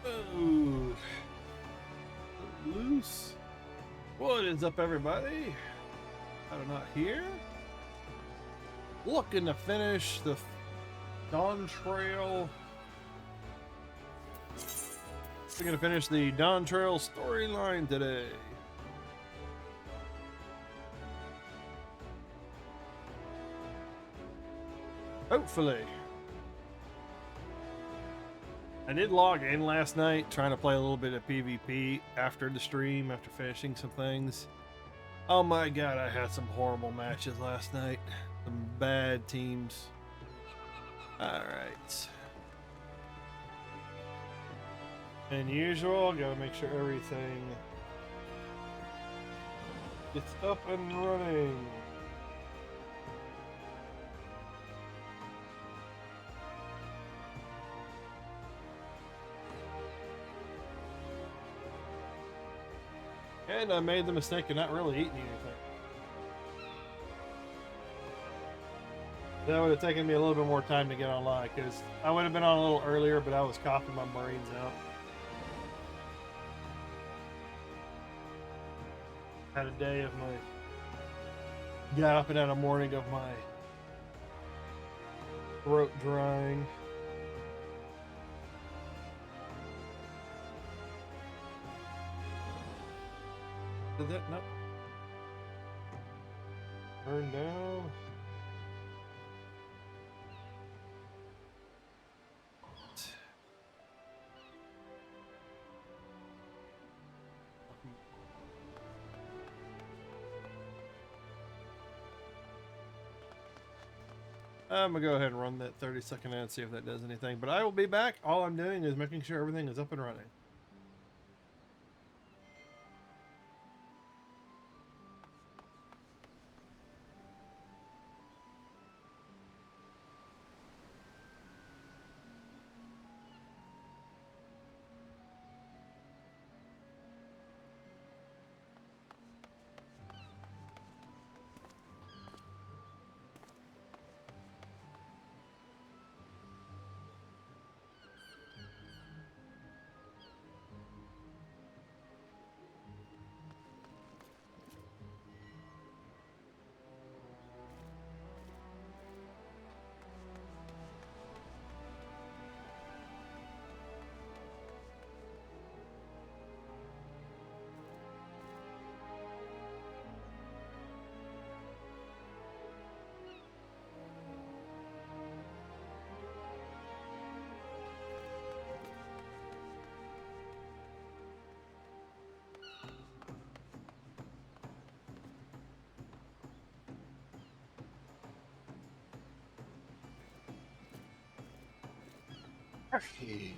Oh, loose. What is up, everybody? I'm not here. Looking to finish the Dawntrail. We're gonna finish the Dawntrail storyline today. Hopefully. I did log in last night trying to play a little bit of PvP after the stream, after finishing some things. Oh my god, I had some horrible matches last night. Some bad teams. Alright. And usual, gotta make sure everything gets up and running. And I made the mistake of not really eating anything. That would have taken me a little bit more time to get online, because I would have been on a little earlier, but I was coughing my brains out. Had a day of my... Got up and had a morning of my throat drying. Did that not burn down? I'm gonna go ahead and run that 30-second ad and see if that does anything. But I will be back. All I'm doing is making sure everything is up and running. Okay.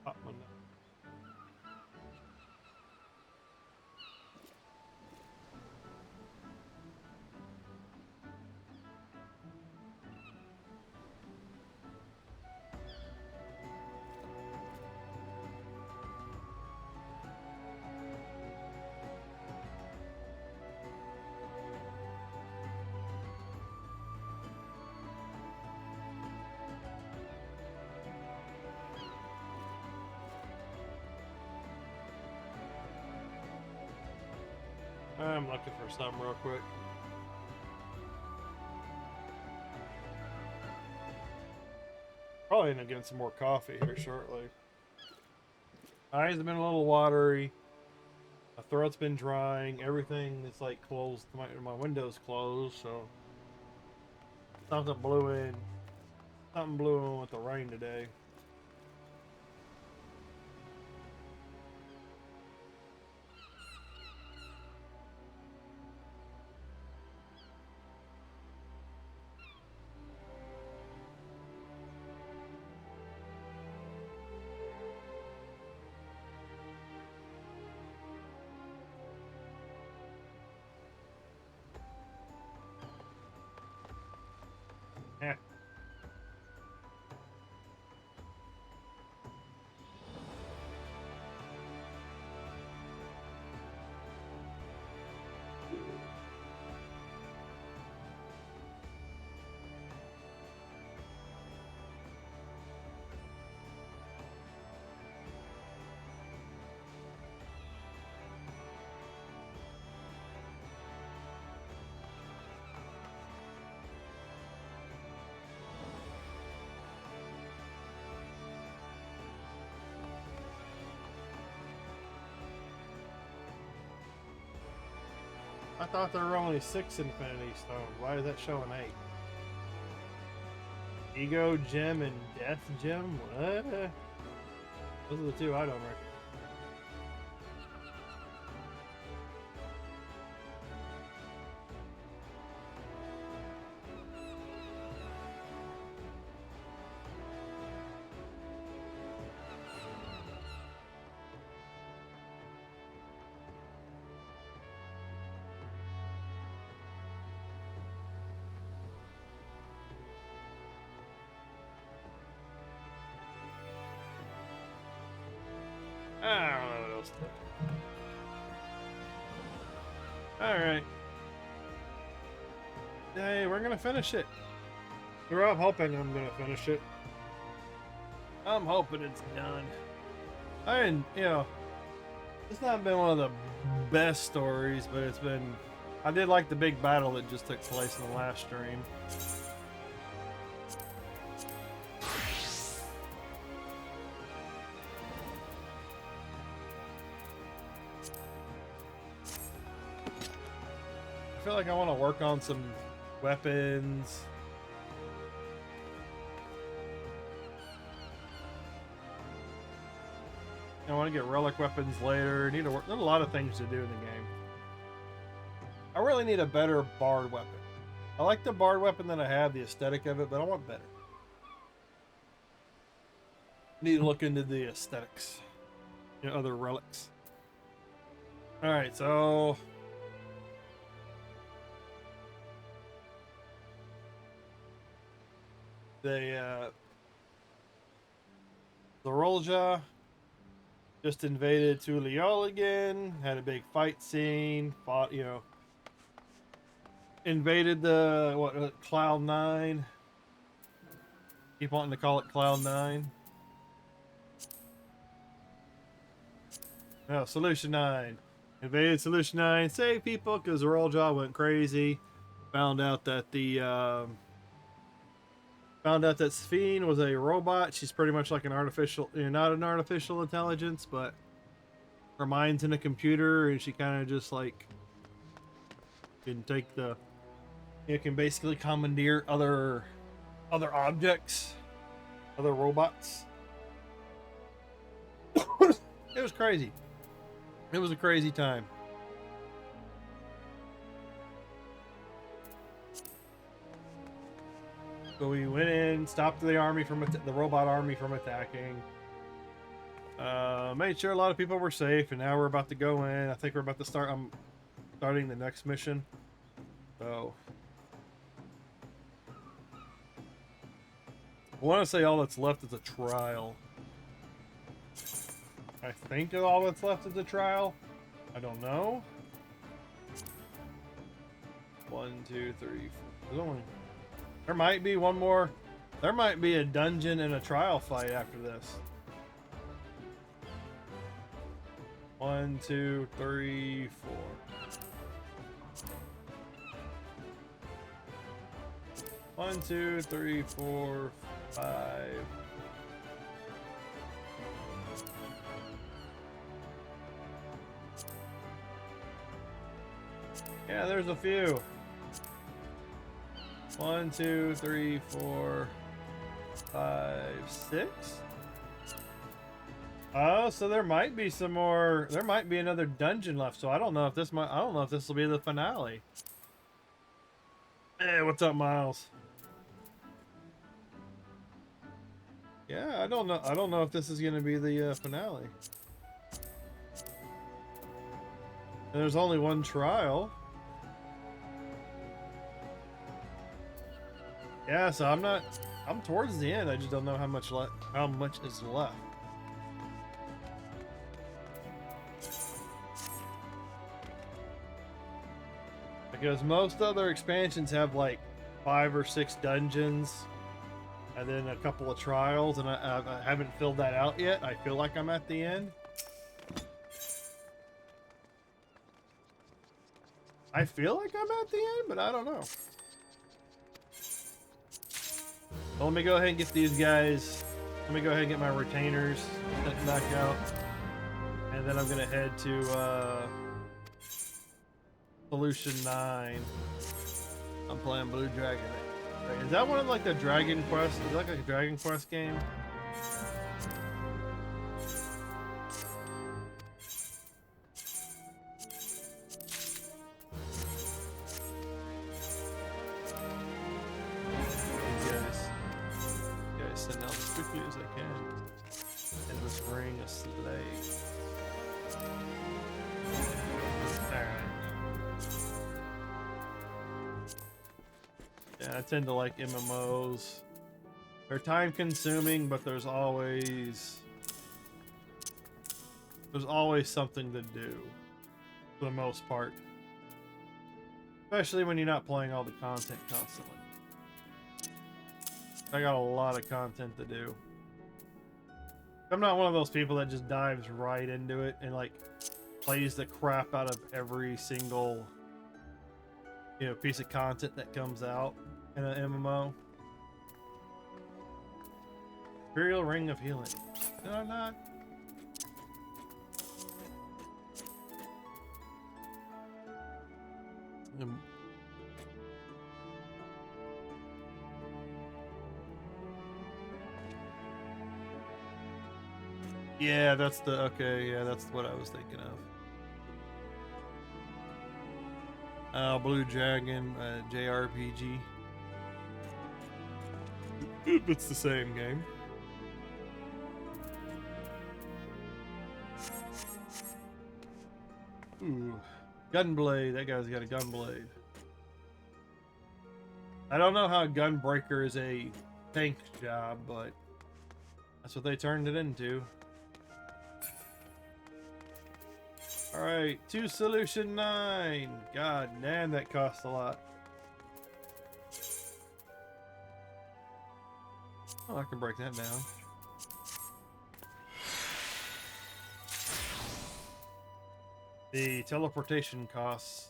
Hot one. I'm looking for some real quick. Probably end up getting some more coffee here shortly. Eyes have been a little watery. My throat's been drying. Everything is like closed. My window's closed, so something blew in. Something blew on with the rain today. Yeah. I thought there were only 6 Infinity Stones. Why is that showing 8? Ego Gem and Death Gem? What? Those are the 2 I don't recognize. I don't know what else to do. Alright. Hey, we're gonna finish it. I'm hoping I'm gonna finish it. I'm hoping it's done. It's not been one of the best stories, but it's been... I did like the big battle that just took place in the last stream. I feel like I want to work on some weapons. I want to get relic weapons later. Need to work. There's a lot of things to do in the game. I really need a better bard weapon. I like the bard weapon that I have, the aesthetic of it, but I want better. Need to look into the aesthetics. Other relics. All right, so the Rolja just invaded Tuliol again, had a big fight scene, fought, invaded the, Cloud 9. Keep wanting to call it Cloud 9. No, Solution 9. Invaded Solution 9, saved people because Rolja went crazy. Found out that Sphene was a robot. She's pretty much like an artificial, not an artificial intelligence, but her mind's in a computer, and she kind of just like can take the, can basically commandeer other objects, other robots. It was crazy. It was a crazy time. So we went in, stopped the army from the robot army from attacking. Made sure a lot of people were safe, and now we're about to go in. I think we're about to start. I'm starting the next mission. So I want to say all that's left is a trial. I think all that's left is a trial. I don't know. 1, 2, 3, 4. There's only... There might be one more. There might be a dungeon and a trial fight after this. 1, 2, 3, 4. One, 2, 3, 4, 5. Yeah, there's a few. 1, 2, 3, 4, 5, 6. Oh, so there might be some more. There might be another dungeon left. So I don't know if this might. I don't know if this will be the finale. Hey, what's up, Miles? Yeah, I don't know. I don't know if this is going to be the finale. And there's only one trial. Yeah, so I'm not. I'm towards the end. I just don't know how much is left. Because most other expansions have like 5 or 6 dungeons and then a couple of trials, and I haven't filled that out yet. I feel like I'm at the end. I feel like I'm at the end, but I don't know. Well, let me go ahead and get these guys. Let me go ahead and get my retainers set back out. And then I'm going to head to Solution 9. I'm playing Blue Dragon. Is that one of like the Dragon Quest? Is that like a Dragon Quest game? Send out as quickly as I can. And this ring a slave. Alright. Yeah, I tend to like MMOs. They're time consuming, but there's always something to do for the most part. Especially when you're not playing all the content constantly. I got a lot of content to do. I'm not one of those people that just dives right into it and like plays the crap out of every single, you know, piece of content that comes out in an MMO. Imperial Ring of Healing. Did I not? Yeah, that's the, okay, yeah, that's what I was thinking of. Blue Dragon, JRPG. It's the same game. Ooh, Gunblade, that guy's got a Gunblade. I don't know how Gunbreaker is a tank job, but that's what they turned it into. Alright, to Solution 9. God damn, that costs a lot. Oh, I can break that down. The teleportation costs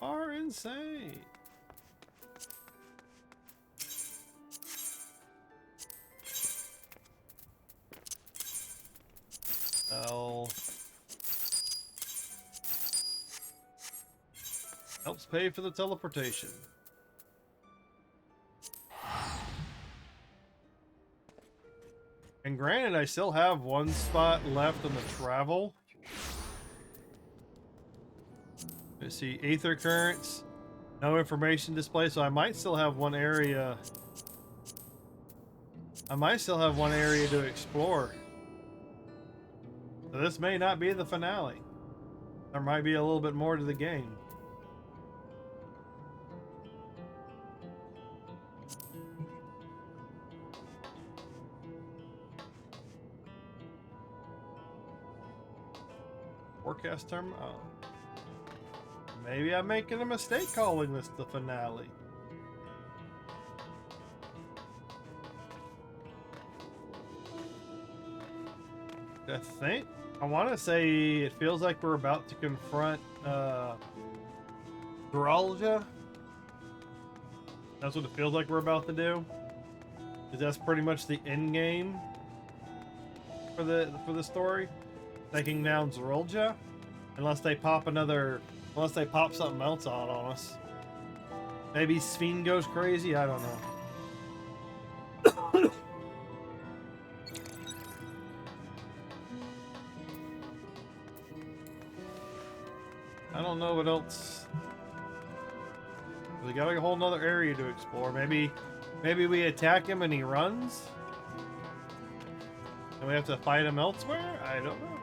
are insane. Helps pay for the teleportation. And granted, I still have one spot left on the travel. Let's see, Aether Currents, no information display, so I might still have one area. I might still have one area to explore. So this may not be the finale. There might be a little bit more to the game. Forecast term. Oh. Maybe I'm making a mistake calling this the finale. I think I want to say it feels like we're about to confront Viralja. That's what it feels like we're about to do. Because that's pretty much the end game for the story. Taking down Viralja, unless they pop something else on us. Maybe Sphene goes crazy. I don't know. I don't know what else. We got a whole nother area to explore. Maybe we attack him and he runs? And we have to fight him elsewhere? I don't know.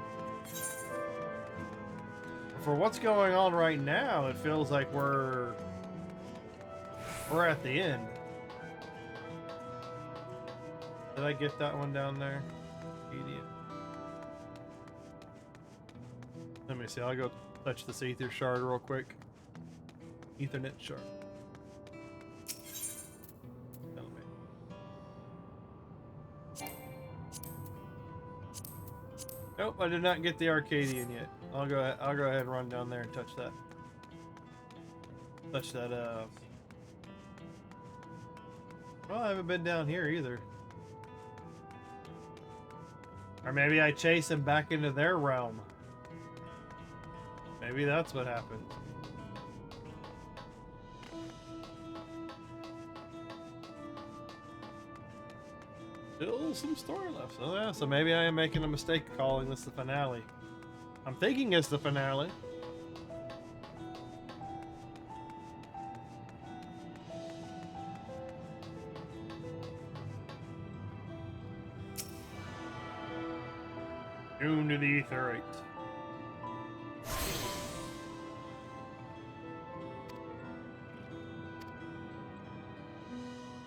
For what's going on right now, it feels like we're at the end. Did I get that one down there? Idiot. Let me see. I'll go touch this ether shard real quick. Ethernet shard. Nope, I did not get the Arcadian yet. I'll go ahead and run down there and touch that. Well, I haven't been down here either. Or maybe I chase him back into their realm. Maybe that's what happened. Still some story left. So yeah, so maybe I am making a mistake calling this the finale. I'm thinking it's the finale. Tune to the etherite.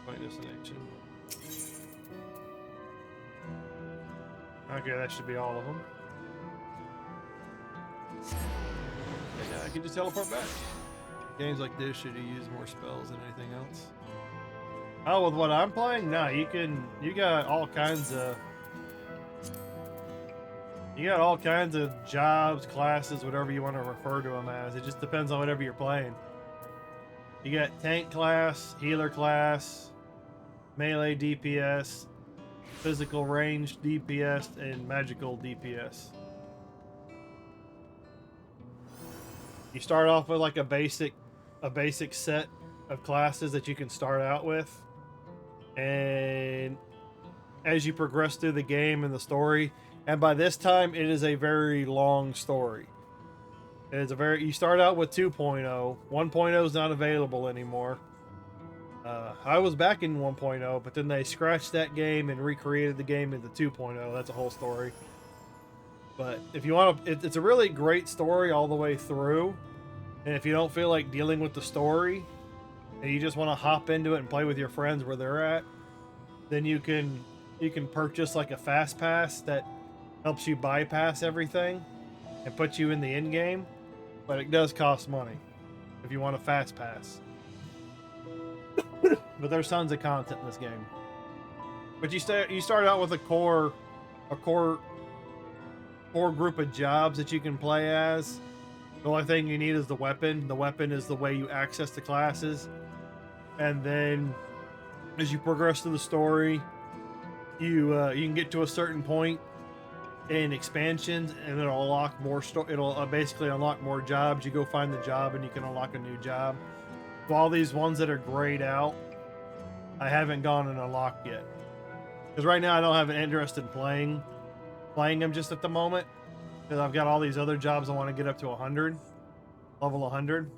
Point destination. Okay, that should be all of them. And I can just teleport back. Games like this, should you use more spells than anything else? Oh, with what I'm playing? No, you got all kinds of... You got all kinds of jobs, classes, whatever you want to refer to them as. It just depends on whatever you're playing. You got tank class, healer class, melee DPS, physical range DPS, and magical DPS. You start off with like a basic set of classes that you can start out with, and as you progress through the game and the story, and by this time it is a very long story. It is you start out with 2.0. 1.0 is not available anymore. I was back in 1.0, but then they scratched that game and recreated the game into 2.0. That's a whole story. But if you want to, it's a really great story all the way through. And if you don't feel like dealing with the story, and you just want to hop into it and play with your friends where they're at, then you can purchase like a fast pass that helps you bypass everything and put you in the end game. But it does cost money if you want a fast pass. But there's tons of content in this game. But you start out with a core group of jobs that you can play as. The only thing you need is the weapon. The weapon is the way you access the classes. And then as you progress through the story, you can get to a certain point in expansions, and it'll unlock more it'll basically unlock more jobs. You go find the job and you can unlock a new job. So all these ones that are grayed out, I haven't gone and unlocked yet. Because right now I don't have an interest in playing them just at the moment. Because I've got all these other jobs I want to get up to 100. Level 100.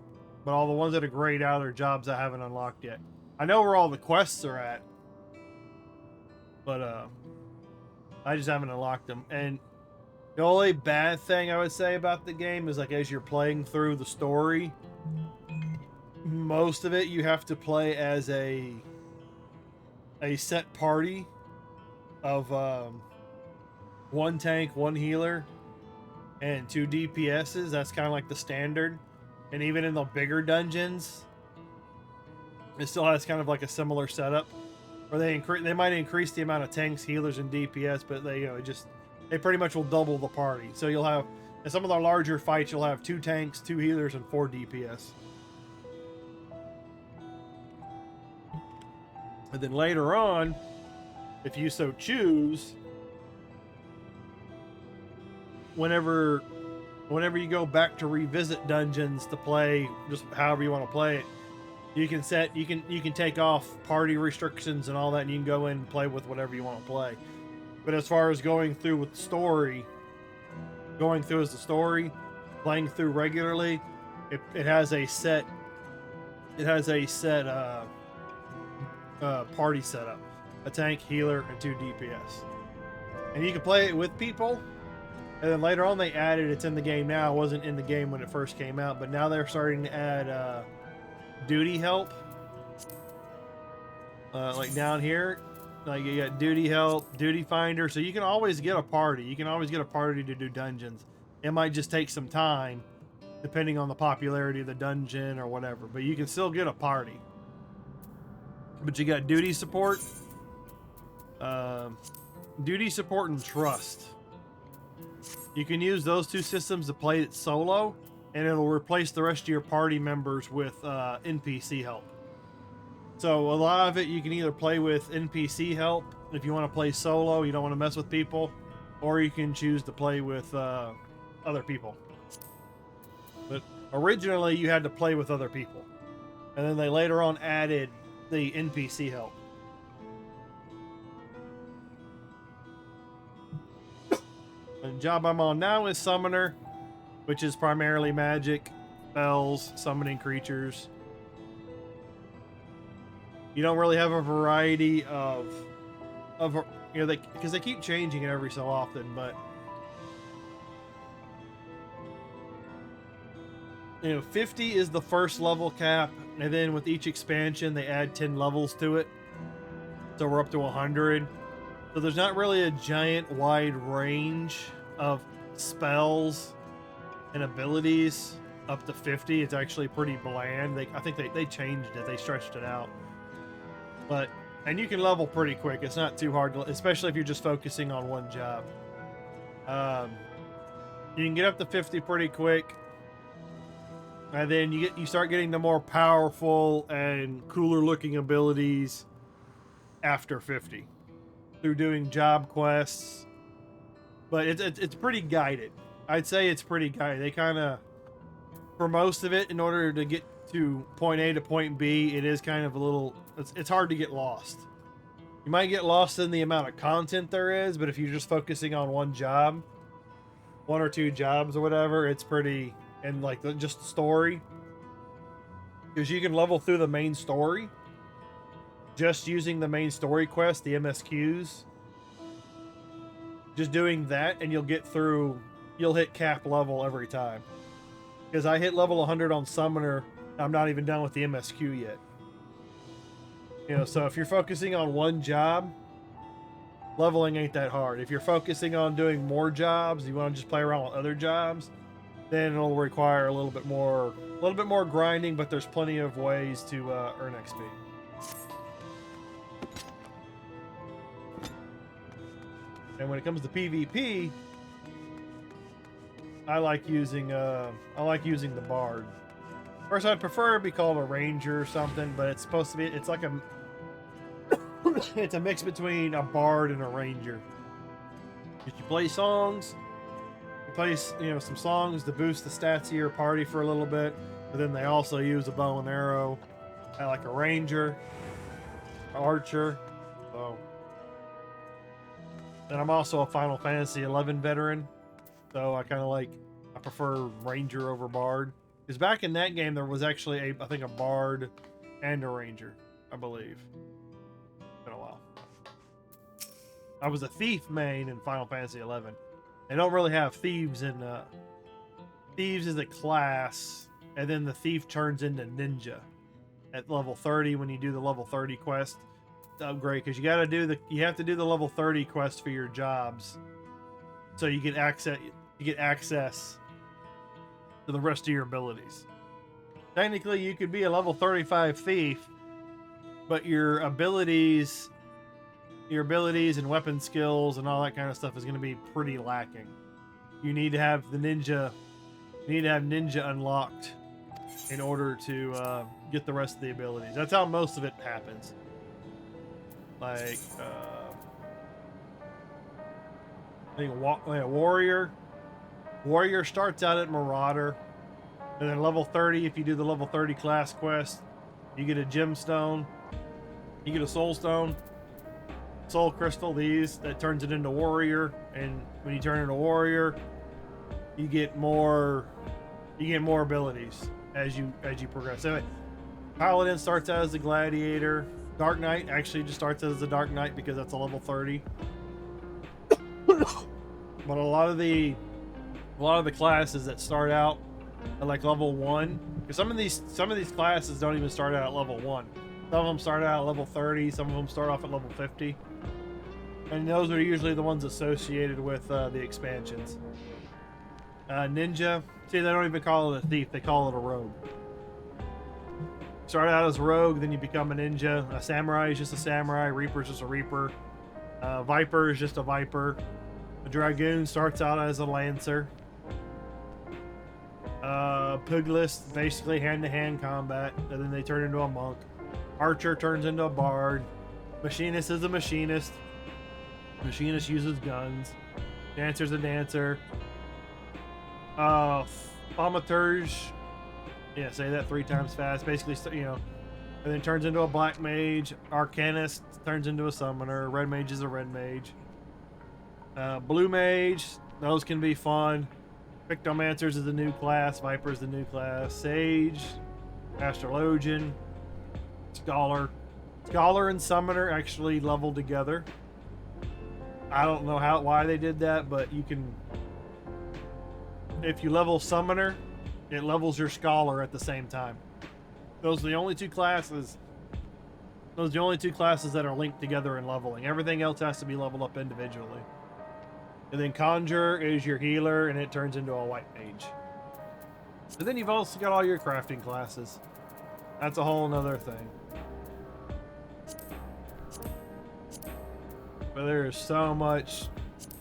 But all the ones that are grayed out are jobs I haven't unlocked yet. I know where all the quests are at. But I just haven't unlocked them. And the only bad thing I would say about the game is, like, as you're playing through the story, most of it you have to play as a set party of one tank, one healer, and 2 DPSs. That's kind of like the standard. And even in the bigger dungeons, it still has kind of like a similar setup, where they might increase the amount of tanks, healers, and DPS, but they pretty much will double the party. So you'll have, in some of the larger fights, you'll have 2 tanks, 2 healers, and 4 DPS. And then later on, if you so choose, whenever you go back to revisit dungeons to play just however you want to play it, you can take off party restrictions and all that, and you can go in and play with whatever you want to play. But as far as going through as the story, playing through regularly, It has a set. It has a set party setup: a tank, healer, and 2 DPS. And you can play it with people. And then later on, they added, it's in the game now. It wasn't in the game when it first came out, but now they're starting to add duty help. Like down here, like you got duty help, duty finder. So you can always get a party. You can always get a party to do dungeons. It might just take some time, depending on the popularity of the dungeon or whatever. But you can still get a party. But you got duty support, and trust. You can use those 2 systems to play it solo, and it'll replace the rest of your party members with NPC help. So a lot of it you can either play with NPC help if you want to play solo, you don't want to mess with people, or you can choose to play with other people. But originally you had to play with other people, and then they later on added the NPC help. The job I'm on now is Summoner, which is primarily magic, spells, summoning creatures. You don't really have a variety of you know, because they keep changing it every so often, but you know, 50 is the first level cap, and then with each expansion they add 10 levels to it, so we're up to 100. So there's not really a giant wide range of spells and abilities up to 50. It's actually pretty bland. I think they changed it. They stretched it out. And you can level pretty quick. It's not too hard, especially if you're just focusing on one job. You can get up to 50 pretty quick. And then you start getting the more powerful and cooler looking abilities after 50 through doing job quests. But it's pretty guided. I'd say it's pretty guided. They kind of, for most of it, in order to get to point A to point B, it is kind of a little, it's hard to get lost. You might get lost in the amount of content there is, but if you're just focusing on one job, 1 or 2 jobs or whatever, it's pretty, and like just the story, because you can level through the main story just using the main story quest, the MSQs. Just doing that, and you'll hit cap level every time. Because I hit level 100 on Summoner, I'm not even done with the MSQ yet. You know, so if you're focusing on one job, leveling ain't that hard. If you're focusing on doing more jobs, you want to just play around with other jobs, then it'll require a little bit more grinding, but there's plenty of ways to earn XP. And when it comes to PvP, I like using the Bard. Of course, I'd prefer it be called a Ranger or something, but it's supposed to be, it's like it's a mix between a Bard and a Ranger. You play songs, you play, you know, some songs to boost the stats of your party for a little bit, but then they also use a bow and arrow. I like a Ranger, an Archer, so. And I'm also a Final Fantasy 11 veteran, so I prefer Ranger over Bard. Because back in that game, there was actually I think a Bard and a Ranger, I believe. It's been a while. I was a Thief main in Final Fantasy 11. They don't really have thieves in Thieves is a class, and then the Thief turns into Ninja at level 30 when you do the level 30 quest. Upgrade, because you have to do the level 30 quest for your jobs, so you get access to the rest of your abilities. Technically, you could be a level 35 thief, but your abilities and weapon skills and all that kind of stuff is going to be pretty lacking. You need to have the ninja. You need to have ninja unlocked in order to get the rest of the abilities. That's how most of it happens. Like, I think a warrior. Warrior starts out at Marauder, and then level 30, if you do the level 30 class quest, you get a gemstone, you get a soul stone, soul crystal, that turns it into warrior, and when you turn into warrior, you get more abilities. as you progress. So Paladin starts out as a gladiator. Dark Knight actually just starts as a Dark Knight because that's a level 30. But a lot of the classes that start out at like level 1, because some of these classes don't even start out at level 1. Some of them start out at level 30, some of them start off at level 50. And those are usually the ones associated with the expansions. Ninja, see, they don't even call it a thief, they call it a rogue. Start out as a rogue, then you become a ninja. A samurai is just a samurai, reaper is just a reaper. Viper is just a viper. A dragoon starts out as a lancer. Pugilist, basically hand-to-hand combat, and then they turn into a monk. Archer turns into a bard. Machinist is a machinist. Machinist uses guns. Dancer's a dancer. Thaumaturge, yeah, say that 3 times fast. Basically, you know, and then turns into a black mage. Arcanist turns into a summoner. Red mage is a red mage. Blue mage, those can be fun. Pictomancers is the new class. Viper is the new class. Sage, astrologian, scholar. Scholar and summoner actually level together. I don't know why they did that, but you can, if you level summoner, it levels your scholar at the same time. Those are the only 2 classes. Those are the only 2 classes that are linked together in leveling. Everything else has to be leveled up individually. And then conjure is your healer, and it turns into a white mage. But then you've also got all your crafting classes. That's a whole nother thing. But there is so much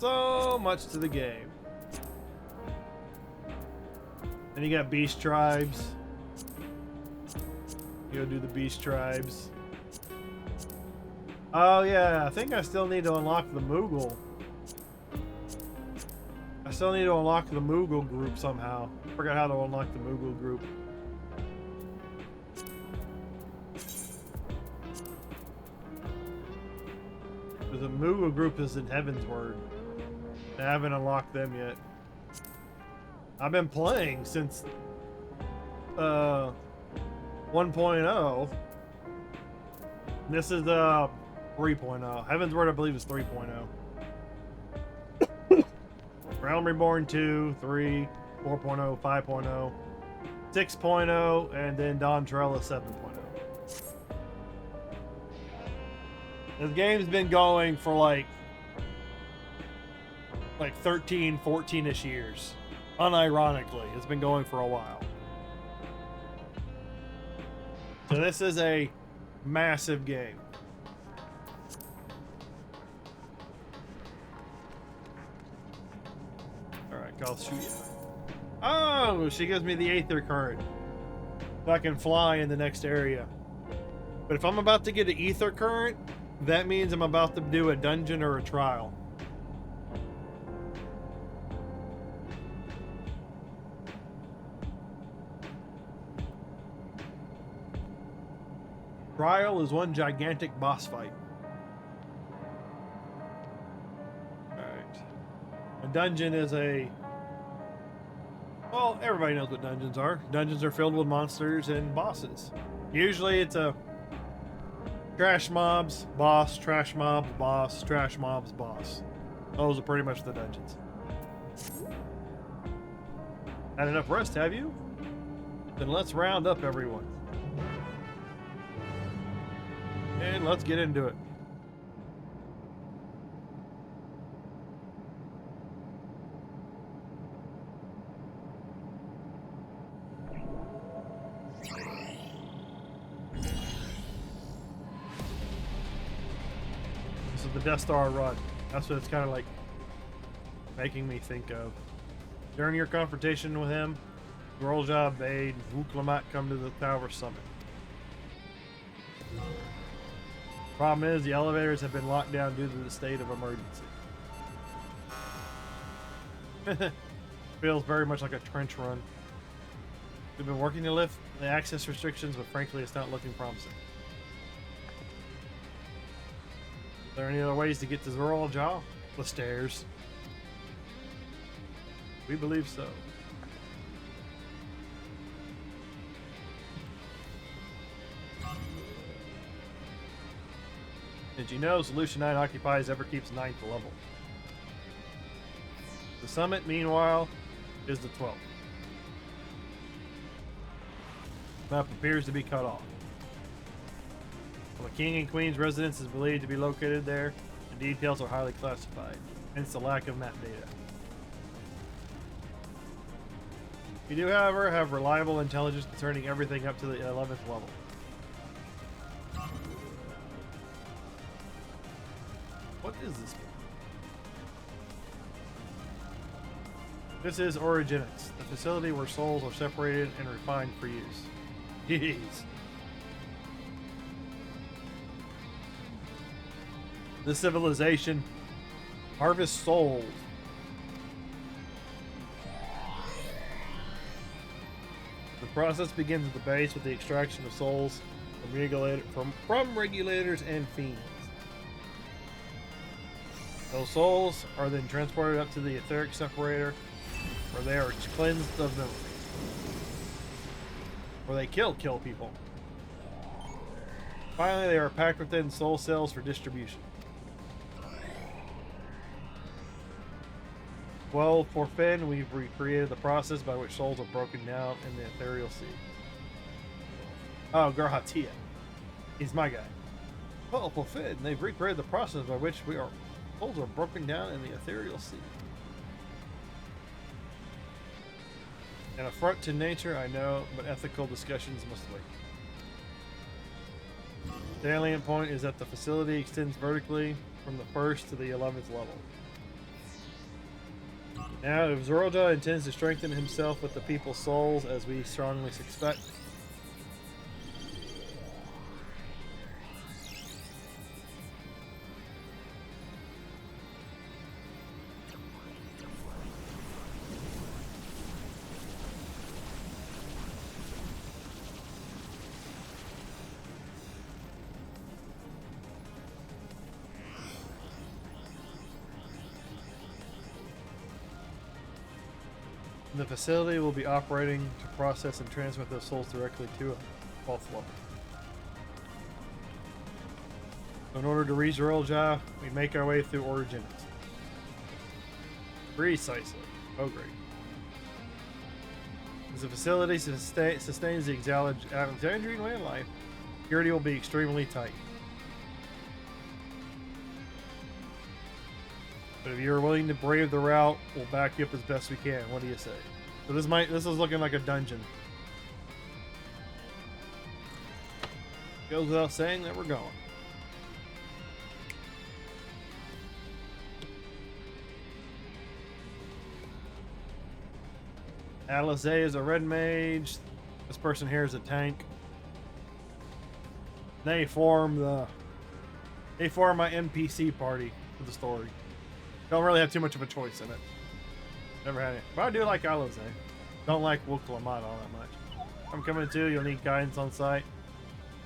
to the game. Then you got beast tribes. You go do the beast tribes. Oh yeah, I think I still need to unlock the Moogle. I still need to unlock the Moogle group somehow. Forgot how to unlock the Moogle group. The Moogle group is in Heaven's Word. I haven't unlocked them yet. I've been playing since 1.0. This is 3.0. Heaven's Word, I believe, is 3.0. Realm Reborn 2, 3, 4.0, 5.0, 6.0, and then Dawntrail is 7.0. This game's been going for like 13, 14-ish years. Unironically, it's been going for a while. So this is a massive game. Alright, I'll shoot you. Oh, she gives me the Aether Current. So I can fly in the next area. But if I'm about to get an Ether Current, that means I'm about to do a dungeon or a trial. Trial is one gigantic boss fight. Alright. A dungeon is a... Well, everybody knows what dungeons are. Dungeons are filled with monsters and bosses. Usually it's a trash mobs, boss, trash mobs, boss, trash mobs, boss. Those are pretty much the dungeons. Had enough rest, have you? Then let's round up everyone. And let's get into it. This is the Death Star run. That's what it's kind of like making me think of. During your confrontation with him, Grolja bade Lamati'y come to the tower summit. Problem is, the elevators have been locked down due to the state of emergency. Feels very much like a trench run. We've been working to lift the access restrictions, but frankly, it's not looking promising. Are there any other ways to get to Grolja? The stairs. We believe so. Did you know Solution 9 occupies Everkeep's 9th level? The summit, meanwhile, is the 12th. Map appears to be cut off. While the King and Queen's residence is believed to be located there, the details are highly classified, hence the lack of map data. We do, however, have reliable intelligence concerning everything up to the 11th level. What is this? This is Origenics, the facility where souls are separated and refined for use. Jeez. This civilization harvests souls. The process begins at the base with the extraction of souls from regulators and fiends. Those souls are then transported up to the etheric separator, where they are cleansed of memory. Where they kill people. Finally, they are packed within soul cells for distribution. Well, for Finn, we've recreated the process by which souls are broken down in the ethereal sea. Oh, Garhatia. He's my guy. Well, for Finn, they've recreated the process by which souls are broken down in the ethereal sea. An affront to nature, I know, but ethical discussions must wait. The salient point is that the facility extends vertically from the 1st to the 11th level. Now, if Zorja intends to strengthen himself with the people's souls, as we strongly suspect, the facility will be operating to process and transmit those souls directly to a 12th level. So in order to reach Zorja, we make our way through Origins. Precisely. Oh, great. As the facility sustains the Alexandrian way of life, security will be extremely tight. But if you're willing to brave the route, we'll back you up as best we can. What do you say? So this is looking like a dungeon. Goes without saying that we're going. Alizé is a red mage. This person here is a tank. They form my NPC party for the story. Don't really have too much of a choice in it. Never had it. But I do like Alizé. Don't like Lamati'y all that much. I'm coming to, you'll need guidance on site.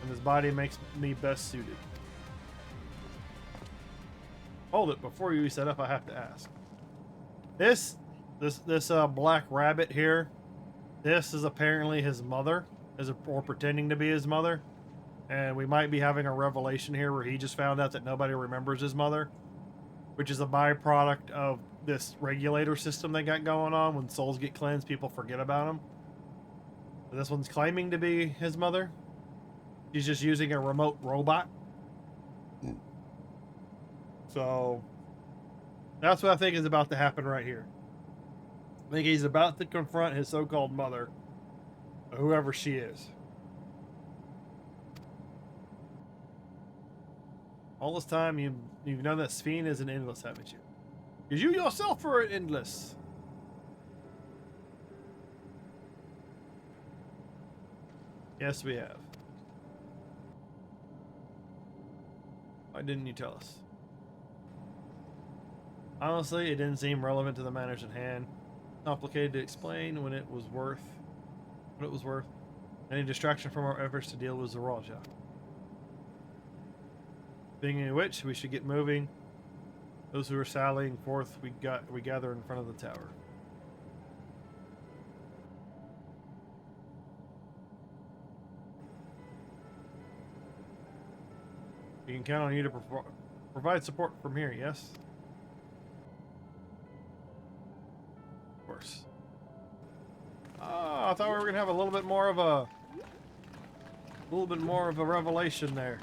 And this body makes me best suited. Hold it, before you set up, I have to ask. This black rabbit here, this is apparently his mother, or pretending to be his mother. And we might be having a revelation here where he just found out that nobody remembers his mother, which is a byproduct of this regulator system they got going on. When souls get cleansed, people forget about them. But this one's claiming to be his mother. She's just using a remote robot. So that's what I think is about to happen right here. I think he's about to confront his so-called mother, whoever she is. All this time, you've known that Sphene is an endless, haven't you? Because you yourself are an endless. Yes, we have. Why didn't you tell us? Honestly, it didn't seem relevant to the matters at hand. Complicated to explain when it was worth. What it was worth. Any distraction from our efforts to deal with Zorja. Being in which we should get moving. Those who are sallying forth, we gather in front of the tower. You can count on you to provide support from here, yes? Of course. Oh, I thought we were gonna have a little bit more of a revelation there.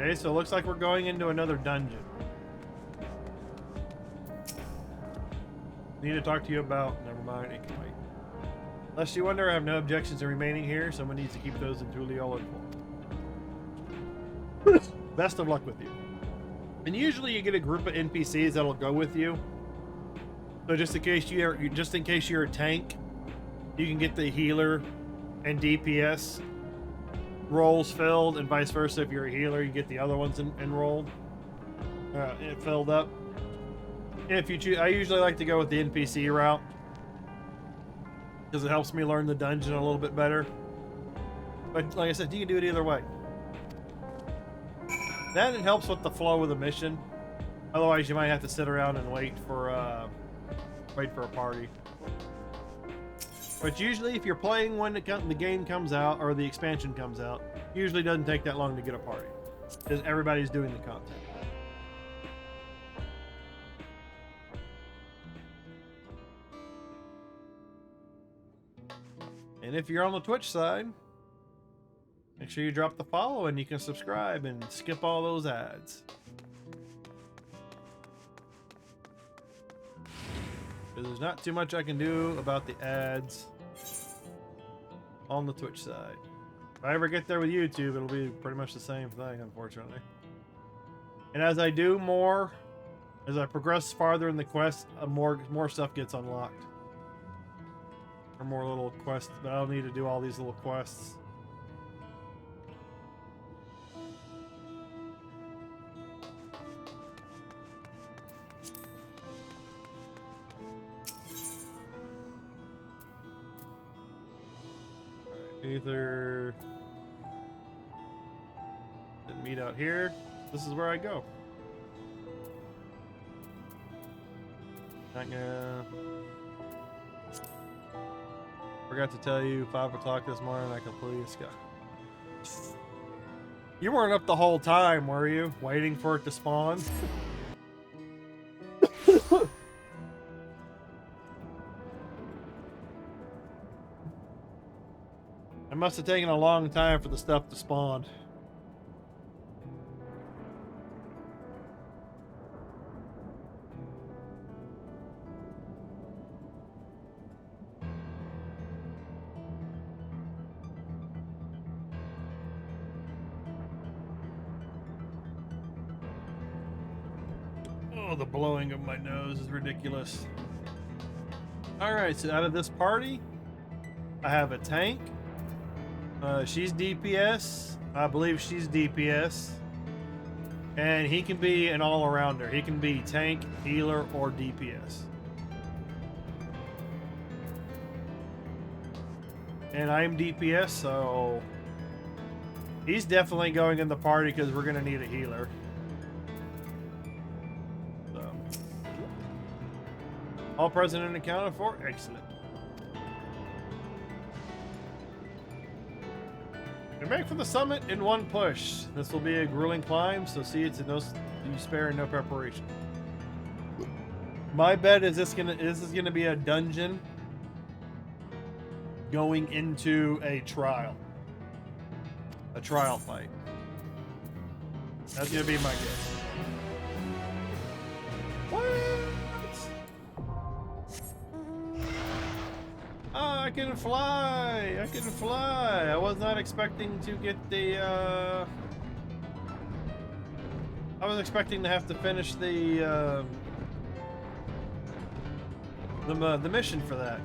Okay, so it looks like we're going into another dungeon. Need to talk to you about. Never mind, it can wait. Lest you wonder, I have no objections in remaining here. Someone needs to keep those in Tulio informed. Best of luck with you. And usually you get a group of NPCs that'll go with you. So just in case you're a tank, you can get the healer and DPS roles filled, and vice versa. If you're a healer, you get the other ones enrolled, filled up. If you choose, I usually like to go with the NPC route because it helps me learn the dungeon a little bit better. But like I said, you can do it either way. That it helps with the flow of the mission. Otherwise, you might have to sit around and wait for a party. But usually, if you're playing when the game comes out or the expansion comes out, usually doesn't take that long to get a party because everybody's doing the content. And if you're on the Twitch side, make sure you drop the follow and you can subscribe and skip all those ads. There's not too much I can do about the ads on the Twitch side. If I ever get there with YouTube, it'll be pretty much the same thing, unfortunately. And as I do more, as I progress farther in the quest, more stuff gets unlocked. Or more little quests, but I don't need to do all these little quests. Either meet out here. This is where I go. Not gonna. Forgot to tell you, 5 o'clock this morning, I completely escaped. You weren't up the whole time, were you? Waiting for it to spawn? It must have taken a long time for the stuff to spawn. Oh, the blowing of my nose is ridiculous. Alright, so out of this party, I have a tank. She's DPS. I believe she's DPS. And he can be an all-arounder. He can be tank, healer, or DPS. And I'm DPS, so he's definitely going in the party because we're going to need a healer. So, all present and accounted for? Excellent. We make for the summit in one push. This will be a grueling climb, so see it's no you spare and no preparation. My bet is this is gonna be a dungeon going into a trial fight. That's gonna be my guess. What? Oh, I can fly! I can fly! I was not expecting to get the, I was expecting to have to finish the mission for that.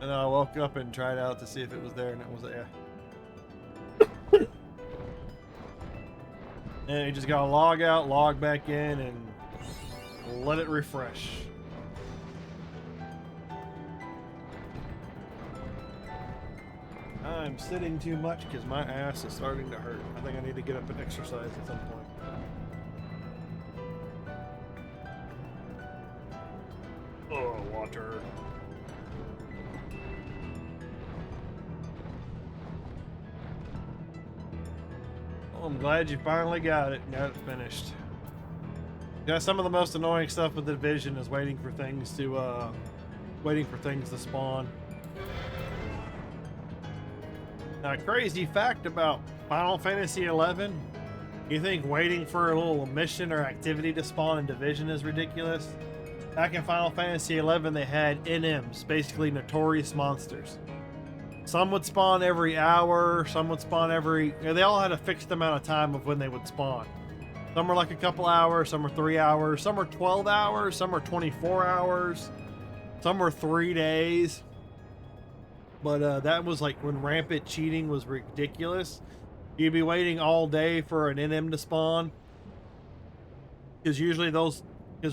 And I woke up and tried out to see if it was there, and it was there. And you just gotta log out, log back in, and let it refresh. I'm sitting too much because my ass is starting to hurt. I think I need to get up and exercise at some point. Oh, water. Well, I'm glad you finally got it and got it finished. Yeah, some of the most annoying stuff with the Division is waiting for things to spawn. Now, a crazy fact about Final Fantasy XI, you think waiting for a little mission or activity to spawn in Division is ridiculous? Back in Final Fantasy XI, they had NMs, basically notorious monsters. Some would spawn every hour, some would spawn every... They all had a fixed amount of time of when they would spawn. Some were like a couple hours, some were 3 hours, some were 12 hours, some were 24 hours, some were 3 days. But that was like when rampant cheating was ridiculous. You'd be waiting all day for an NM to spawn. Because usually because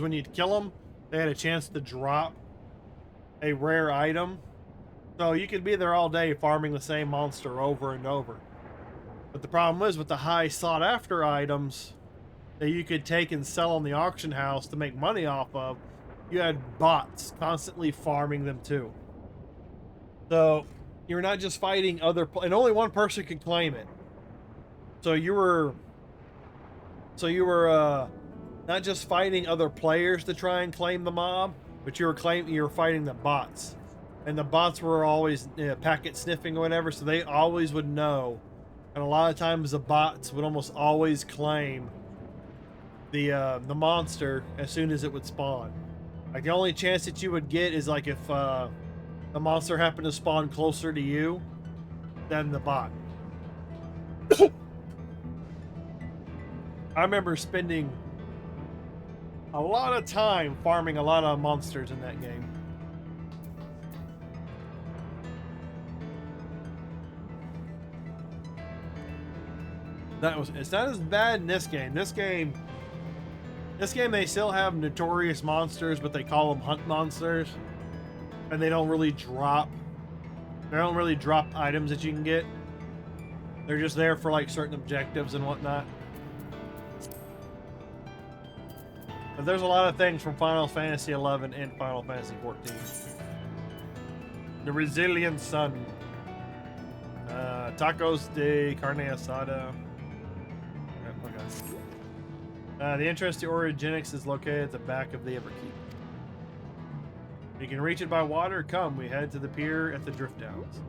when you'd kill them, they had a chance to drop a rare item. So you could be there all day farming the same monster over and over. But the problem was with the high sought after items that you could take and sell on the auction house to make money off of, you had bots constantly farming them too. So you're not just fighting and only one person could claim it. So you were not just fighting other players to try and claim the mob, but you were fighting the bots. And the bots were always packet sniffing or whatever, so they always would know. And a lot of times the bots would almost always claim the monster as soon as it would spawn. Like the only chance that you would get is like if the monster happened to spawn closer to you than the bot. I remember spending a lot of time farming a lot of monsters in that game. It's not as bad in this game. This game they still have notorious monsters, but they call them hunt monsters. And they don't really drop items that you can get. They're just there for like certain objectives and whatnot. But there's a lot of things from Final Fantasy XI and Final Fantasy XIV. The Resilient Sun. Tacos de carne asada. The entrance to Origenics is located at the back of the Everkeep. You can reach it by water. Come, we head to the pier at the Drift Downs.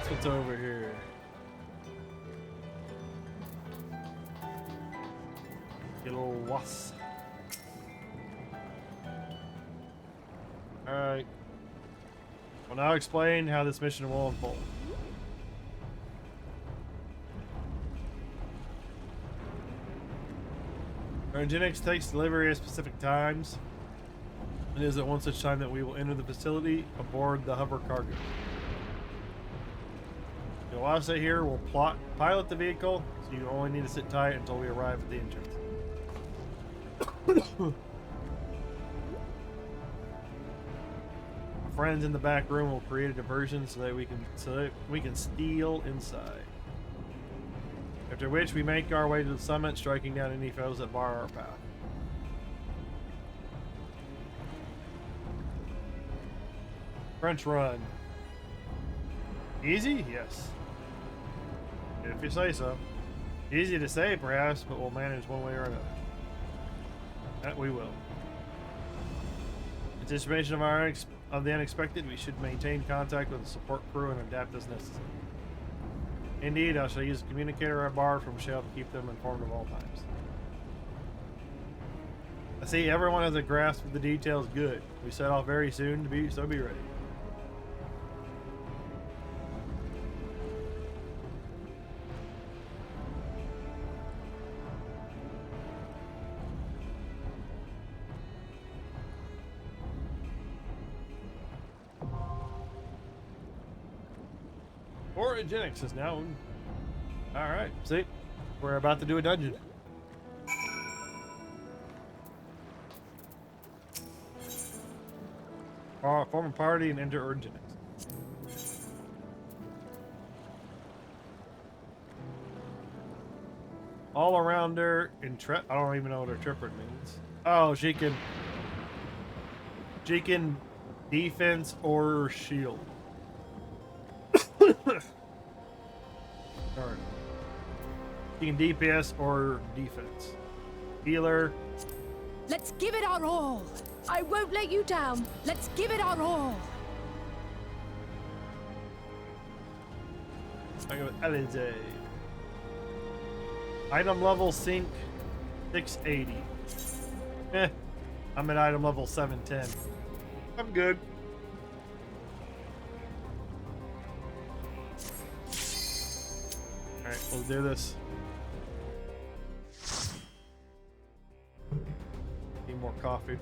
What's over here? Get a little wasp. Alright. I'll now explain how this mission will unfold. Origenics takes delivery at specific times. It is at one such time that we will enter the facility aboard the hover cargo. While I sit here, we'll pilot the vehicle, so you only need to sit tight until we arrive at the entrance. Our friends in the back room will create a diversion so that we can steal inside. After which we make our way to the summit, striking down any foes that bar our path. French run. Easy? Yes. If you say so. Easy to say, perhaps, but we'll manage one way or another. That we will. In anticipation of the unexpected, we should maintain contact with the support crew and adapt as necessary. Indeed, I shall use a communicator I borrowed from Shell to keep them informed of all times. I see everyone has a grasp of the details. Good. We set off very soon to be ready. Orogenics is now. All right. See, we're about to do a dungeon. Form a party and enter Orogenics. All arounder I don't even know what interpret means. Oh, she can defense or shield. Alright. She can DPS or defense. Healer. Let's give it our all. I won't let you down. Let's give it our all. I go with Alize. Item level sync 680. I'm at item level 710. I'm good. Alright, let's do this. Need more coffee.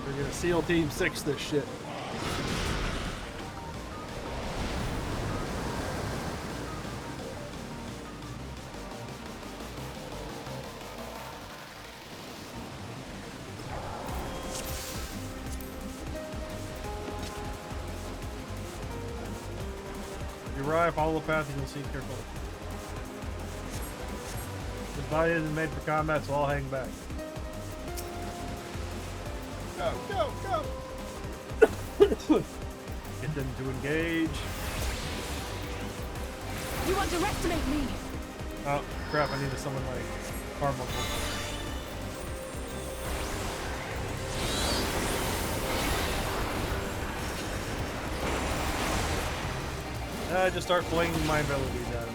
We're gonna SEAL Team 6 this shit. You arrive, follow the path, and you'll see carefully. This body isn't made for combat, so I'll hang back. Go, go, go! Get them to engage. You underestimate me. Oh, crap, I need to summon my Carbuncle. Just start flinging my abilities at him.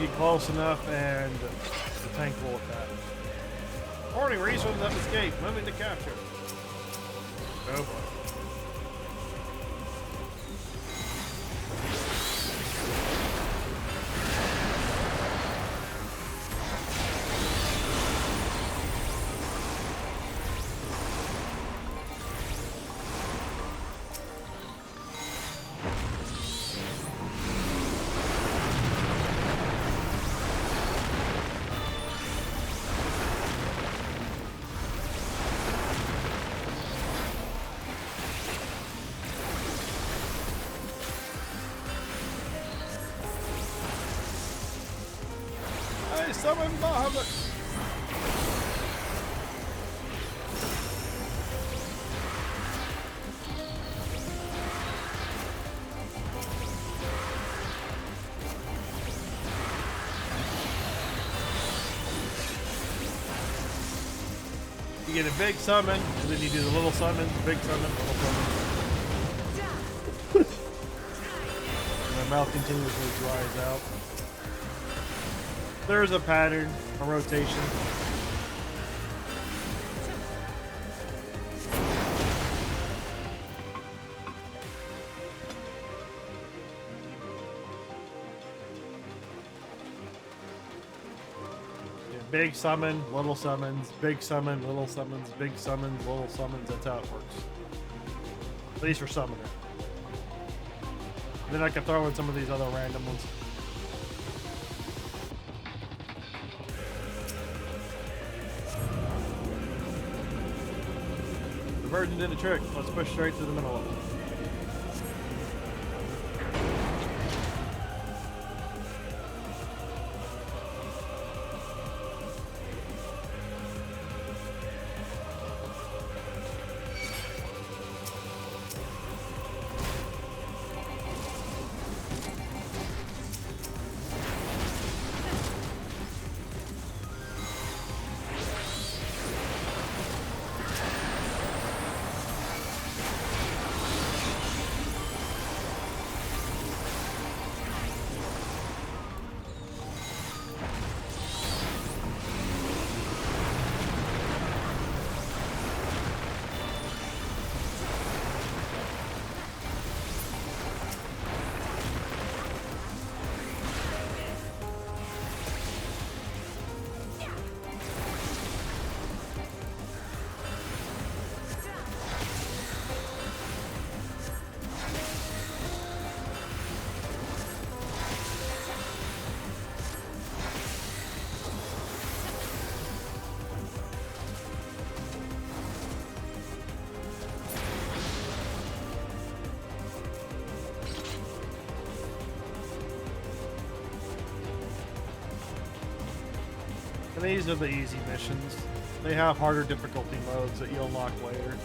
Get close enough and the tank will attack. Warning, resources have escaped. Moving to capture. Oh boy. Summon Bahamut! You get a big summon, and then you do the little summon, big summon, little summon. And my mouth continuously dries out. There's a pattern, a rotation. big summon, little summons, big summon, little summons, big summons, little summons. That's how it works. At least for summoner. Then I can throw in some of these other random ones. The Virgin did a trick. Let's push straight to the middle of it. And these are the easy missions. They have harder difficulty modes that you'll unlock later.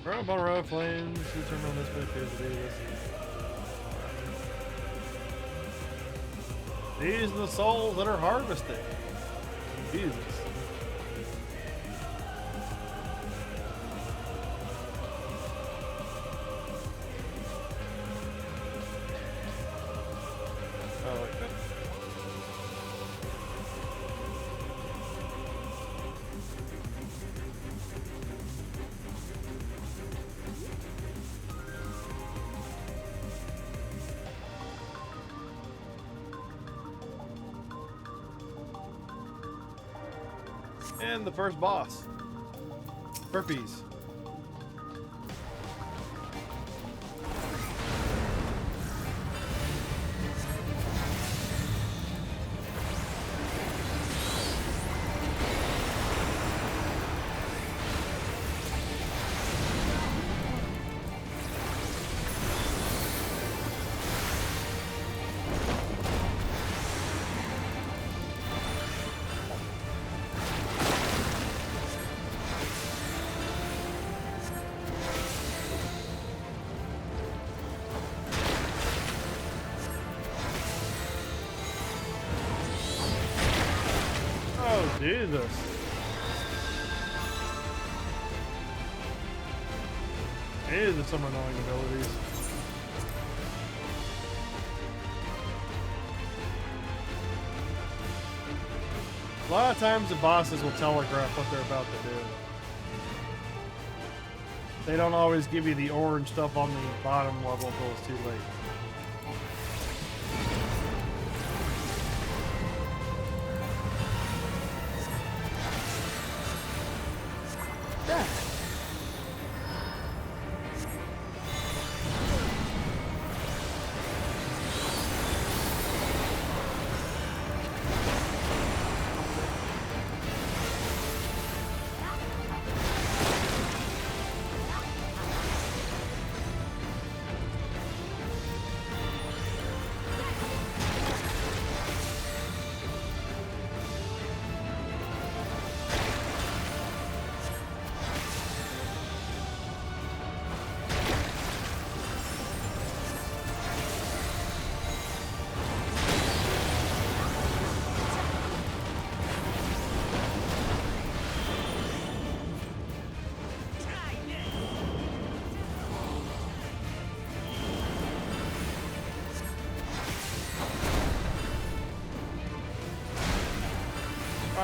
Run on road flames, determine on this bit appears to be this. These are the souls that are harvested. Jesus. Oh, like that. And the first boss. Burpees. Oh, Jesus. These are some annoying abilities. A lot of times the bosses will telegraph what they're about to do. They don't always give you the orange stuff on the bottom level until it's too late.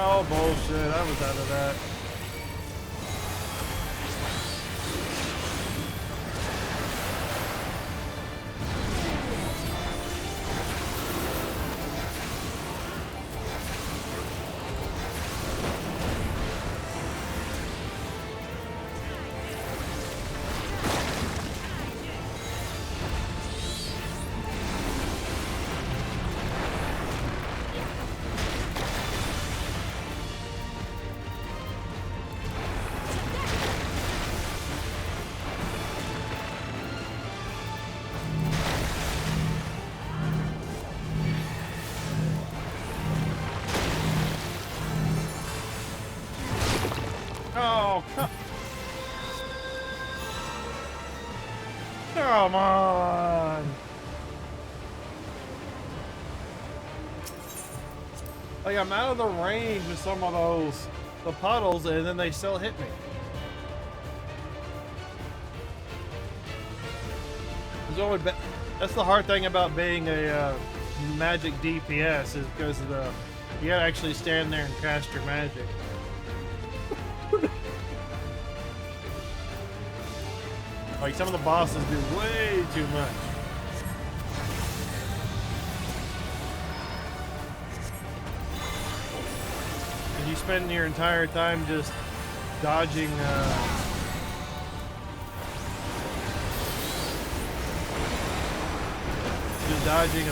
Oh, bullshit. I was out of that. Oh, come on. Like, I'm out of the range of some of the puddles, and then they still hit me. That's the hard thing about being a magic DPS, is because of you gotta actually stand there and cast your magic. Like, some of the bosses do way too much. And you spend your entire time just dodging,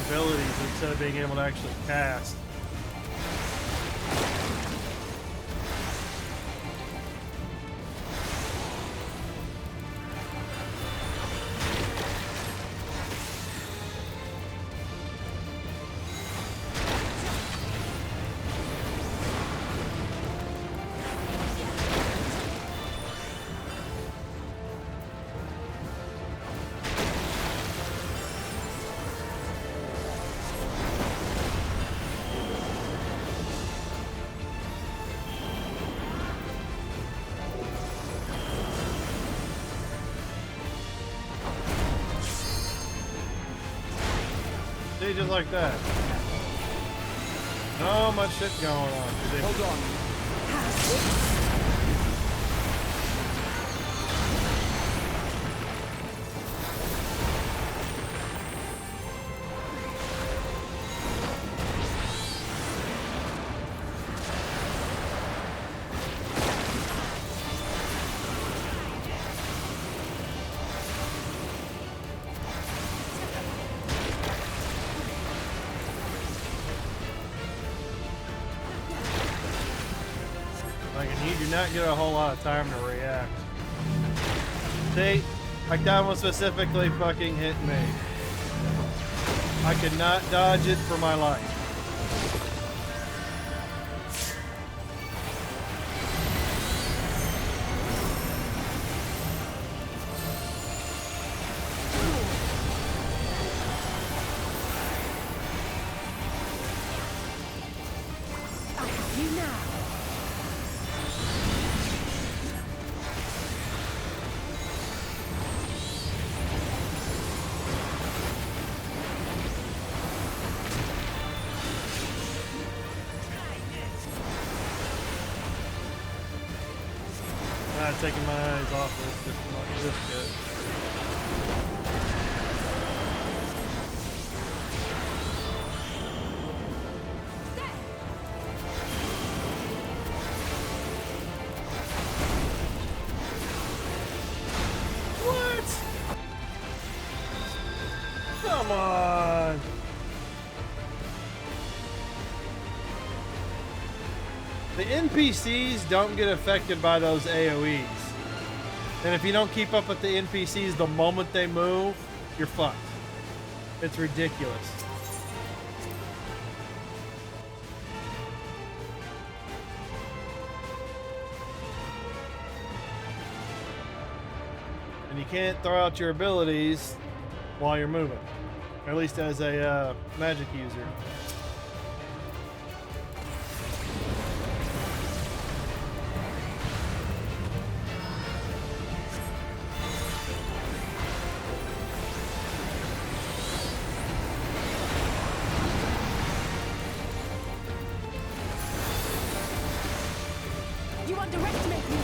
abilities instead of being able to actually cast. See, just like that. So much shit going on. Hold on. Like, and you do not get a whole lot of time to react. See? Like, that one specifically fucking hit me. I could not dodge it for my life. I have you now. Not taking my eyes off this good. What? Come on. The NPCs don't get affected by those AoEs. And if you don't keep up with the NPCs the moment they move, you're fucked. It's ridiculous. And you can't throw out your abilities while you're moving. Or at least as a magic user. underestimate me.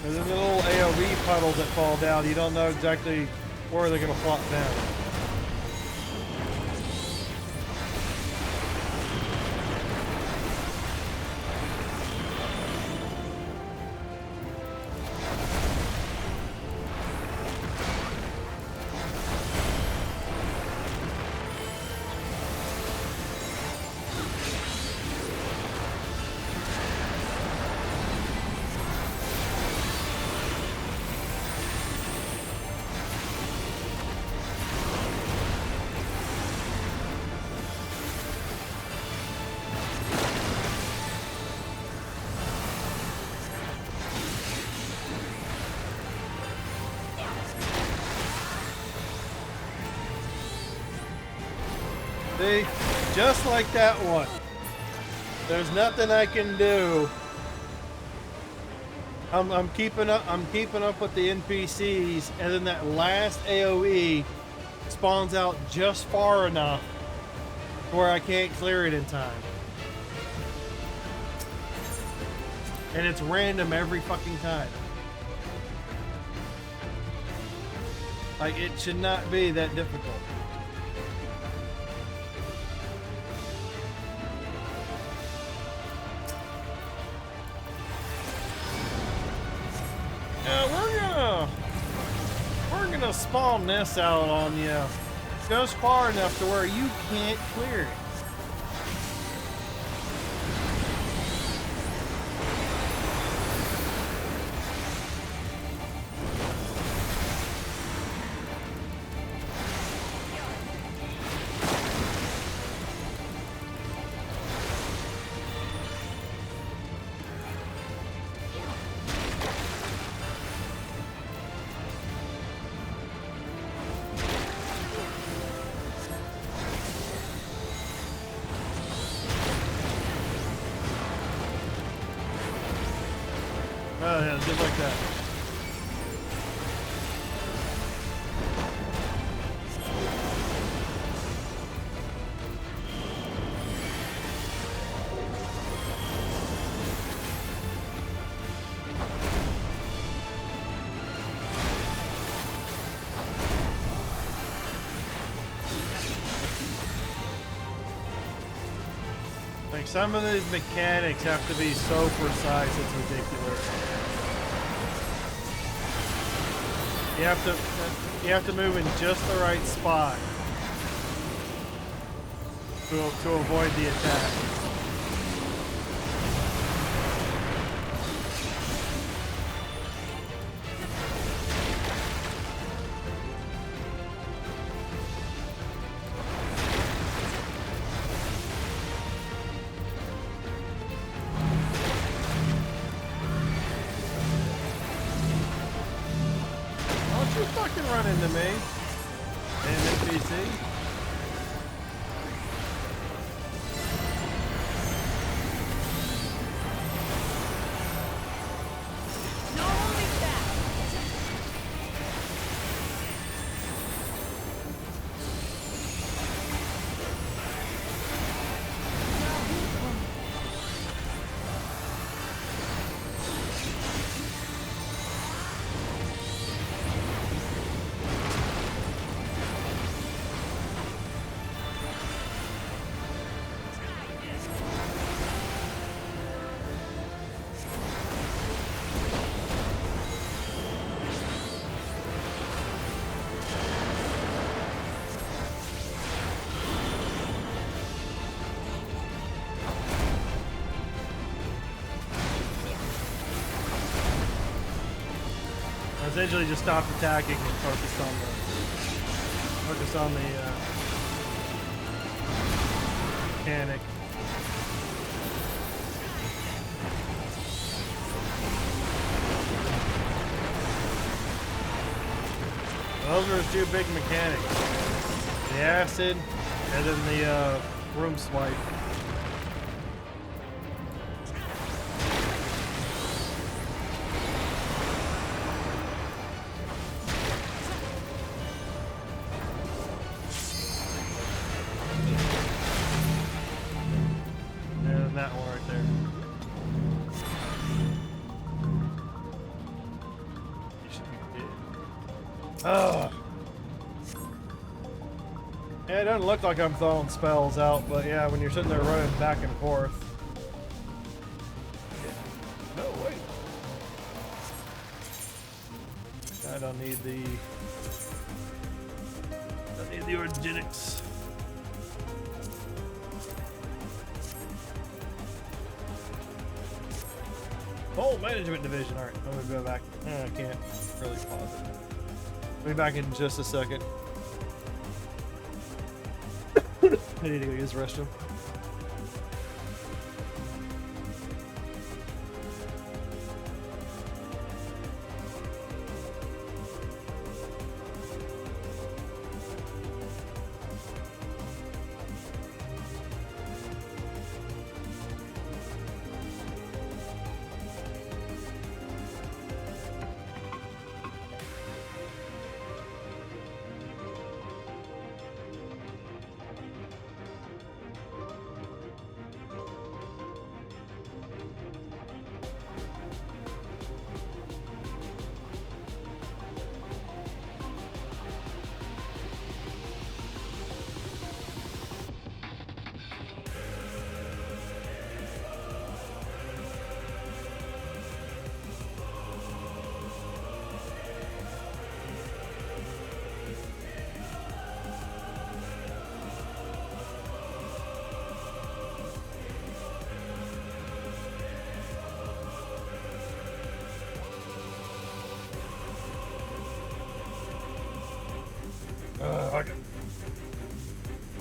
There's the little AoE puddles that fall down. You don't know exactly where they're going to flop down. See, just like that one. There's nothing I can do. I'm keeping up. I'm keeping up with the NPCs, and then that last AOE spawns out just far enough where I can't clear it in time. And it's random every fucking time. Like, it should not be that difficult. We're gonna spawn this out on you. Goes far enough to where you can't clear it. Oh yeah, just like that. Like, some of these mechanics have to be so precise, it's ridiculous. You have to move in just the right spot to avoid the attack. You fucking run into me, NPC. Essentially just stopped attacking and focused on the mechanic. Those are his two big mechanics. The acid, and then the room swipe. And that one right there. You should be dead. Ugh. Yeah, it doesn't look like I'm throwing spells out, but yeah, when you're sitting there running back and forth. No, wait. I don't need the organics. Oh, management division. All right, I'm gonna go back. I can't really pause it. I'll be back in just a second. I need to go use the restroom.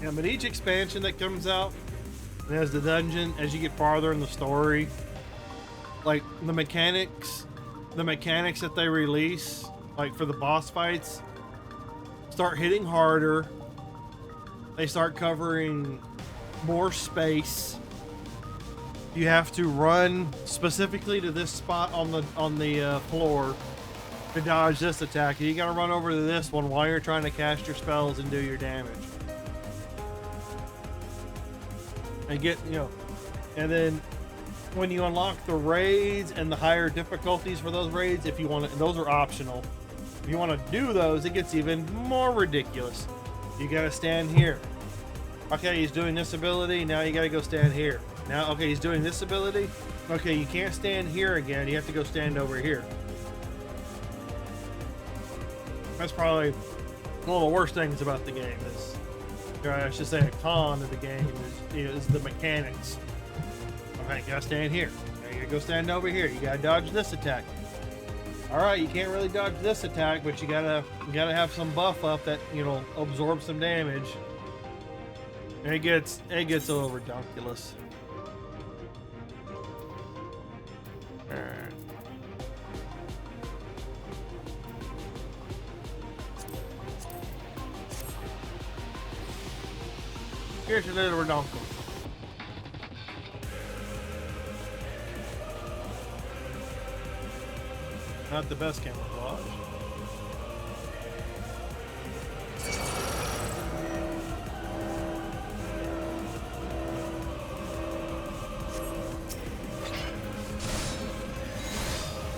Yeah, but each expansion that comes out, and as the dungeon, as you get farther in the story, like the mechanics that they release, like for the boss fights, start hitting harder. They start covering more space. You have to run specifically to this spot on the floor to dodge this attack. You gotta run over to this one while you're trying to cast your spells and do your damage. And get, and then when you unlock the raids and the higher difficulties for those raids, if you want to, those are optional. If you want to do those, it gets even more ridiculous. You gotta stand here. Okay, he's doing this ability, now you gotta go stand here. Now, okay, he's doing this ability. Okay, you can't stand here again, you have to go stand over here. That's probably one of the worst things about the game is, or I should say a con of the game is the mechanics. Okay, you gotta stand here. Now you gotta go stand over here. You gotta dodge this attack. Alright, you can't really dodge this attack, but you gotta have some buff up that, absorbs some damage. And it gets a little redonkulous. Alright. Here's your little redonkel. Not the best camouflage.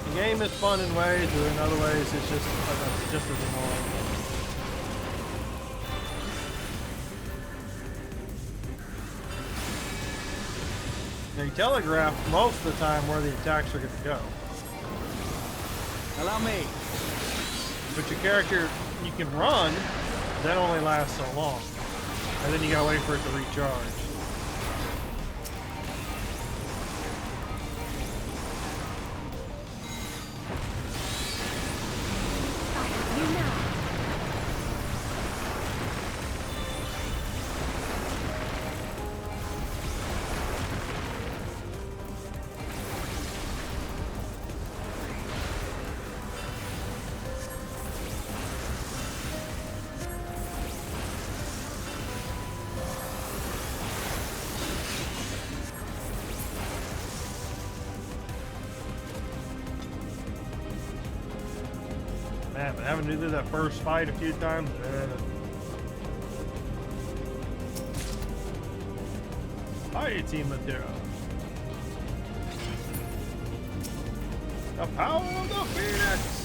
The game is fun in ways, but in other ways it's just as annoying. They telegraph most of the time where the attacks are going to go. Allow me. But your character, you can run, that only lasts so long. And then you gotta wait for it to recharge. Yeah, but having to do that first fight a few times. Hi, Team Matera. The power of the Phoenix!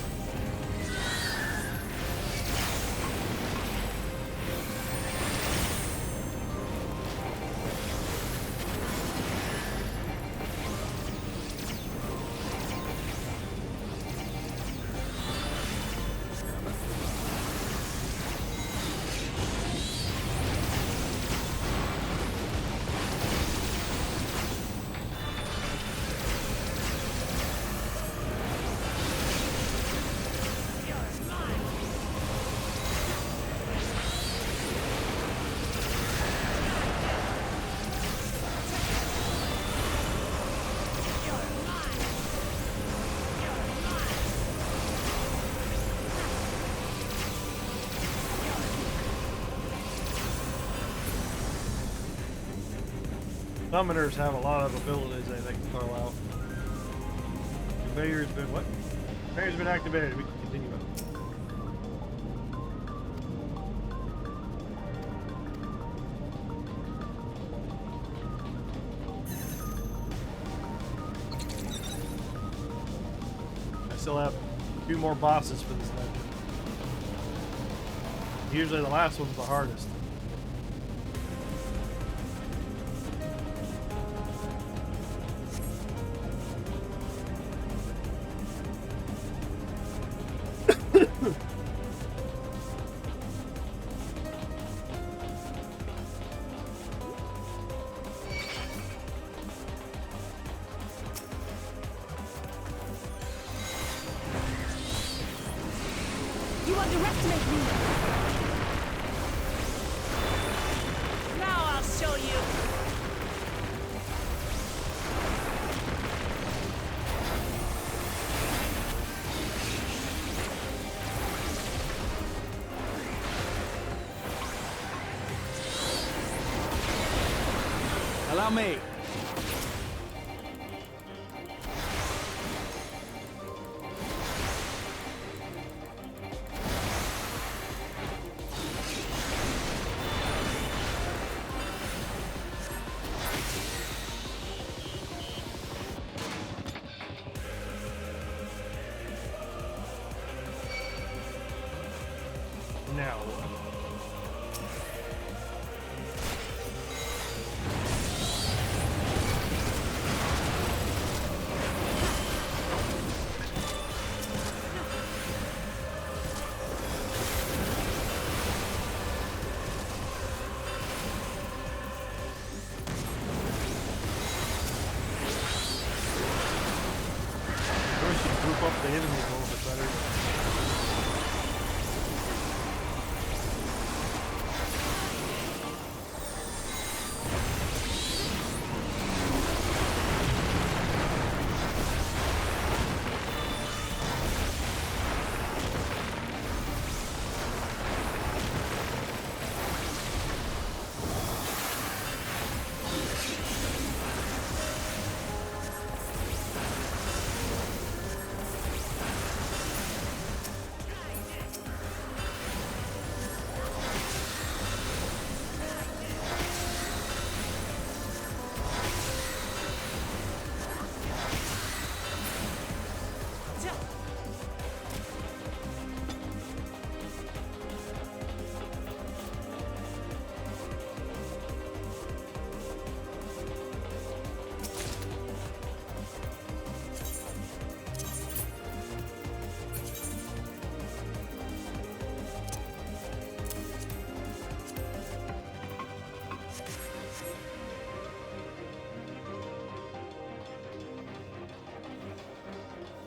Summoners have a lot of abilities that they can throw out. Conveyor's been what? Conveyor's been activated. We can continue it. I still have a few more bosses for this dungeon. Usually the last one's the hardest. You underestimate me! Now I'll show you. Allow me. Now. First, you group up the enemies a little bit better.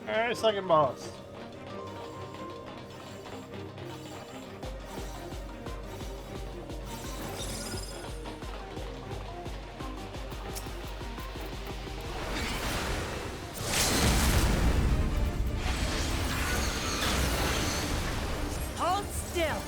Alright, second boss. Hold still.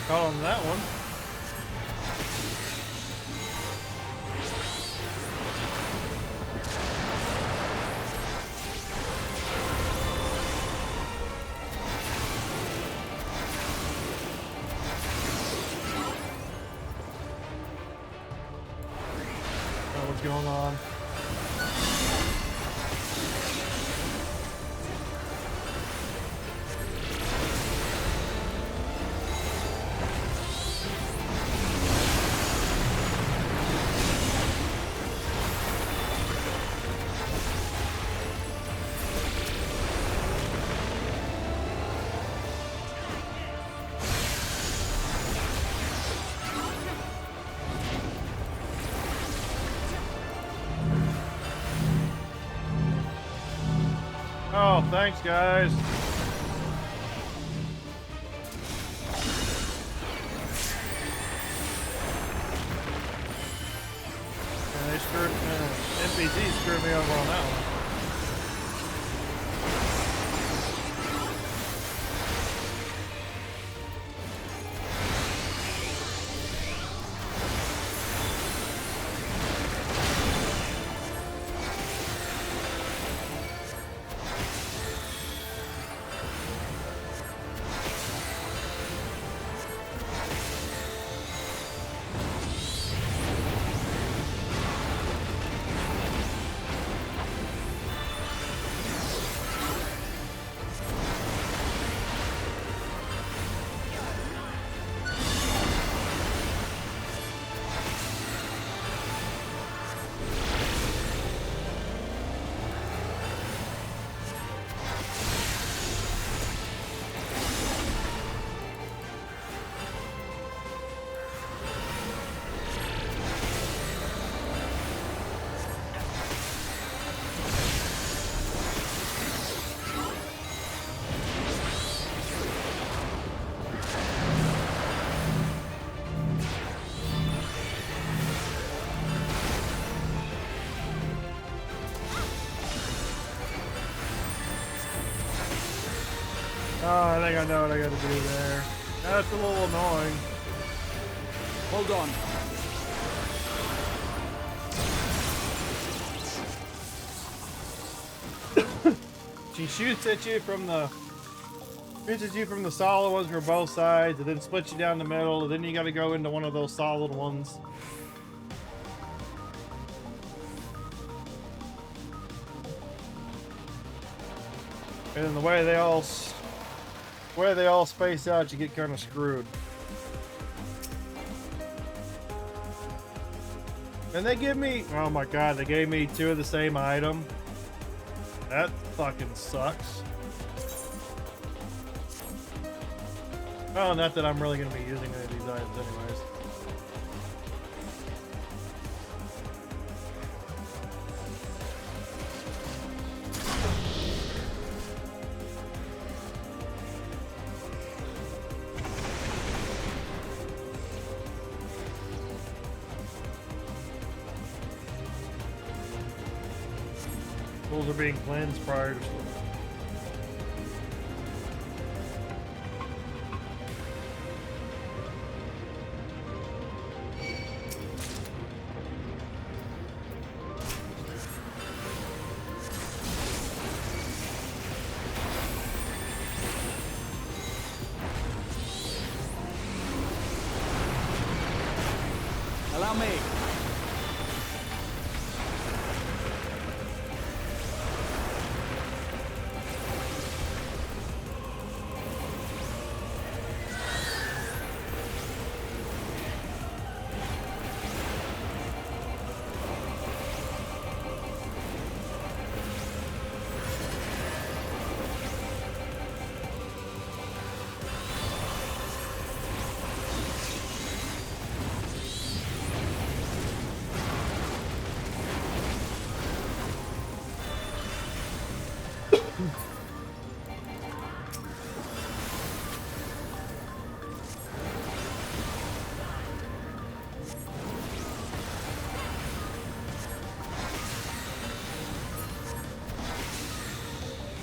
caught on that one. What's going on? Oh, thanks, guys. And they screwed, NPC screwed me over on that one. Oh, I think I know what I gotta do there. That's a little annoying. Hold on. She shoots at you from the solid ones from both sides, and then splits you down the middle, and then you gotta go into one of those solid ones. And then the way they all space out, you get kind of screwed. And they give me, oh my god, they gave me 2 of the same item. That fucking sucks. Oh, not that I'm really going to be using any of these items anyways. Tools are being cleansed prior to... Allow me.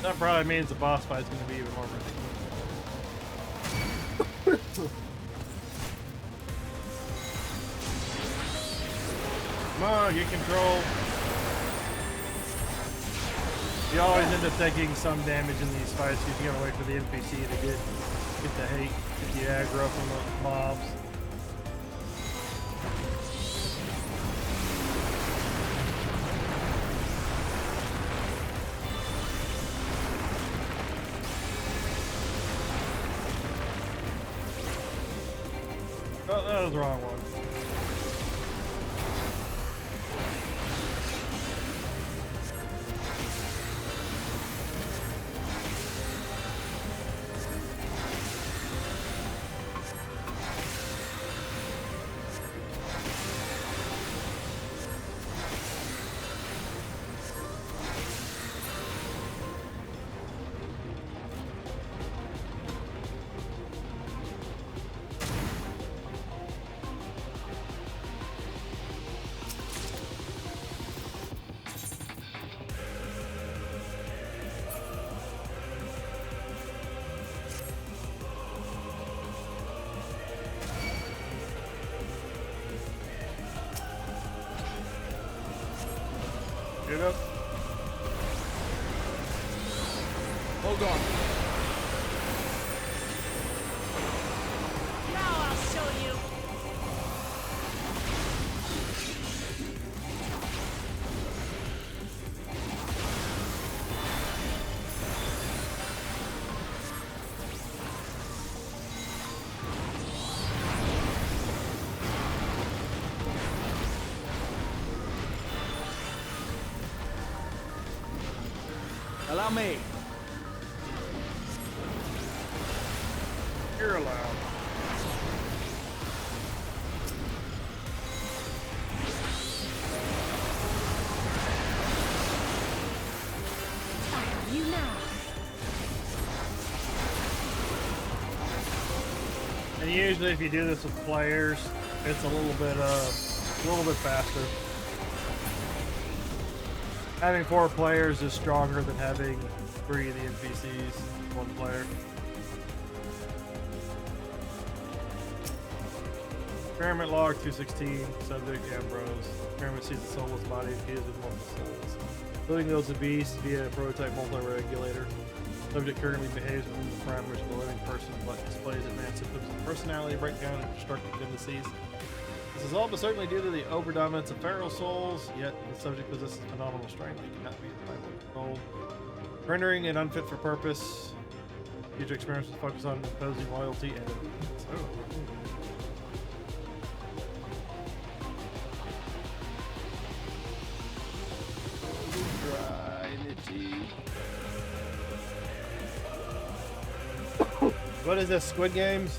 That probably means the boss fight's going to be even more ridiculous. Come on, get control. You always end up taking some damage in these fights because you gotta wait for the NPC to get the hate, get the aggro from the mobs. Oh, that was the wrong one. Get up. Hold on. Now I'll show you. Allow me. You're allowed. I have you now. And usually, if you do this with players, it's a little bit faster. Having 4 players is stronger than having 3 of the NPCs, 1 player. Experiment log 216, subject Ambrose. Experiment sees a soulless body infused with multiple souls. Building builds a beast via a prototype multi-regulator. Subject currently behaves within the parameters of a living person, but displays advanced symptoms of personality breakdown and destructive tendencies. This is all but certainly due to the overdominance of feral souls, yet the subject possesses phenomenal strength that cannot be entirely controlled, rendering it unfit for purpose. Future experiments will focus on imposing loyalty and obedience. Oh. What is this, Squid Games?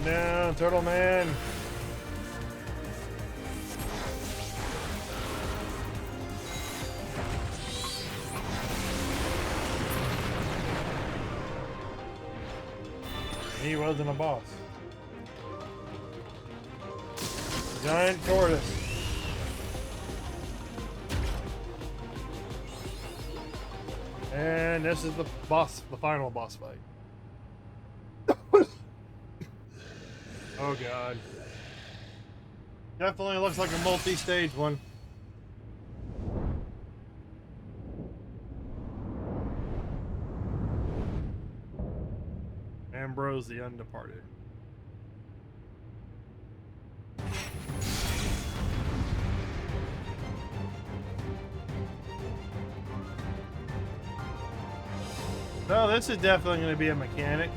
Down, Turtle Man. He wasn't a boss. Giant tortoise. And this is the final boss fight. Oh god. Definitely looks like a multi-stage one. Ambrose the Undeparted. No, this is definitely going to be a mechanic.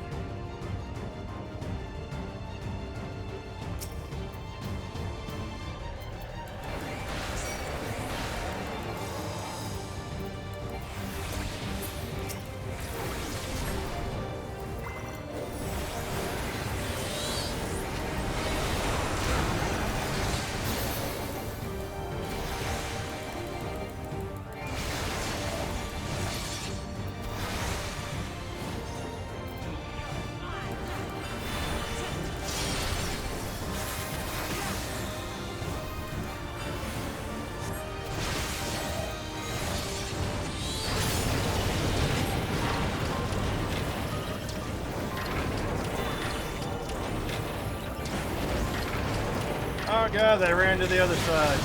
Oh god, they ran to the other side.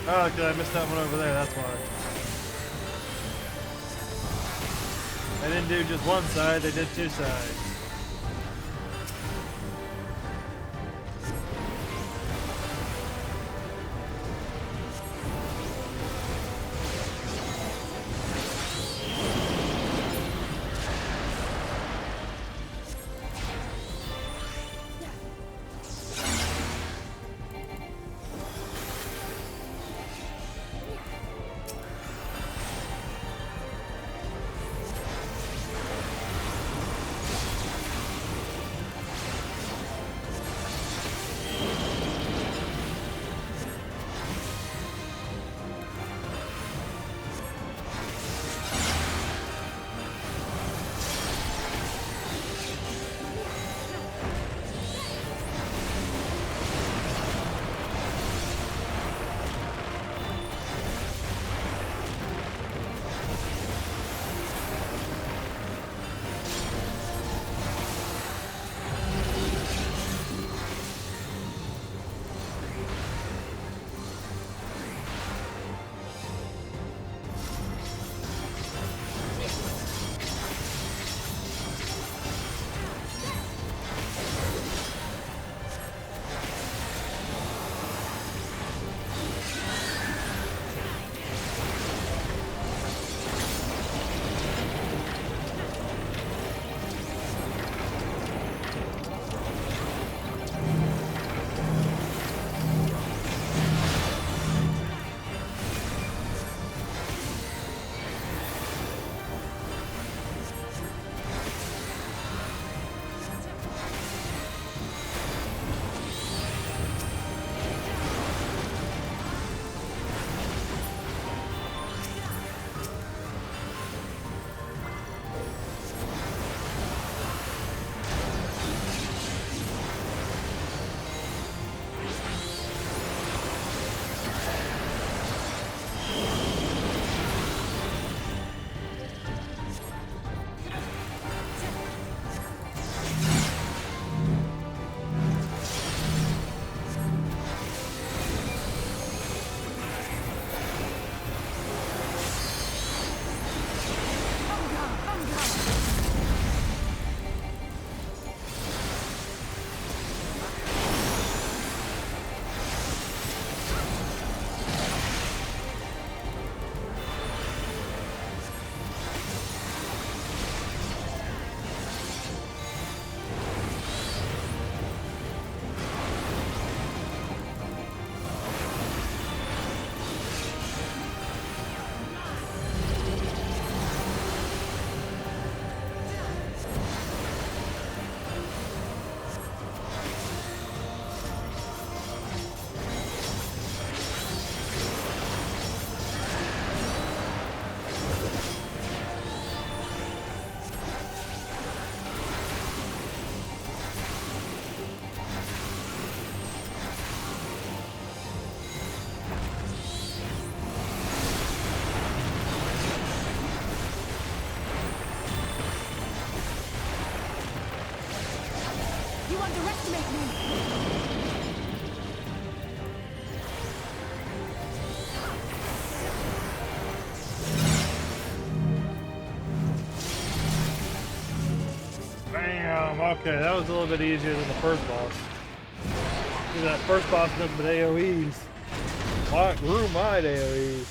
Oh, okay, I missed that one over there, that's why. They didn't do just one side, they did two sides. underestimate me. Bam! Okay, that was a little bit easier than the first boss. See, that first boss nothing but AoEs. Why grew my AoEs?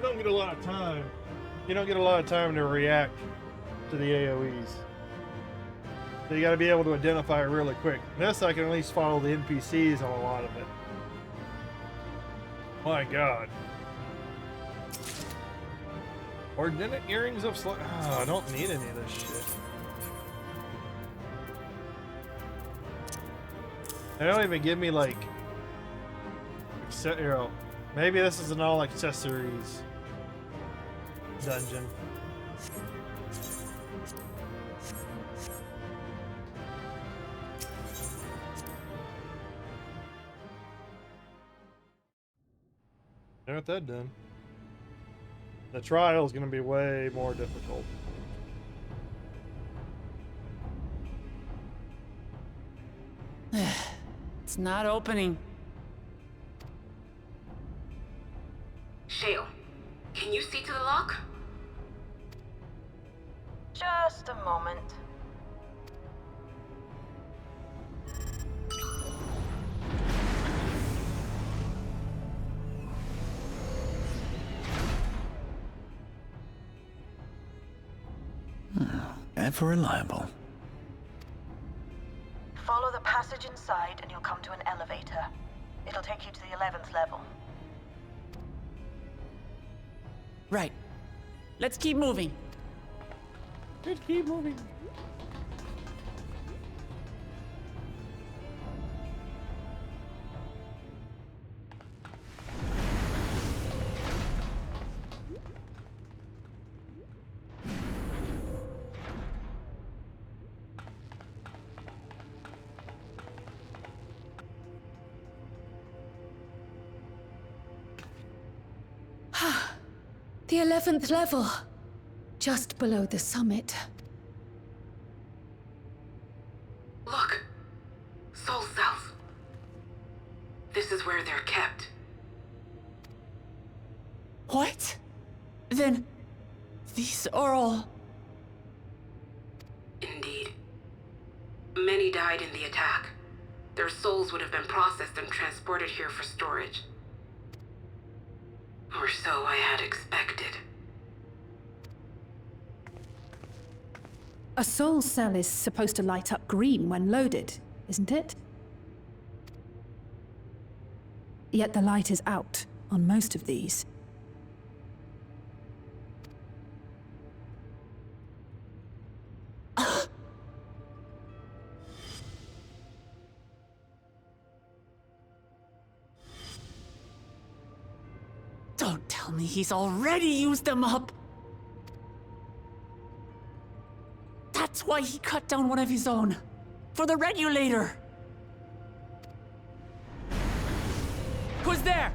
You don't get a lot of time. You don't get a lot of time to react to the AoEs. So you got to be able to identify it really quick. This I can at least follow the NPCs on a lot of it. My God. Ordinate earrings of I don't need any of this shit. They don't even give me like maybe this is an all accessories dungeon. Got that done. The trial is going to be way more difficult. It's not opening. Shale, can you see to the lock? Just a moment. Ever reliable. Follow the passage inside and you'll come to an elevator. It'll take you to the 11th level. Right. Let's keep moving. Let's keep moving. The 11th level. Just below the summit. Look. Soul cells. This is where they're kept. What? Then these are all... Indeed. Many died in the attack. Their souls would have been processed and transported here for storage. Or so I had expected. A soul cell is supposed to light up green when loaded, isn't it? Yet the light is out on most of these. Don't tell me he's already used them up! That's why he cut down one of his own. For the regulator! Who's there?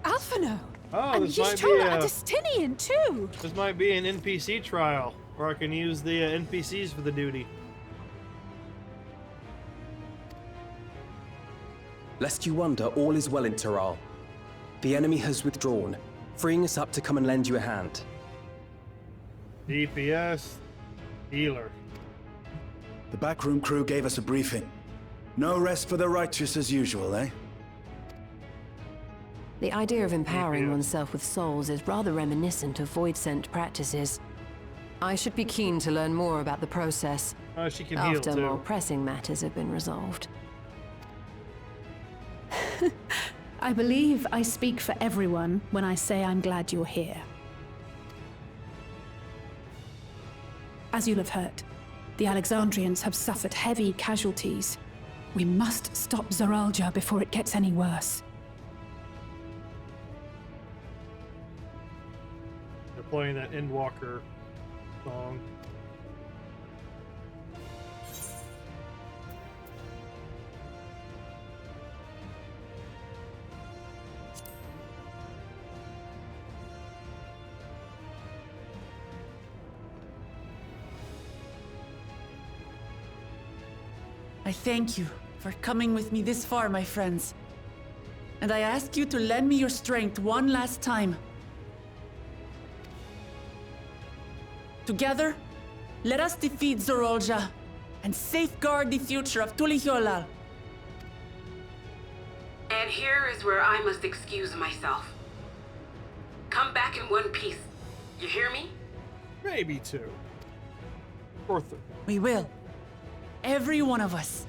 Alphino! Oh, And this might be Y'shtola a, a Destinian too! this might be an NPC trial, where I can use the NPCs for the duty. Lest you wonder, all is well in Taral. The enemy has withdrawn, freeing us up to come and lend you a hand. DPS, healer. The backroom crew gave us a briefing. No rest for the righteous as usual, eh? The idea of empowering Yeah. oneself with souls is rather reminiscent of void-sent practices. I should be keen to learn more about the process Oh, she can heal after too. more pressing matters have been resolved. I believe I speak for everyone when I say I'm glad you're here. As you'll have heard, the Alexandrians have suffered heavy casualties. We must stop Zoralja before it gets any worse. start playing that Endwalker song. I thank you for coming with me this far, my friends. And I ask you to lend me your strength one last time. Together, let us defeat Zorolja and safeguard the future of Tulihyolal. And here is where I must excuse myself. Come back in one piece. You hear me? Maybe 2. Or 3. We will. Every one of us.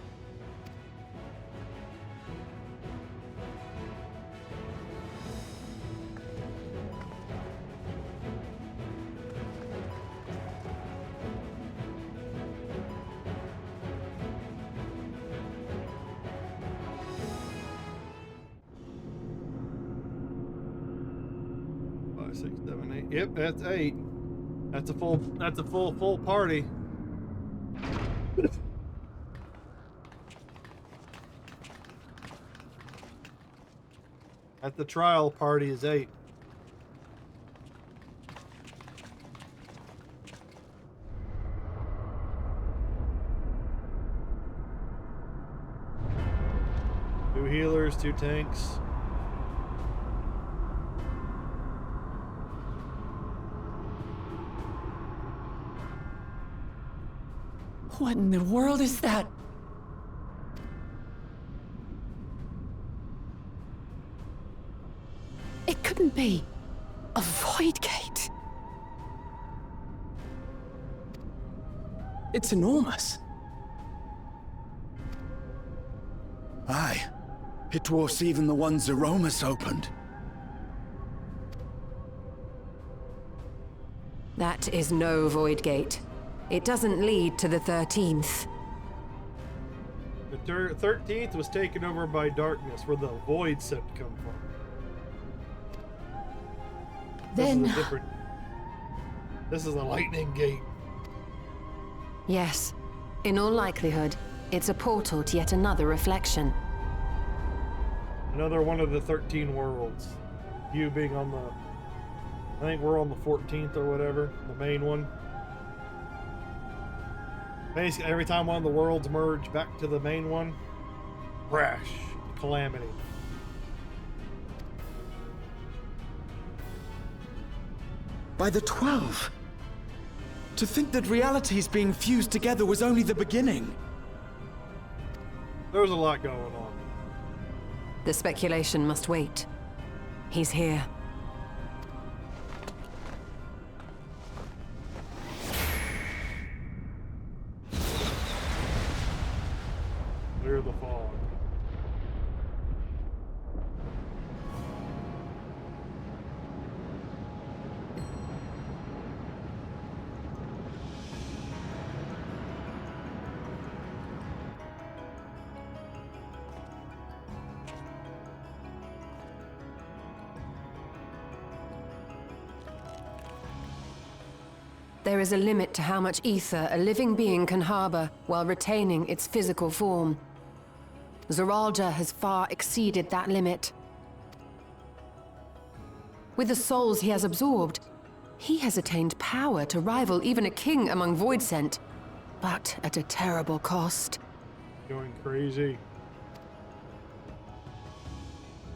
Five, 6, 7, 8. Yep, that's 8. That's a full party. At the trial party is 8. Two healers, 2 tanks. What in the world is that? It couldn't be. A void gate. It's enormous. Aye. It dwarfs even the one Zeromus opened. That is no void gate. It doesn't lead to the 13th. The 13th was taken over by darkness, where the void set come from. Then This is a lightning gate. Yes. In all likelihood, it's a portal to yet another reflection. Another one of the 13 worlds. You being on the... I think we're on the 14th or whatever, the main one. Basically, every time one of the worlds merge back to the main one, crash, calamity. By the 12. To think that realities being fused together was only the beginning. There's a lot going on. The speculation must wait. He's here. Clear the fog. There is a limit to how much ether a living being can harbor while retaining its physical form. Zoralja has far exceeded that limit. With the souls he has absorbed, he has attained power to rival even a king among Voidsent, but at a terrible cost. Going crazy.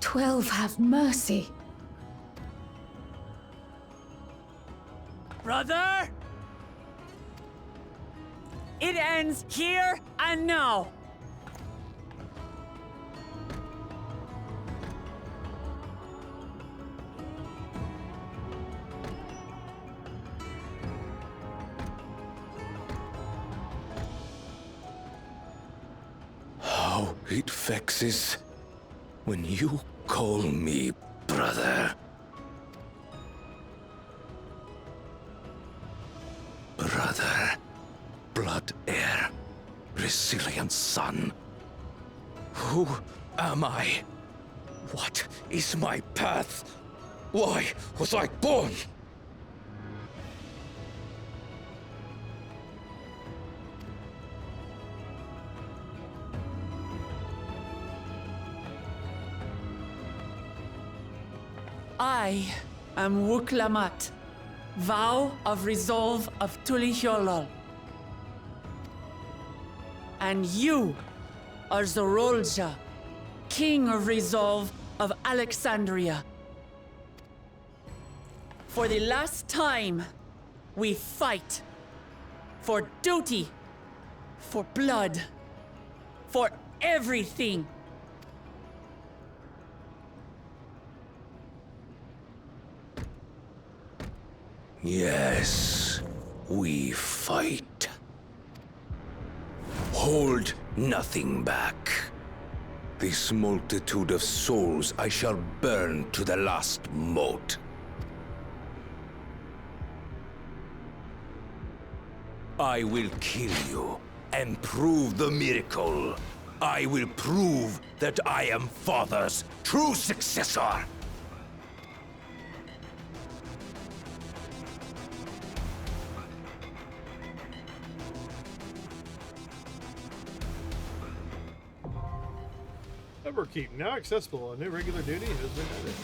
12 have mercy. Brother! It ends here and now! How it vexes when you call me brother. Brother, blood heir, resilient son. Who am I? What is my path? Why was I born? I am Lamati'y, vow of resolve of Tulihyolol. And you are Zorolja, king of resolve of Alexandria. For the last time, we fight. For duty. For blood. For everything. Yes, we fight. Hold nothing back. This multitude of souls I shall burn to the last mote. I will kill you and prove the miracle. I will prove that I am Father's true successor. Keep now accessible. A new regular duty has been added.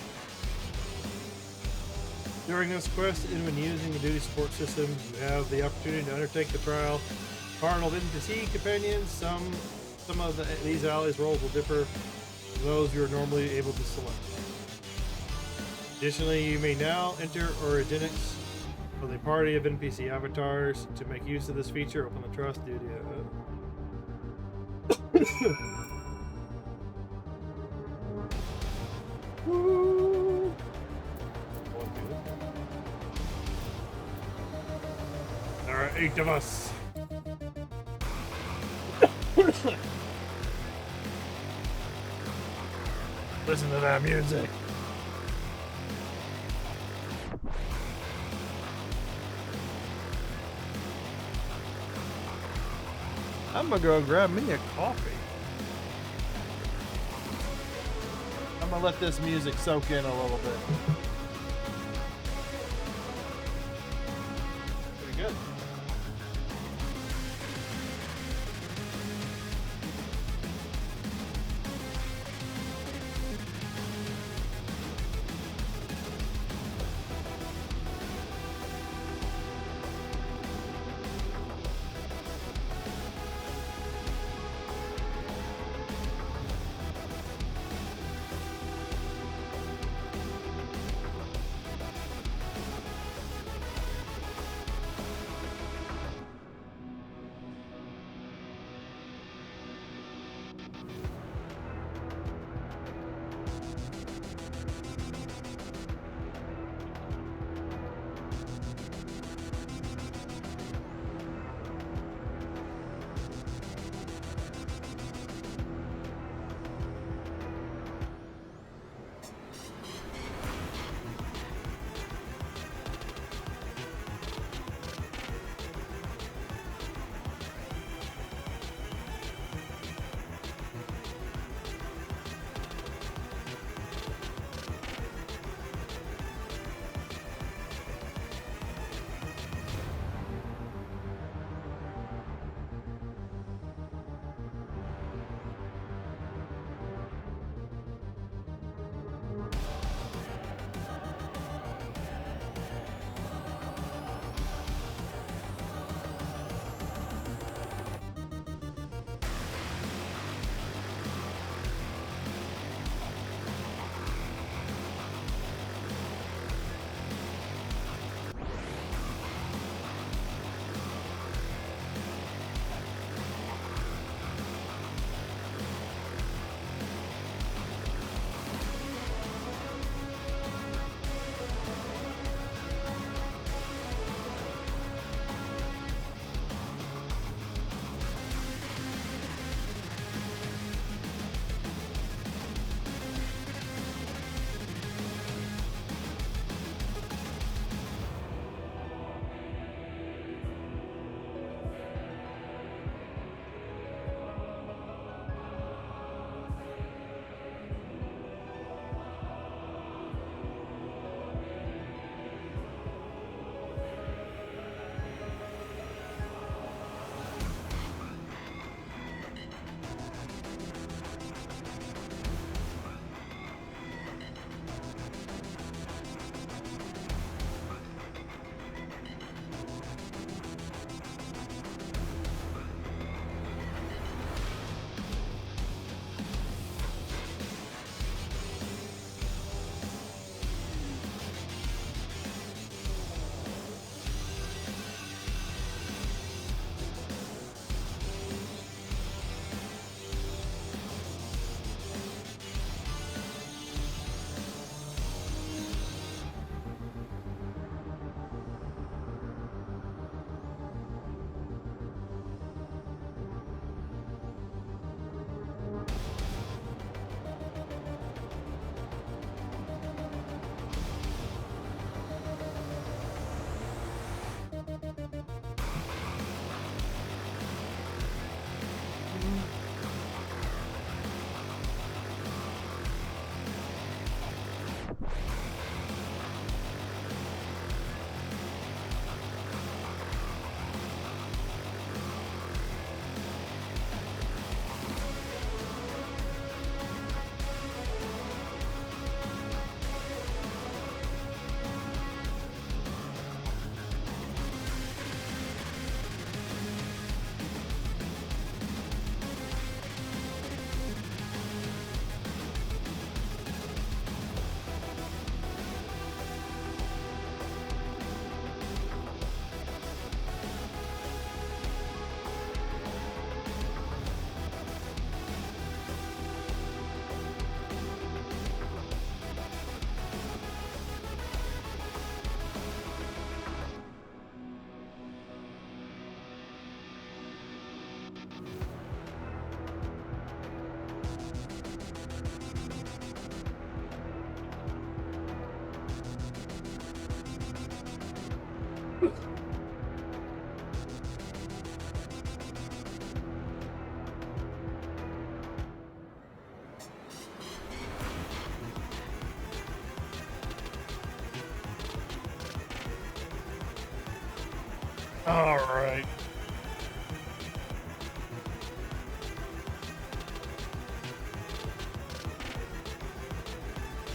During this quest and when using the duty support system, you have the opportunity to undertake the trial. Cardinal NPC companions. Some of these allies' roles will differ from those you are normally able to select. Additionally, you may now enter orogenics with a party of NPC avatars. To make use of this feature, open the trust duty. There are 8 of us. Listen to that music. I'm gonna go grab me a coffee. I'm gonna let this music soak in a little bit. Pretty good. All right.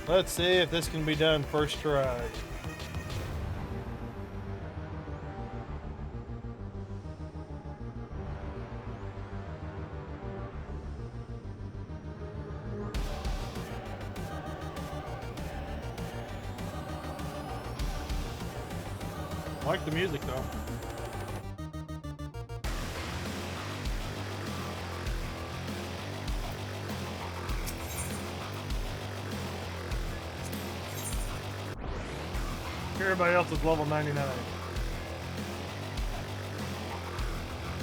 Let's see if this can be done first try. I like the music though. Everybody else is level 99.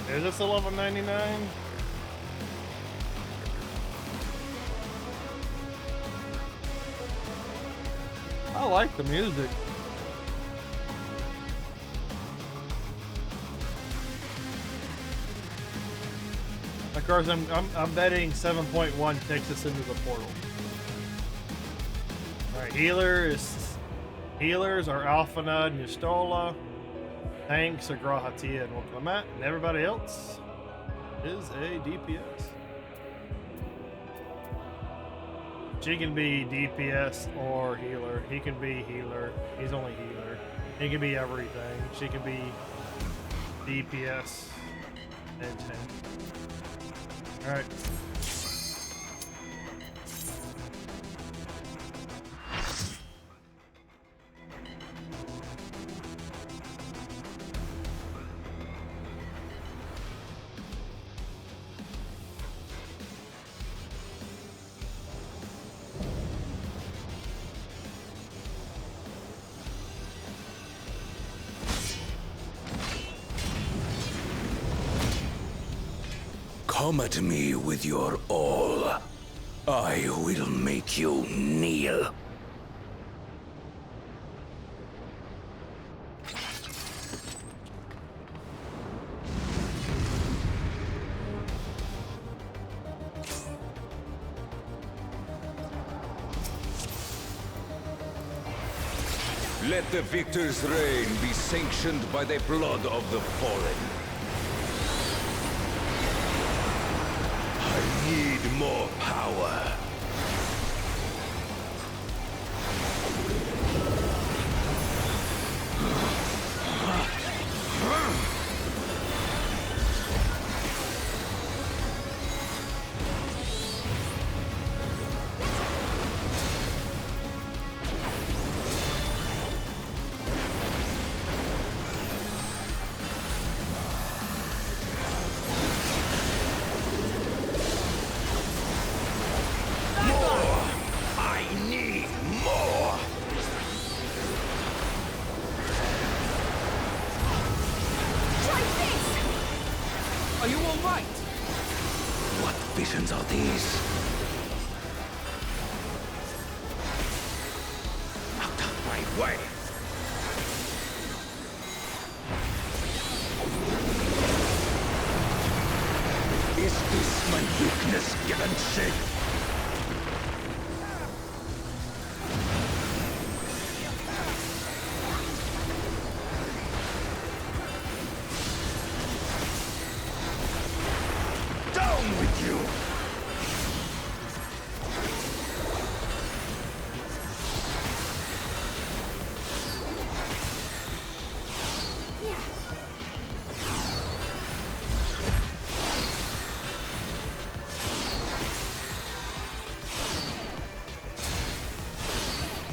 Is this a level 99? I like the music. Of course, I'm betting 7.1 takes us into the portal. All right, healers are Alphana and Yustola. Tanks are Grahatia and Woklamat, and everybody else is a DPS. She can be DPS or healer. He can be healer. He's only healer. He can be everything. She can be DPS and tank. All right. Come at me with your all. I will make you kneel. Let the victor's reign be sanctioned by the blood of the fallen. I need more power. Are you all right? What visions are these? Out of my way! Is this my weakness given shape?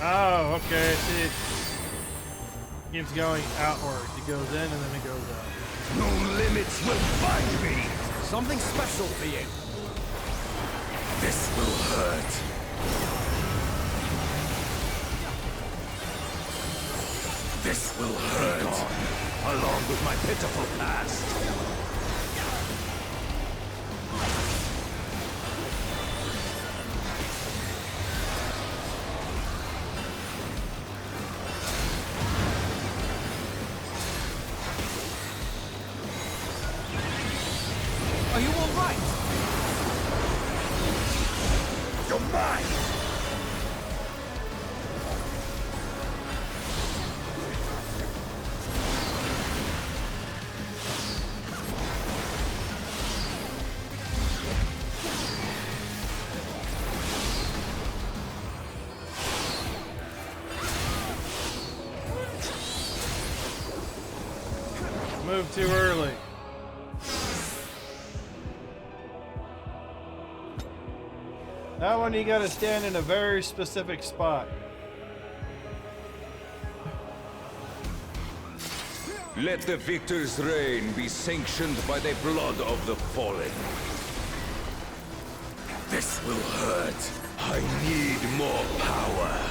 Oh, okay, see, it keeps going outward. It goes in and then it goes out. No limits will bind me! Something special for you. This will hurt. This will hurt, along with my pitiful past. Are you all right? You're mine! moved too early. That one you gotta stand in a very specific spot. Let the victor's reign be sanctioned by the blood of the fallen. This will hurt. I need more power.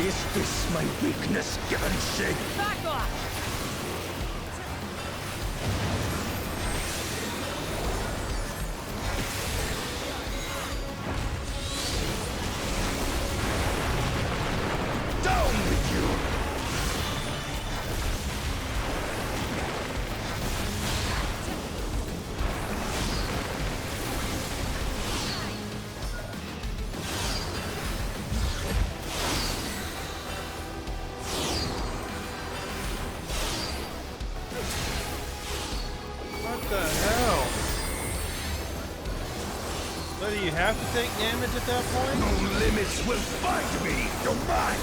Is this my weakness given shape? Back off! Down with you! What the hell? So do you have to take damage at that point? No limits will find me! You're mine!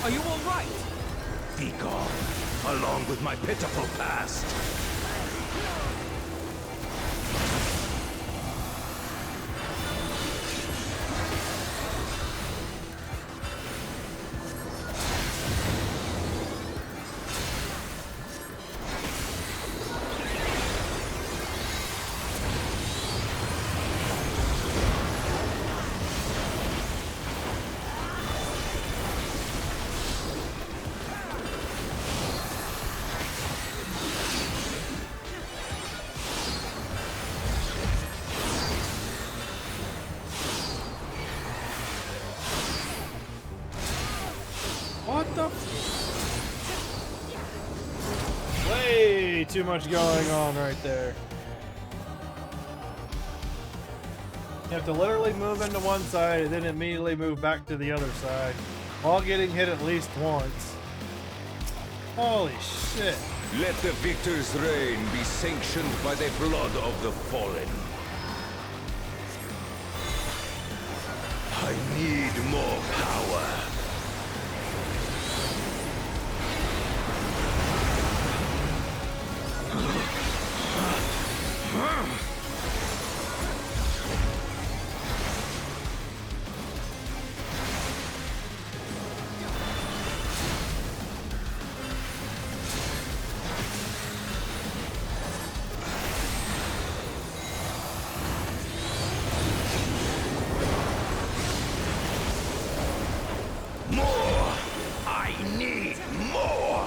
Are you all right? Be gone, along with my pitiful past. What the? Way too much going on right there. You have to literally move into one side and then immediately move back to the other side while getting hit at least once. Holy shit. Let the victor's reign be sanctioned by the blood of the fallen. I need more power. More! I need more!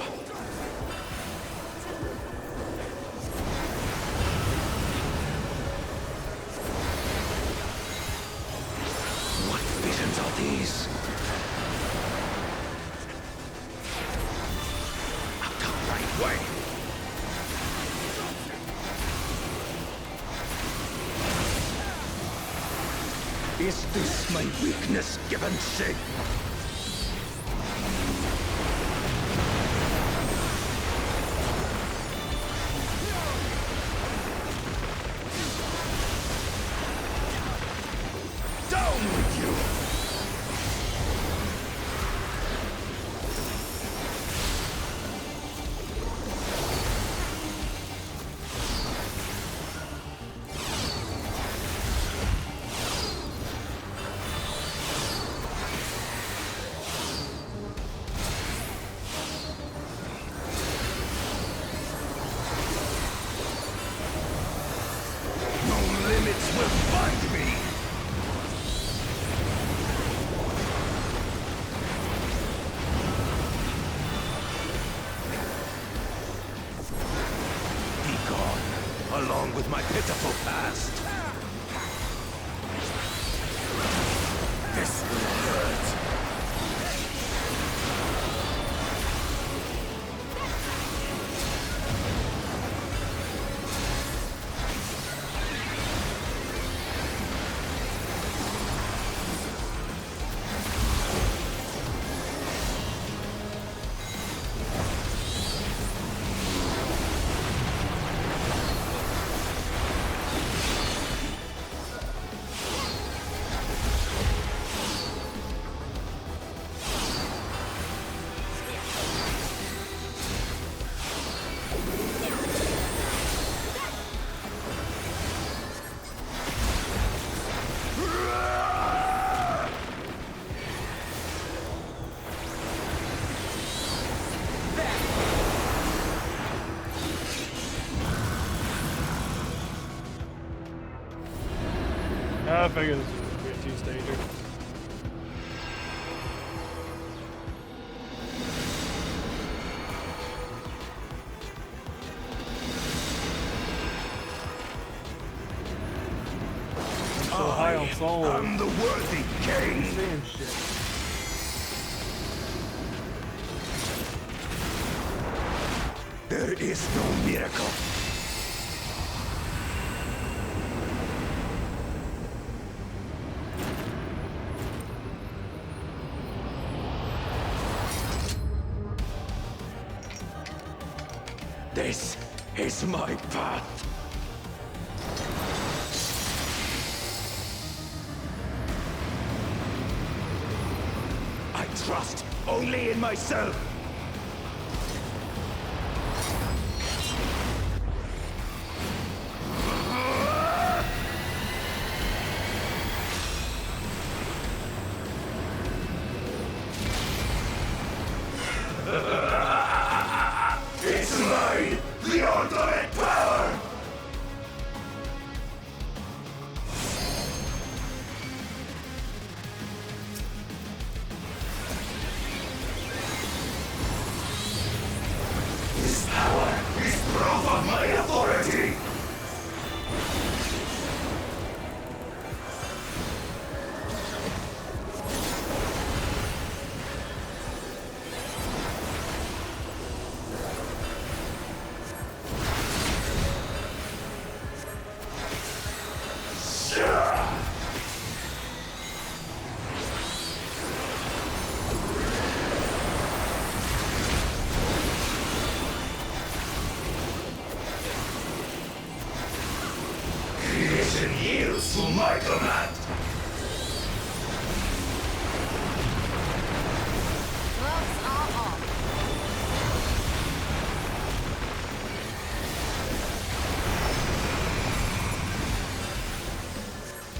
What visions are these? Out the right way! Is this my weakness given shape? Down with you! I figured this was going to be a two-stager. So high on soul. I'm the worthy king. Same shit. There is no miracle. This is my path. I trust only in myself. It's mine, the ultimate power! This power is proof of my authority! Creation yields to my command! Gloves are off.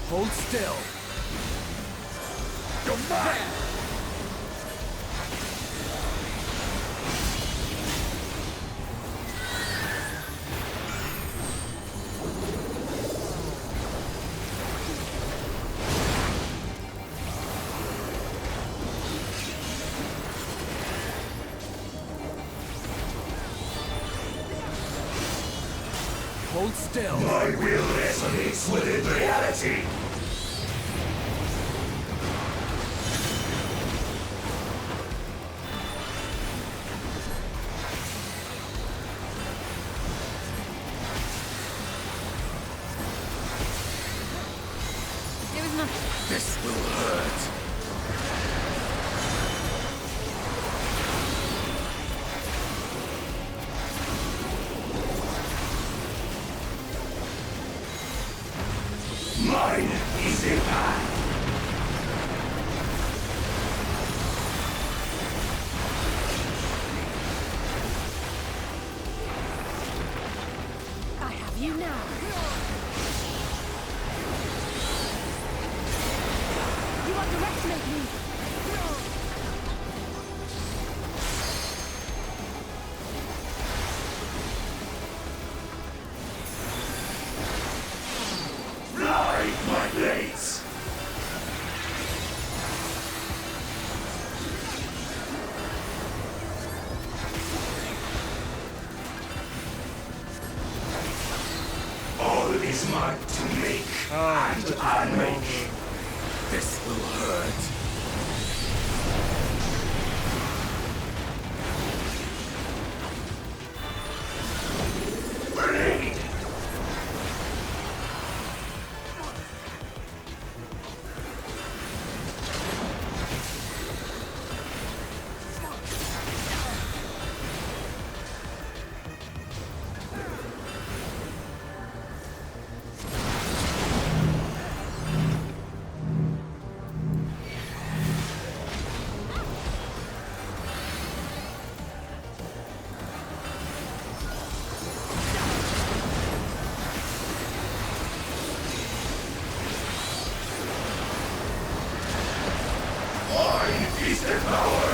Hold still. Command! Hold still. My will resonates within reality! There was nothing. This will hurt! Mine is the path! I have you now. You underestimate me. Fly, my blades! All is mine to make and unmake. This will hurt. Grenade! Mine is the power!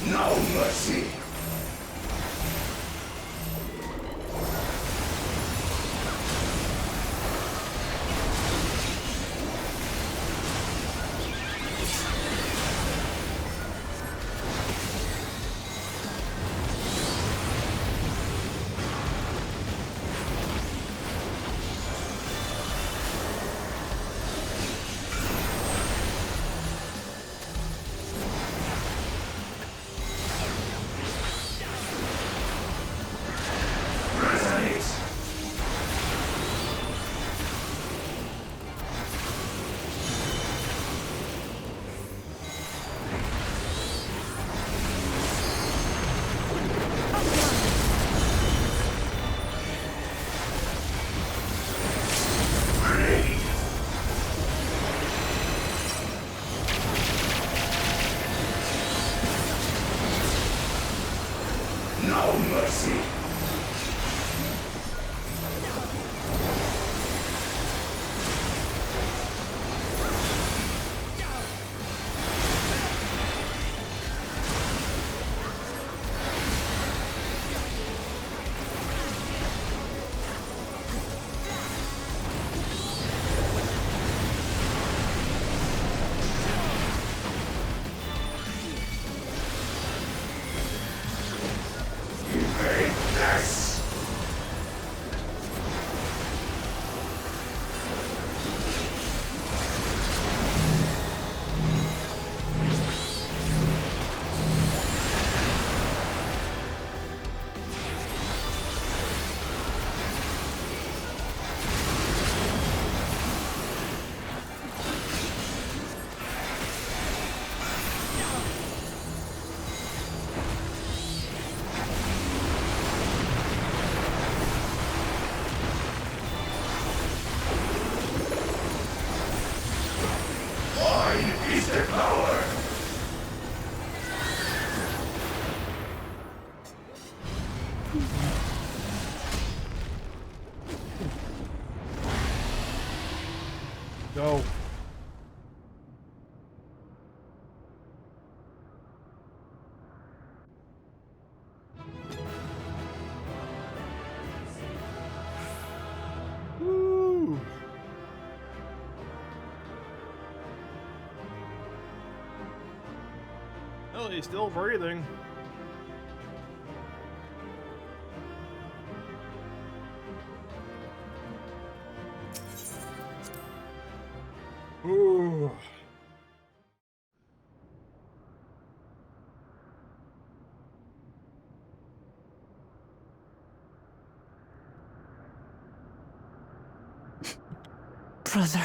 No mercy. No mercy. Go. Woo. Oh, he's still breathing. Ooh. Brother.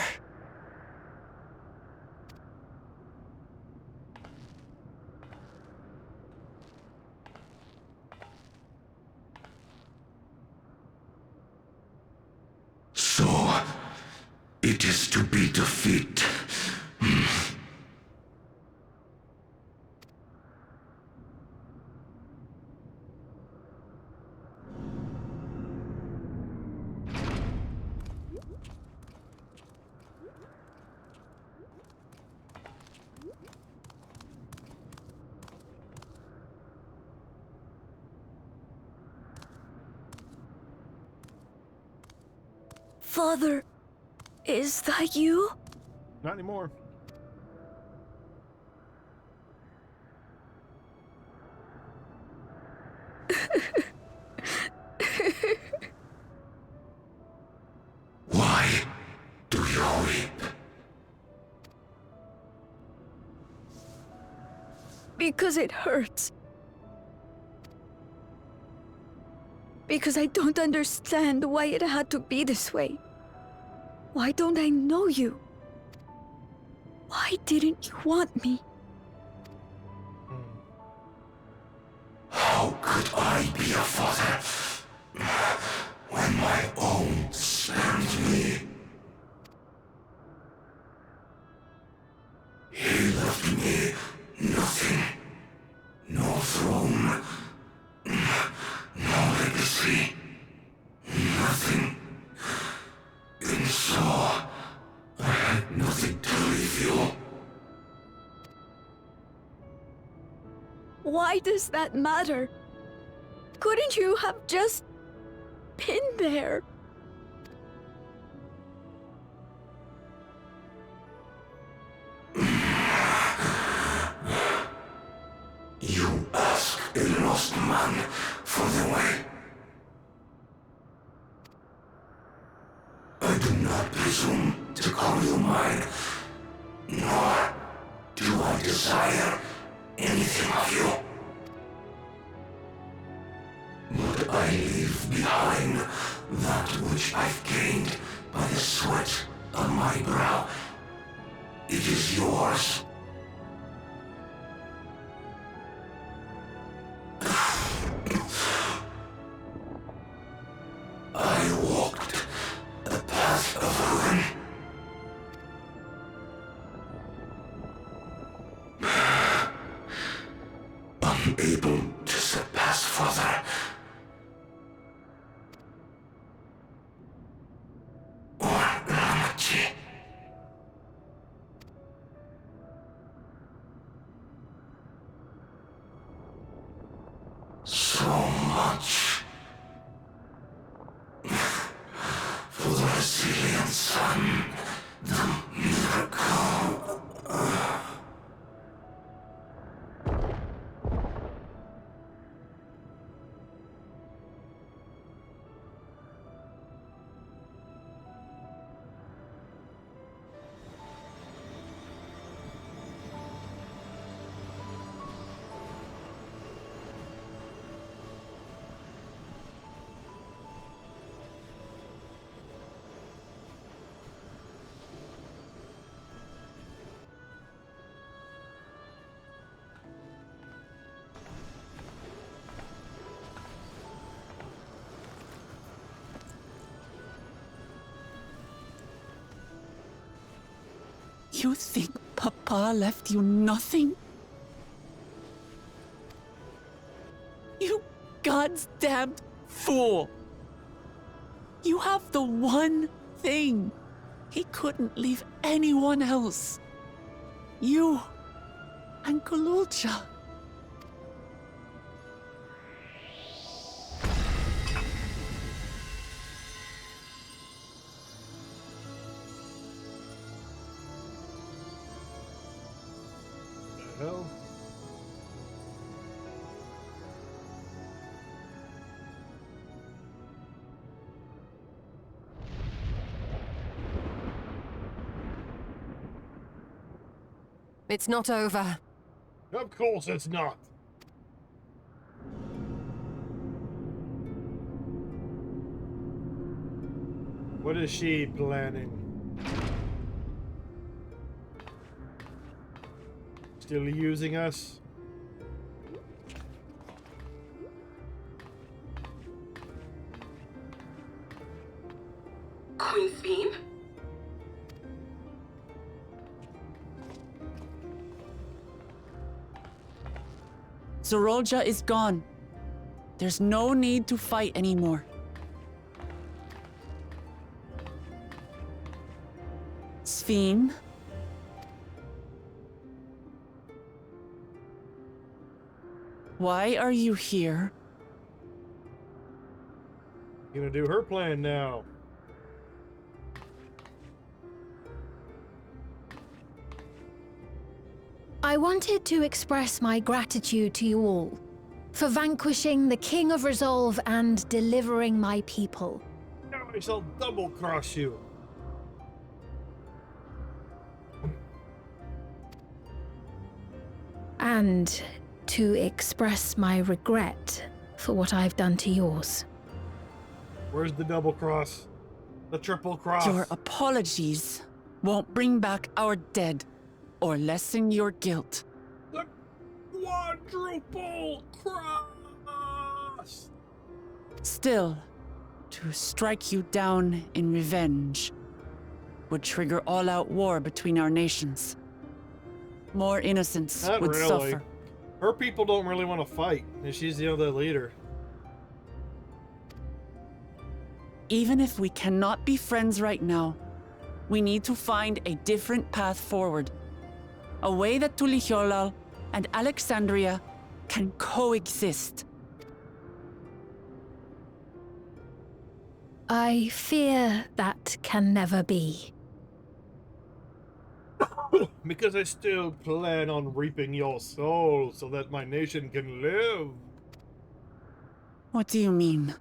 So, it is to be defeat. Father, is that you? Not anymore. Why do you weep? Because it hurts. Because I don't understand why it had to be this way. Why don't I know you? Why didn't you want me? How could I be a father when my own spared me? He left me nothing. No throne. No legacy. Nothing. And so, I had nothing to leave you. Why does that matter? Couldn't you have just been there? You ask a lost man for the way. I do not presume to call you mine, nor do I desire anything of you. But I leave behind that which I've gained by the sweat on my brow. It is yours. I walked the path of ruin. Unable to surpass further. Or Lamati'y. So much for the resilient sun, the miracle. You think Papa left you nothing? You God's damned fool! You have the one thing he couldn't leave anyone else. You and Kululcha. Hell. It's not over. Of course it's not. What is she planning? Still using us? Queen's Beam? Zorolja is gone. There's no need to fight anymore. Sphene? Why are you here? Gonna do her plan now. I wanted to express my gratitude to you all for vanquishing the King of Resolve and delivering my people. Now I shall double-cross you. And to express my regret for what I've done to yours. Where's the double-cross? The triple-cross? Your apologies won't bring back our dead or lessen your guilt. The quadruple cross! Still, to strike you down in revenge would trigger all-out war between our nations. More innocents Not would really. suffer. Her people don't really want to fight, and she's the other leader. Even if we cannot be friends right now, we need to find a different path forward. A way that Tuliholal and Alexandria can coexist. I fear that can never be. Because I still plan on reaping your soul so that my nation can live. What do you mean?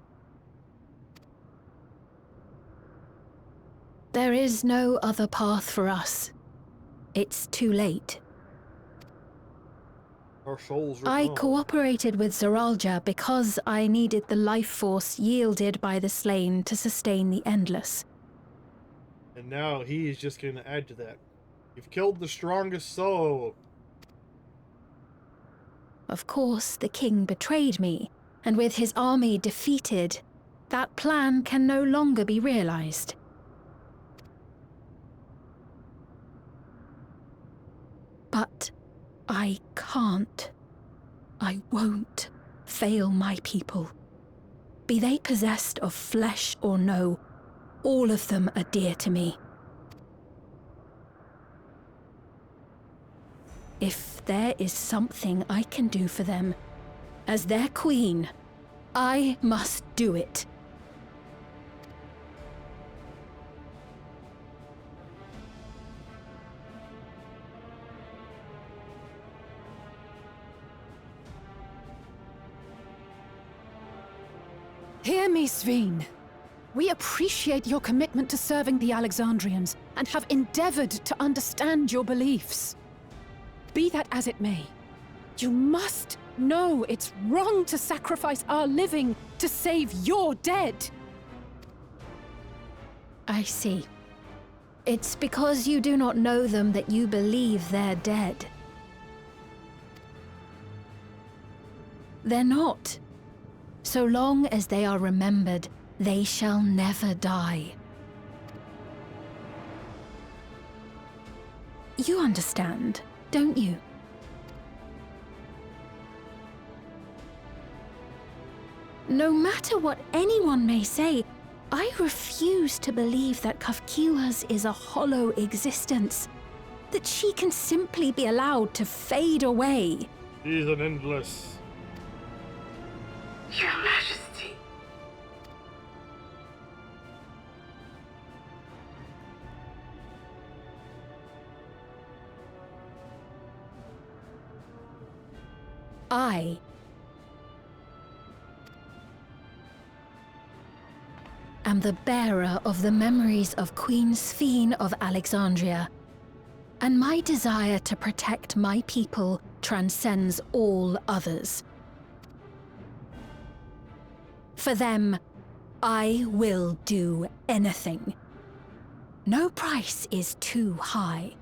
There is no other path for us. It's too late. Our souls are I gone. cooperated with Zoralja because I needed the life force yielded by the slain to sustain the Endless. And now he is just going to add to that. You've killed the strongest soul. Of course, the king betrayed me, and with his army defeated, that plan can no longer be realized. But I can't. I won't fail my people. Be they possessed of flesh or no, all of them are dear to me. If there is something I can do for them, as their queen, I must do it. Hear me, Sveen. We appreciate your commitment to serving the Alexandrians and have endeavored to understand your beliefs. Be that as it may, you must know it's wrong to sacrifice our living to save your dead. I see. It's because you do not know them that you believe they're dead. They're not. So long as they are remembered, they shall never die. You understand, don't you? No matter what anyone may say, I refuse to believe that Kafkiwas is a hollow existence, that she can simply be allowed to fade away. She's an endless. Your Majesty. I am the bearer of the memories of Queen Sveen of Alexandria, and my desire to protect my people transcends all others. For them, I will do anything. No price is too high.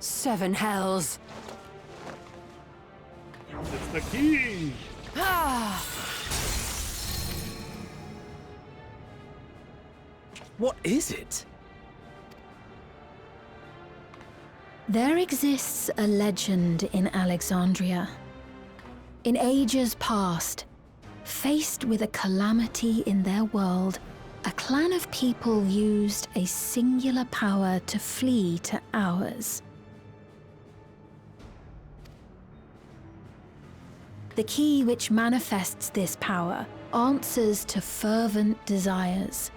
Seven hells. It's the key. Ah! What is it? There exists a legend in Alexandria. In ages past, faced with a calamity in their world, a clan of people used a singular power to flee to ours. The key which manifests this power answers to fervent desires,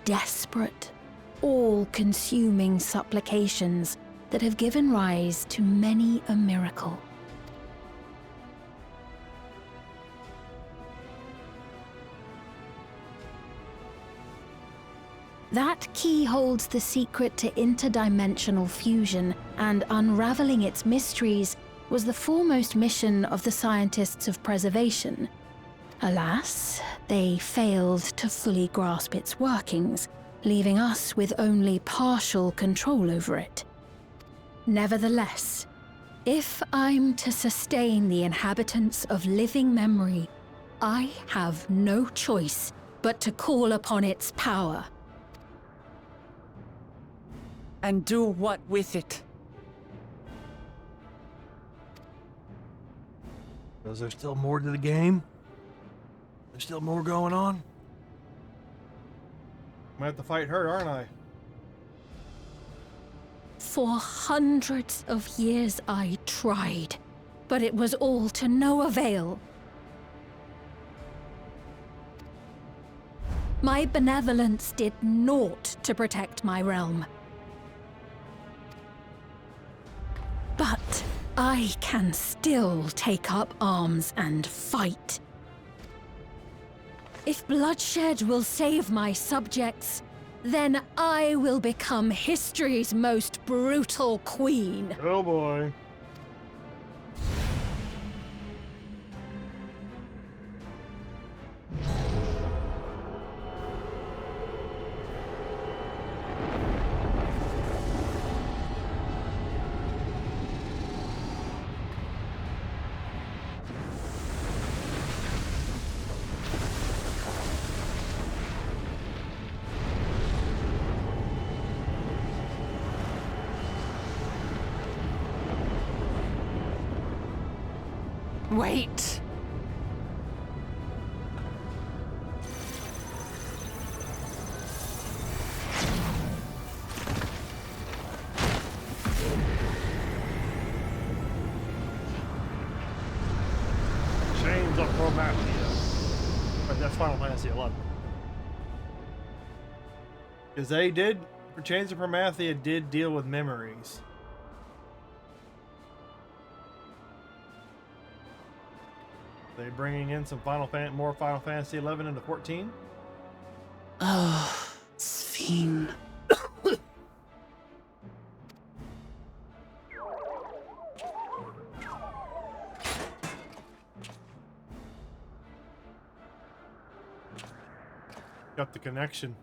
desperate, all-consuming supplications that have given rise to many a miracle. That key holds the secret to interdimensional fusion, and unraveling its mysteries was the foremost mission of the scientists of preservation. Alas, they failed to fully grasp its workings, leaving us with only partial control over it. Nevertheless, if I'm to sustain the inhabitants of living memory, I have no choice but to call upon its power. And do what with it? Is there still more to the game? There's still more going on? I'm gonna have to fight her, aren't I? For hundreds of years I tried, but it was all to no avail. My benevolence did naught to protect my realm. But I can still take up arms and fight. If bloodshed will save my subjects, then I will become history's most brutal queen. Oh boy. Wait. Chains of Lamati'y. But that's Final Fantasy 11. Because they did, for Chains of Lamati'y did deal with memories. They bringing in some more Final Fantasy 11 into 14. Oh, Sphene. Got the connection.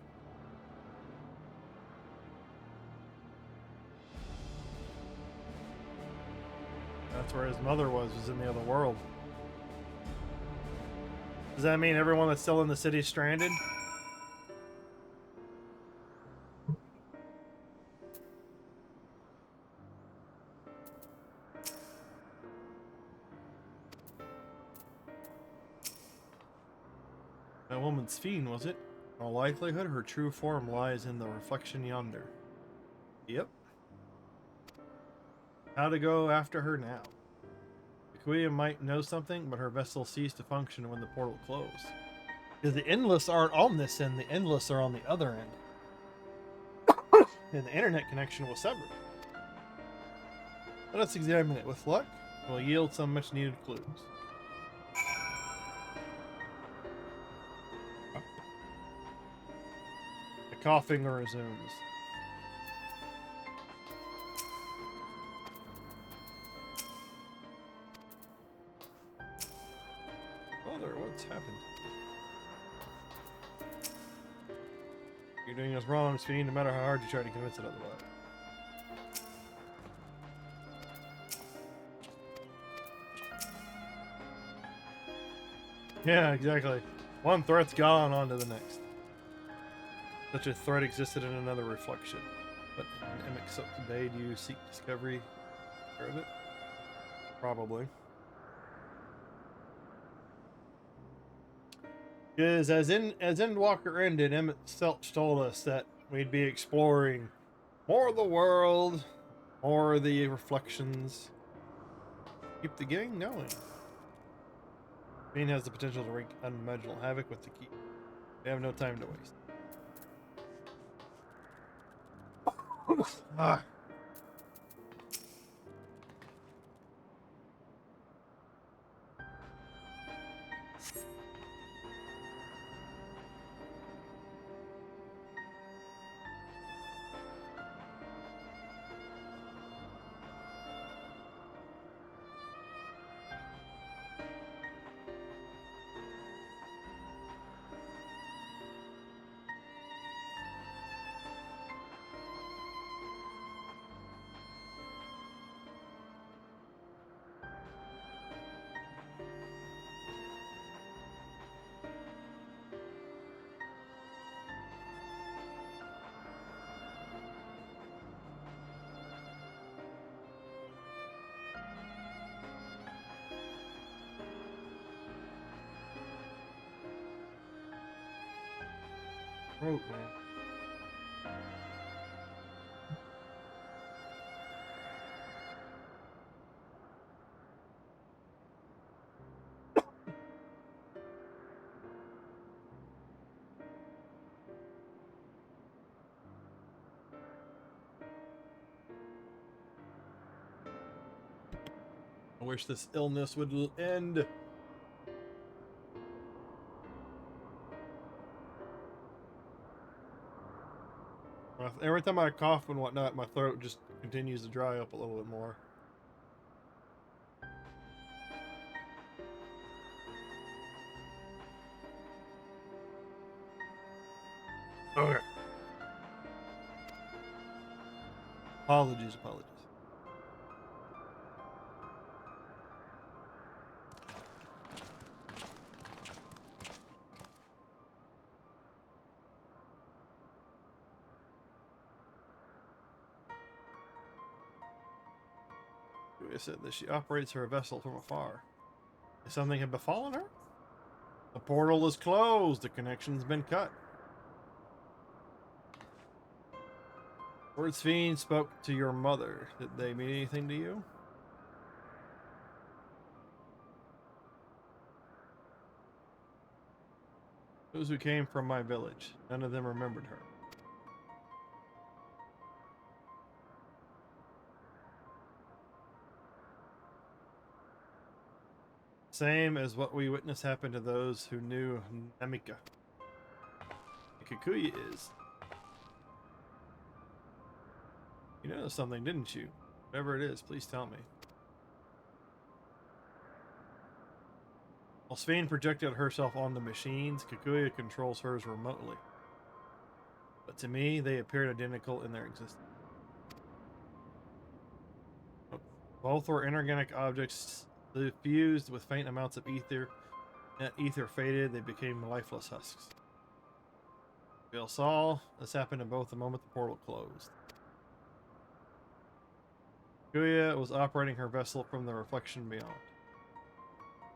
That's where his mother was in the other world. Does that mean everyone that's still in the city is stranded? That woman's fiend, was it? In all likelihood, her true form lies in the reflection yonder. Yep. How to go after her now? The Queen might know something, but her vessel ceased to function when the portal closed. Because the Endless aren't on this end, the Endless are on the other end. And the internet connection was severed. Let us examine it. With luck, it will yield some much needed clues. The coughing resumes. Mother, what's happened? You're doing us wrong, Sphene, no matter how hard you try to convince it otherwise. Yeah, exactly. One threat's gone, on to the next. Such a threat existed in another reflection. But in MSQ TODAY, do you seek discovery of it? Probably. Because as Endwalker ended, Emmett Selch told us that we'd be exploring more of the world, more of the reflections. Keep the game going. Bean has the potential to wreak unimaginable havoc with the key. We have no time to waste. Ah. throat, man. I wish this illness would end. Every time I cough and whatnot, my throat just continues to dry up a little bit more. Okay. Apologies. I said that she operates her vessel from afar. If something had befallen her? The portal is closed. The connection's been cut. Words Fiend spoke to your mother. Did they mean anything to you? Those who came from my village. None of them remembered her. Same as what we witnessed happen to those who knew Namika. Kikuya is. You know something, didn't you? Whatever it is, please tell me. While Svein projected herself on the machines, Kikuya controls hers remotely. But to me, they appeared identical in their existence. Both were inorganic objects fused with faint amounts of ether. That ether faded, they became lifeless husks. We all saw this happen in both the moment the portal closed. Kikuya was operating her vessel from the reflection beyond.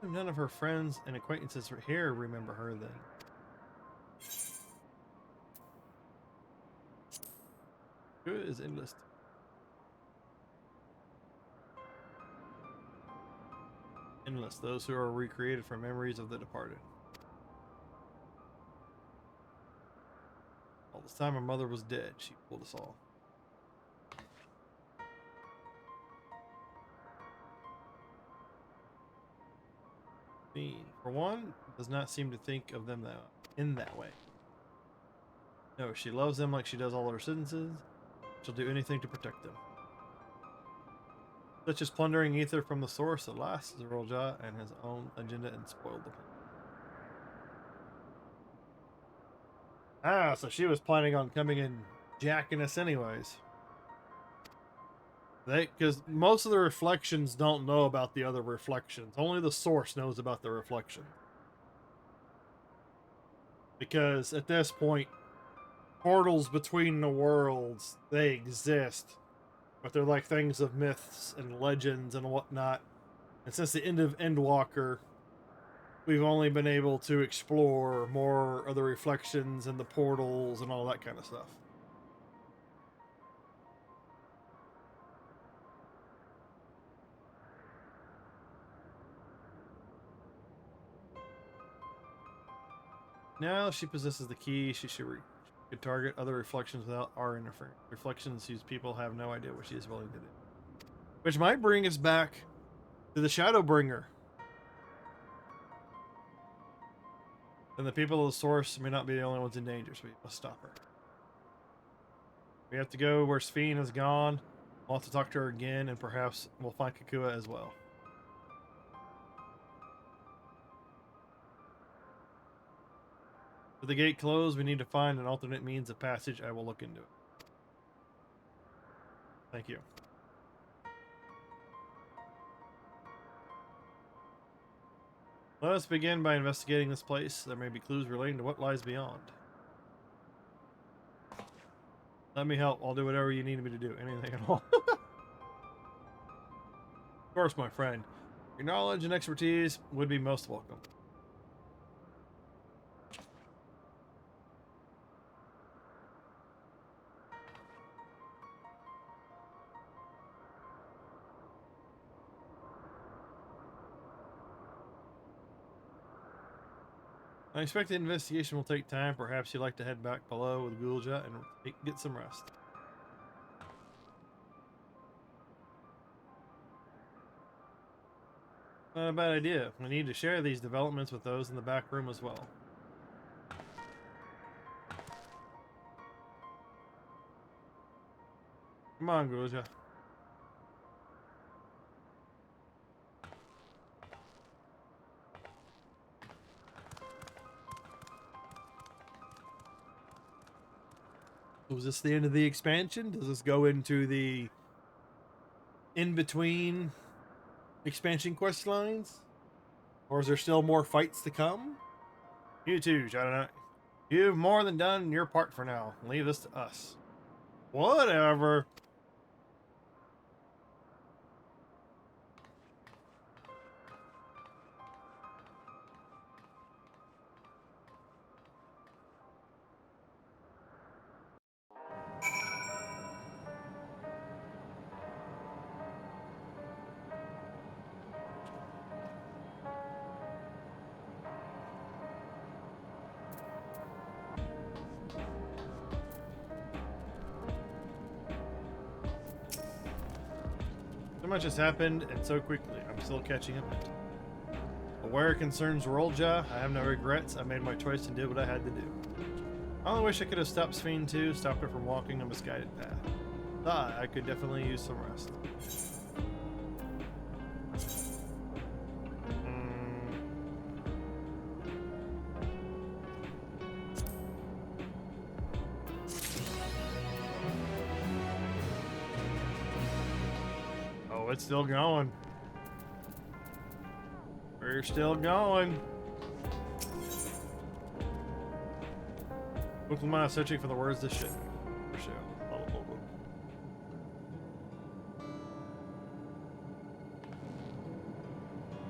None of her friends and acquaintances here remember her then. Kikuya is endless. Endless, those who are recreated from memories of the departed. All this time, my mother was dead. She pulled us all. For one, does not seem to think of them in that way. No, she loves them like she does all her citizens. She'll do anything to protect them. Such as plundering ether from the source. Alas, Zerolja and his own agenda and spoiled the plan. Ah, so she was planning on coming and jacking us anyways. Because most of the reflections don't know about the other reflections. Only the source knows about the reflection. Because at this point, portals between the worlds, they exist. But they're like things of myths and legends and whatnot. And since the end of Endwalker, we've only been able to explore more of the reflections and the portals and all that kind of stuff. Now she possesses the key. She could target other reflections without our interference. Reflections whose people have no idea what she is willing to do. Which might bring us back to the Shadowbringer. And the people of the source may not be the only ones in danger, so we must stop her. We have to go where Svein has gone. We'll have to talk to her again, and perhaps we'll find Kikuya as well. With the gate closed, we need to find an alternate means of passage. I will look into it. Thank you. Let us begin by investigating this place. There may be clues relating to what lies beyond. Let me help. I'll do whatever you need me to do. Anything at all. Of course, my friend. Your knowledge and expertise would be most welcome. I expect the investigation will take time. Perhaps you'd like to head back below with Gulja and get some rest. Not a bad idea. We need to share these developments with those in the back room as well. Come on, Gulja. Was this the end of the expansion? Does this go into the in-between expansion quest lines? Or is there still more fights to come? You too, Shadow Knight. You've more than done your part for now. Leave this to us. Whatever. So much has happened, and so quickly. I'm still catching up. But where it concerns Rolja, I have no regrets. I made my choice and did what I had to do. I only wish I could have stopped Sphene too, stopped her from walking a misguided path. Thought I could definitely use some rest. It's still going. We're still going. Book Lamati'y searching for the words to shit. For sure.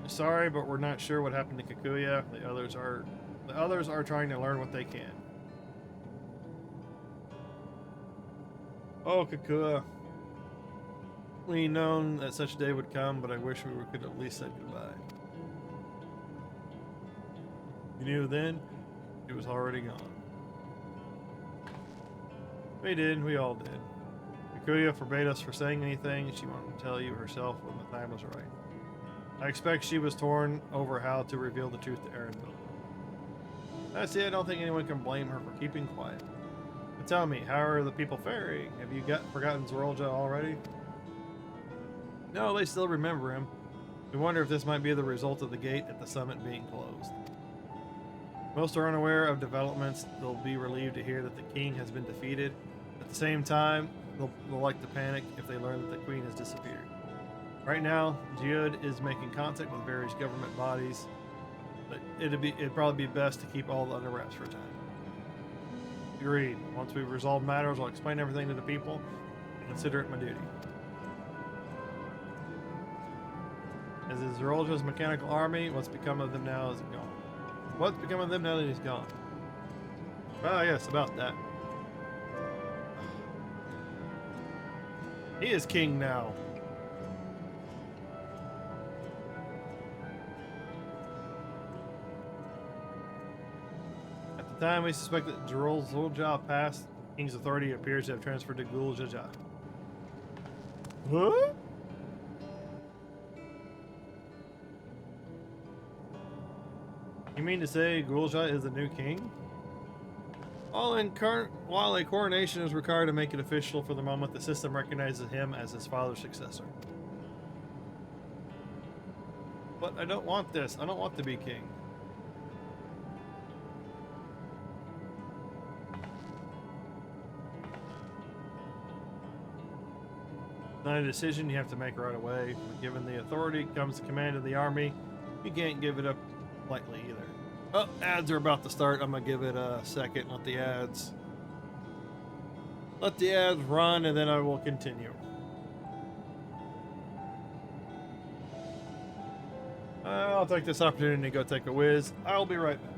Sorry, but we're not sure what happened to Kikuya. The others are trying to learn what they can. Oh, Kikuya. We known that such a day would come, but I wish we could at least say goodbye. You knew then, it was already gone. We did, we all did. Kikuya forbade us for saying anything. She wanted to tell you herself when the time was right. I expect she was torn over how to reveal the truth to Erenville. That's it, I don't think anyone can blame her for keeping quiet. But tell me, how are the people faring? Have you forgotten Zorolja already? No, they still remember him. We wonder if this might be the result of the gate at the summit being closed. Most are unaware of developments. They'll be relieved to hear that the king has been defeated. At the same time, they'll like to panic if they learn that the queen has disappeared. Right now, Geode is making contact with various government bodies, but it'd probably be best to keep all under wraps for a time. Agreed. Once we've resolved matters, I'll explain everything to the people and consider it my duty. As is Zorolja's mechanical army, what's become of them now is gone. What's become of them now that he's gone? Ah, yes, about that. He is king now. At the time, we suspect that Zorolja passed. The king's authority appears to have transferred to Gulja. What? You mean to say Gulja is the new king? While a coronation is required to make it official for the moment, the system recognizes him as his father's successor. But I don't want this. I don't want to be king. It's not a decision you have to make right away. But given the authority comes the command of the army, you can't give it up lightly either. Oh, ads are about to start. I'm gonna give it a second. Let the ads run, and then I will continue. I'll take this opportunity to go take a whiz. I'll be right back.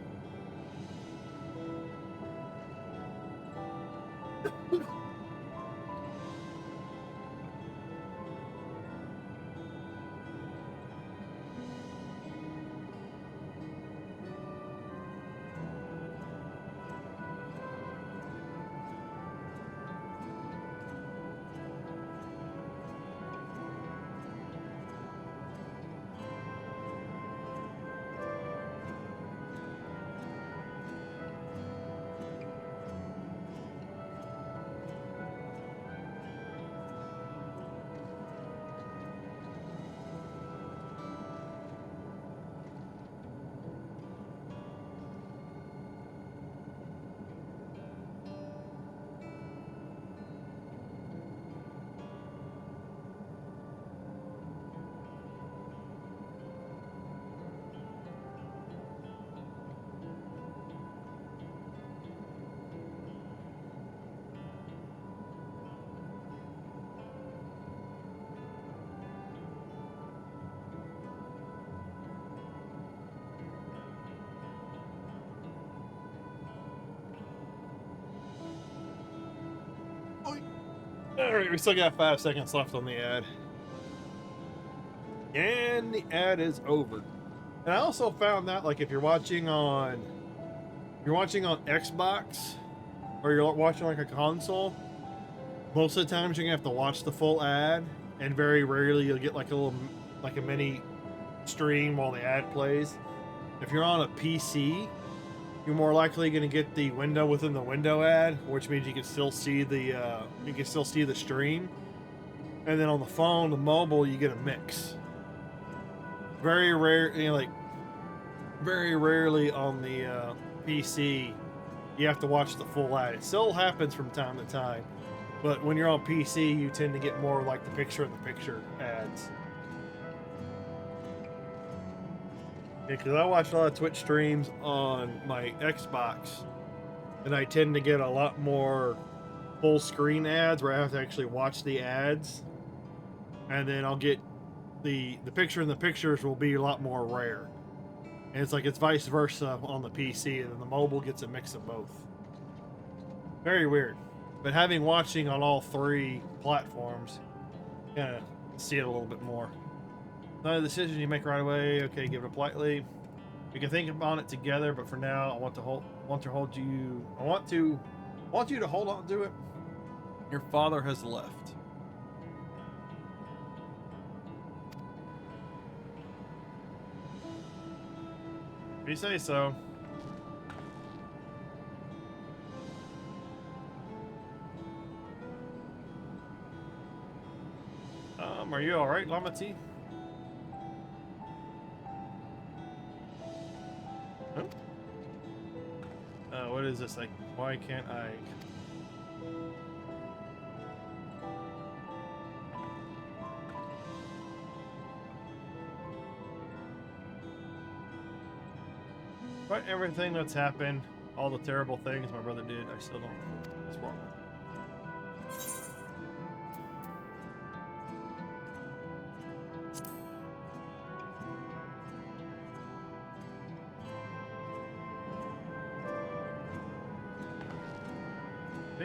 Alright, we still got 5 seconds left on the ad. And the ad is over. And I also found that, like, if you're watching on Xbox, or you're watching like a console, most of the times you're gonna have to watch the full ad, and very rarely you'll get like a mini stream while the ad plays. If you're on a PC, you're more likely going to get the window within the window ad, which means you can still see the stream. And then on the phone, the mobile, you get a mix. Very rare, very rarely on the PC, you have to watch the full ad. It still happens from time to time, but when you're on PC, you tend to get more like the picture-in-the-picture ads. Yeah, because I watch a lot of Twitch streams on my Xbox, and I tend to get a lot more full screen ads where I have to actually watch the ads, and then I'll get the picture in the pictures will be a lot more rare. And it's vice versa on the PC, and then the mobile gets a mix of both. Very weird. But watching on all 3 platforms, kind of see it a little bit more. Not a decision you make right away. Okay, give it up politely. We can think about it together, but for now, I want you to hold on to it. Your father has left. If you say so. Are you all right, Lamati'y? What is this? Like, why can't I? Despite everything that's happened, all the terrible things my brother did, I still don't know what's wrong.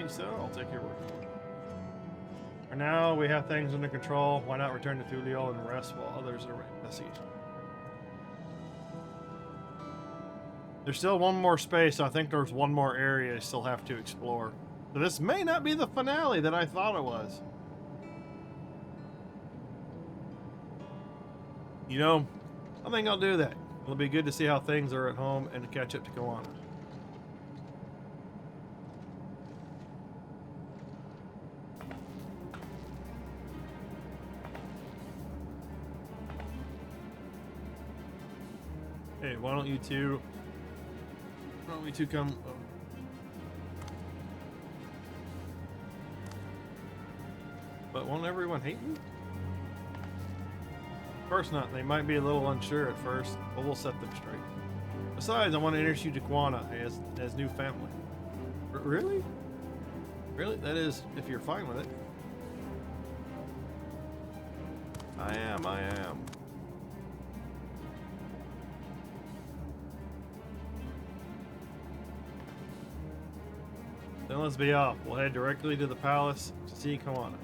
So I'll take your word for it. For now, we have things under control. Why not return to Thuliel and rest while others are investigating? There's still one more space. So I think there's one more area I still have to explore. So this may not be the finale that I thought it was. You know, I think I'll do that. It'll be good to see how things are at home and to catch up to Kawana. Hey, why don't you two come? But won't everyone hate me? Of course not. They might be a little unsure at first, but we'll set them straight. Besides, I want to introduce you to Kawana as new family. Really? Really? That is, if you're fine with it. I am. Then let's be off. We'll head directly to the palace to see Kawana.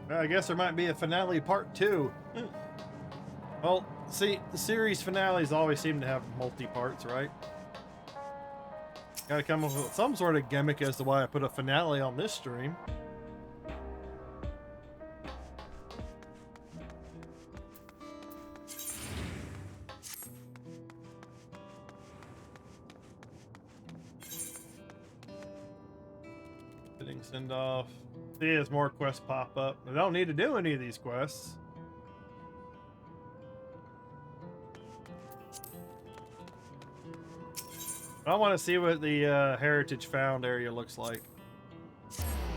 Well, I guess there might be a finale part 2. Well, see, the series finales always seem to have multi-parts, right? Gotta come up with some sort of gimmick as to why I put a finale on this stream. Send off. See, as more quests pop up. I don't need to do any of these quests. I want to see what the Heritage Found area looks like.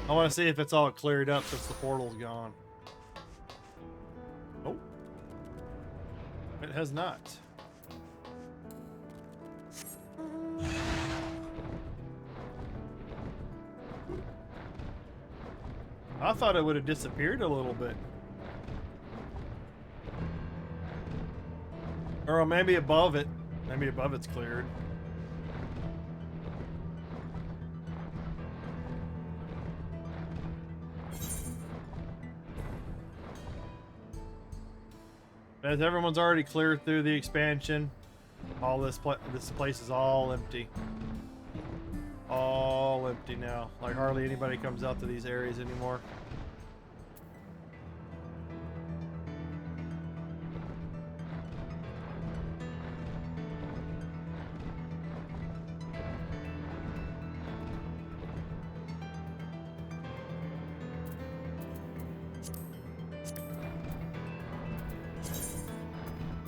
I want to see if it's all cleared up since the portal's gone. Oh. It has not. I thought it would have disappeared a little bit. Or maybe above it. Maybe above it's cleared. As everyone's already cleared through the expansion, all this place is all empty. All empty now. Like hardly anybody comes out to these areas anymore.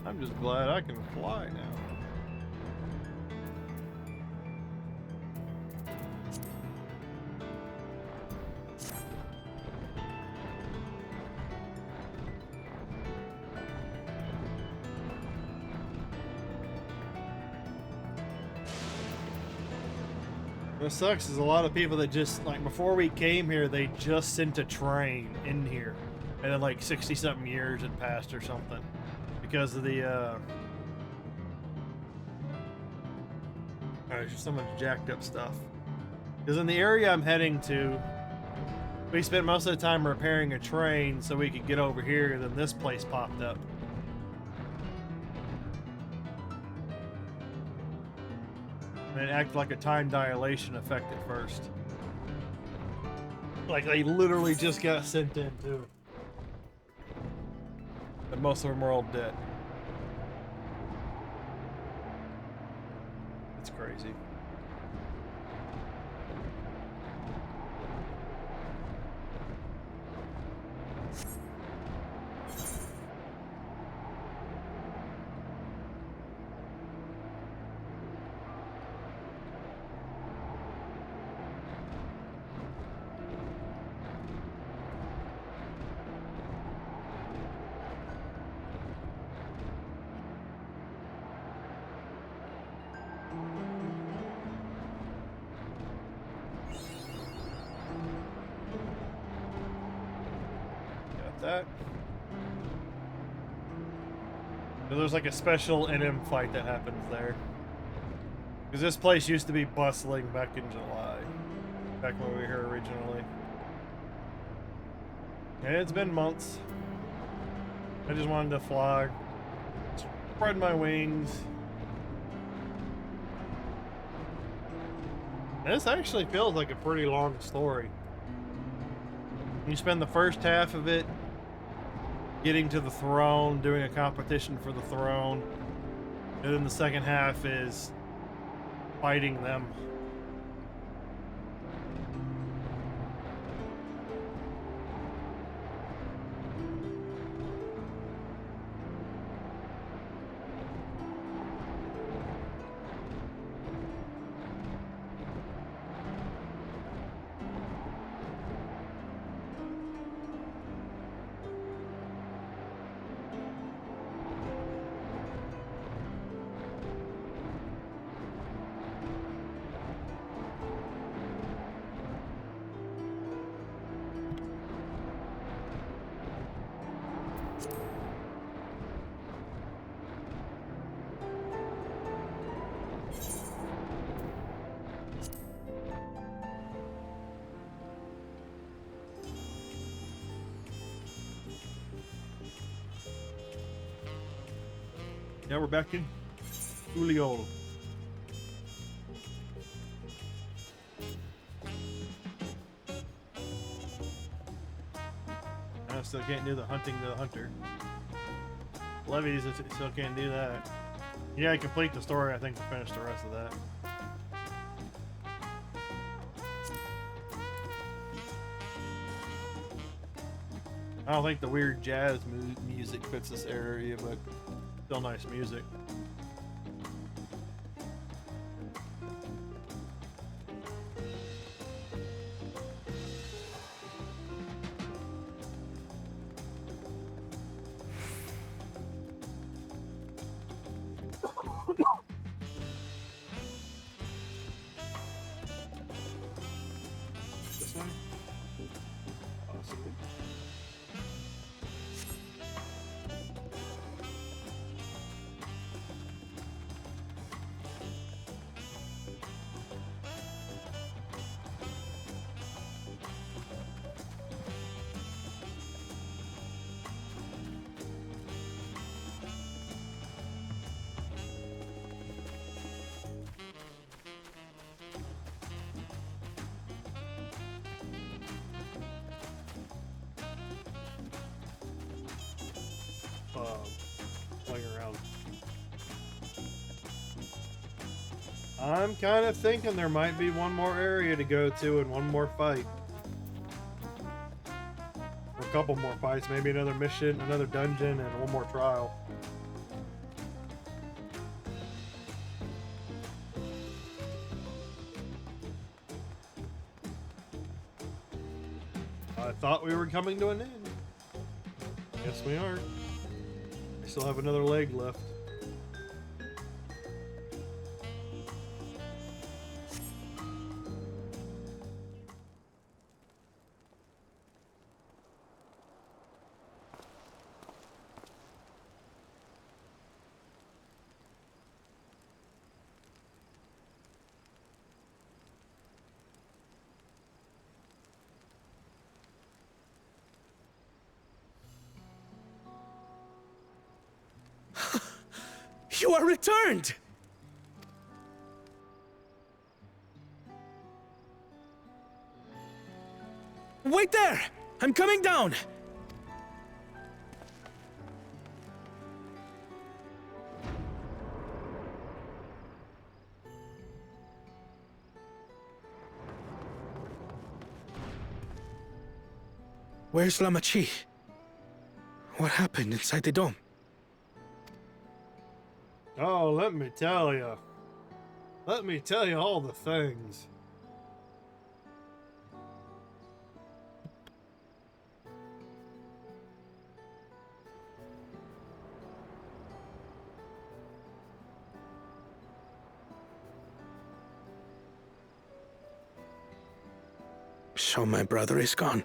I'm just glad I can fly now. What sucks is a lot of people that just, like, before we came here, they just sent a train in here. And then, like, 60-something years had passed or something. Because of the, there's just so much jacked up stuff. Because in the area I'm heading to, we spent most of the time repairing a train so we could get over here, and then this place popped up. And it acted like a time dilation effect at first. Like they literally just got sent in too. And most of them are all dead. It's crazy. That. There's like a special NM fight that happens there. Because this place used to be bustling back in July. Back when we were here originally. And it's been months. I just wanted to fly. Spread my wings. And this actually feels like a pretty long story. You spend the first half of it getting to the throne, doing a competition for the throne, and then the second half is fighting them. Now we're back in Uliol. I still can't do the hunting to the hunter. Levies, still can't do that. Yeah, I complete the story, I think, to finish the rest of that. I don't think the weird jazz music fits this area, but still nice music. This one? Possibly. playing around. I'm kind of thinking there might be one more area to go to and one more fight. Or a couple more fights, maybe another mission, another dungeon, and one more trial. I thought we were coming to an end. Guess we aren't. We still have another leg left. You are returned! Wait there! I'm coming down! Where's Lamati'y? What happened inside the dome? Oh, let me tell you. Let me tell you all the things. So my brother is gone.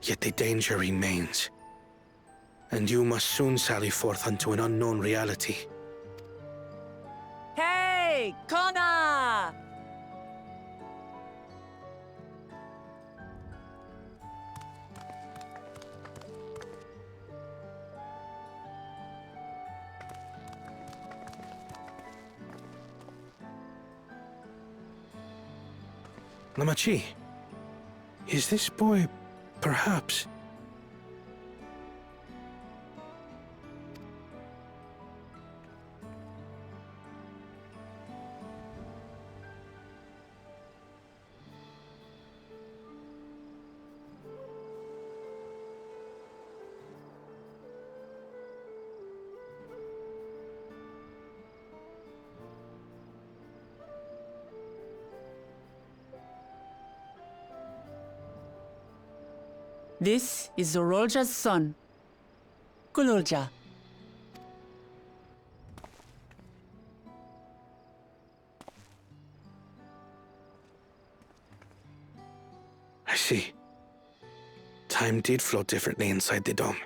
Yet the danger remains. And you must soon sally forth unto an unknown reality. Hey, Kona! Lamati'y, is this boy, perhaps? This is Zorolja's son, Kululja. I see. Time did flow differently inside the dome.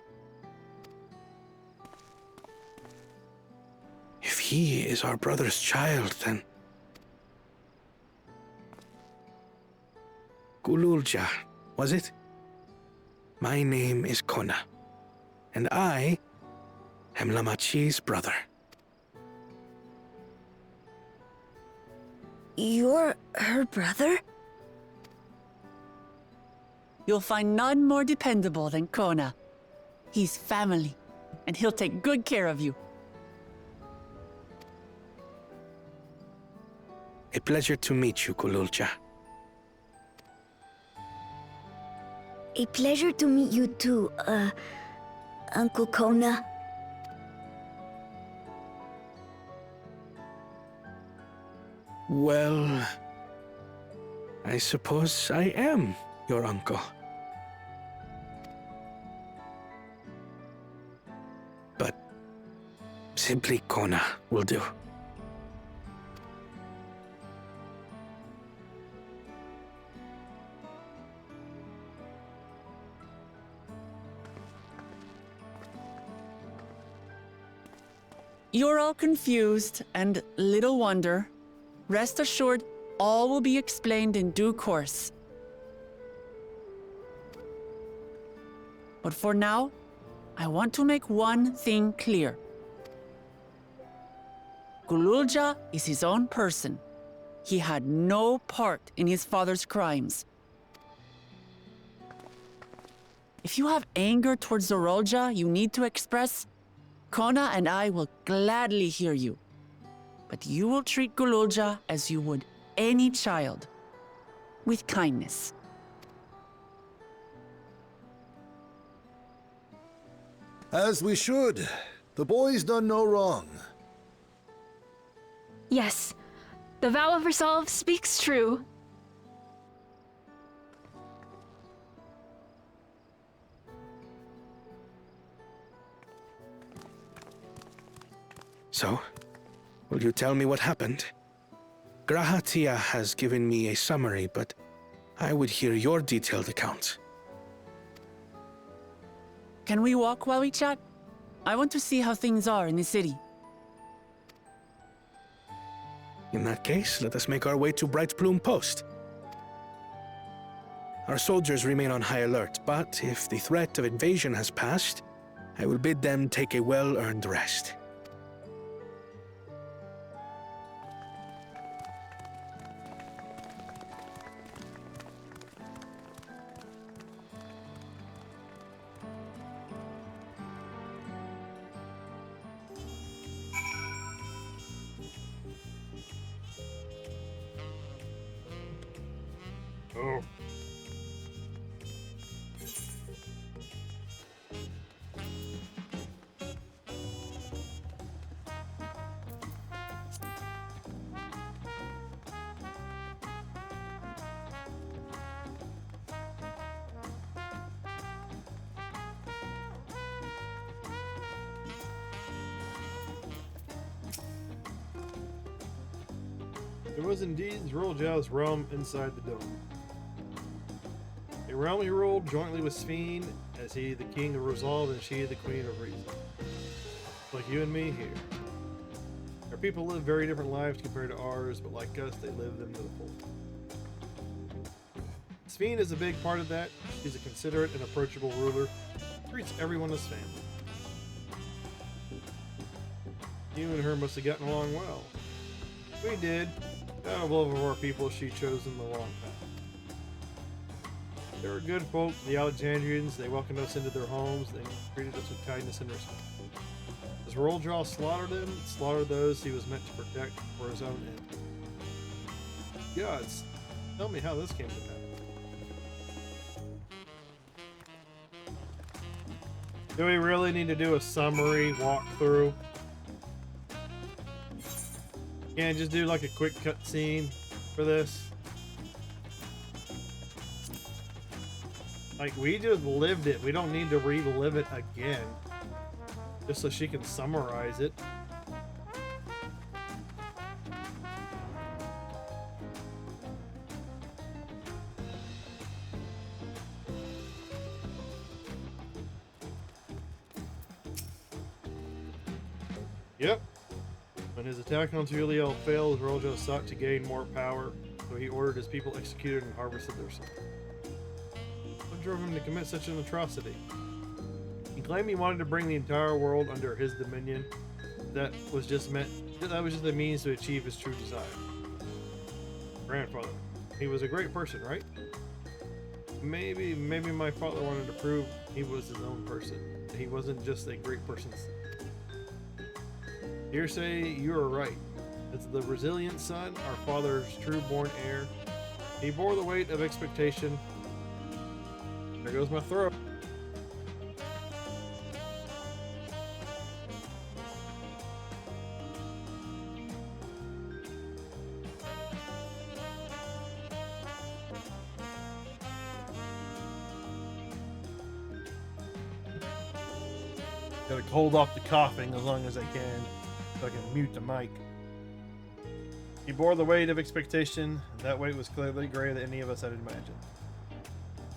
If he is our brother's child, then... Kululja, was it? My name is Kona, and I am Lamati'y's brother. You're her brother? You'll find none more dependable than Kona. He's family, and he'll take good care of you. A pleasure to meet you, Kululja. A pleasure to meet you too, Uncle Kona. Well, I suppose I am your uncle. But simply Kona will do. You're all confused, and little wonder. Rest assured, all will be explained in due course. But for now, I want to make one thing clear. Kululja is his own person. He had no part in his father's crimes. If you have anger towards Zorolja you need to express, Kona and I will gladly hear you. But you will treat Gululja as you would any child, with kindness. As we should. The boy's done no wrong. Yes, the vow of resolve speaks true. So, will you tell me what happened? Grahatia has given me a summary, but I would hear your detailed account. Can we walk while we chat? I want to see how things are in the city. In that case, let us make our way to Bright Plume Post. Our soldiers remain on high alert, but if the threat of invasion has passed, I will bid them take a well-earned rest. Oh. It was indeed Zorolja's realm inside the dome. A realm he ruled jointly with Sphene, as he the king of resolve and she the queen of reason. Like you and me here. Our people live very different lives compared to ours, but like us, they live them to the full. Sphene is a big part of that. She's a considerate and approachable ruler. Treats everyone as family. You and her must have gotten along well. We did. Out of love of our people, she chose them the wrong path. They were good folk, the Alexandrians. They welcomed us into their homes. They treated us with kindness and respect. As Zorolja slaughtered them, slaughtered those he was meant to protect for his own end. Gods, tell me how this came to pass. Do we really need to do a summary walkthrough? Can't just do like a quick cut scene for this. Like, we just lived it. We don't need to relive it again. Just so she can summarize it. Yep. When his attack on Tuliel failed, Zorolja sought to gain more power, so he ordered his people executed and harvested their souls. What drove him to commit such an atrocity? He claimed he wanted to bring the entire world under his dominion. That was just the means to achieve his true desire. Grandfather. He was a great person, right? Maybe my father wanted to prove he was his own person. He wasn't just a great person. Hearsay, you are right. As the resilient son, our father's true-born heir, he bore the weight of expectation. There goes my throat. Gotta hold off the coughing as long as I can. So I can mute the mic. He bore the weight of expectation, and that weight was clearly greater than any of us had imagined.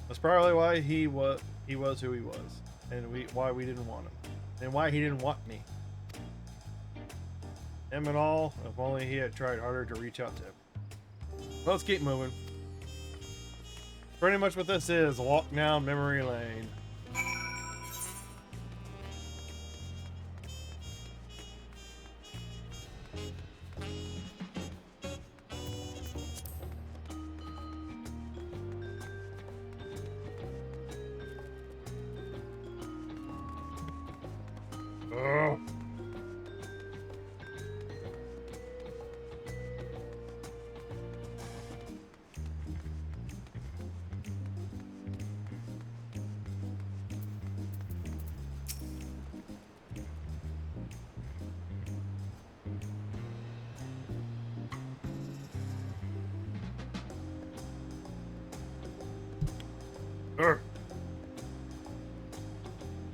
That's probably why he was who he was, and why we didn't want him, and why he didn't want me. Him and all, if only he had tried harder to reach out to him. Well, let's keep moving. Pretty much what this is, a walk down memory lane. Oh.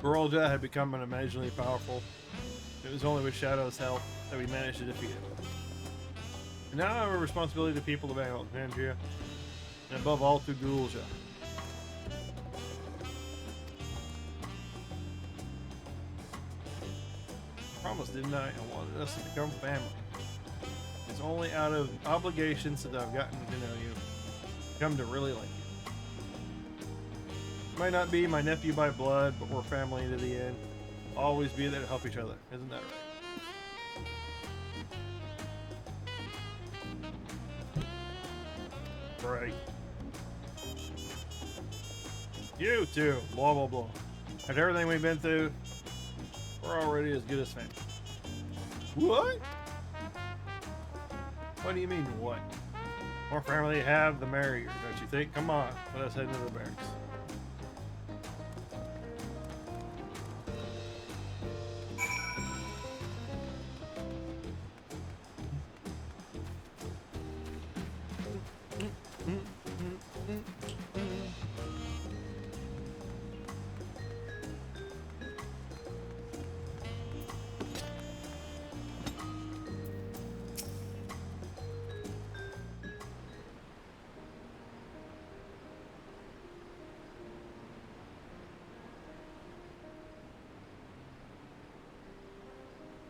Zoralja had become unimaginably powerful. It was only with Shadow's help that we managed to defeat him. And now I have a responsibility to people of Alexandria, and above all to Gulja. I promised, didn't I? I wanted us to become family. It's only out of obligations that I've gotten to know you, come to really like you. Might not be my nephew by blood, but we're family to the end. Always be there to help each other. Isn't that right? Right. You too. Blah, blah, blah. After everything we've been through, we're already as good as family. What? What do you mean, what? More family you have, the merrier, don't you think? Come on, let us head into the barracks.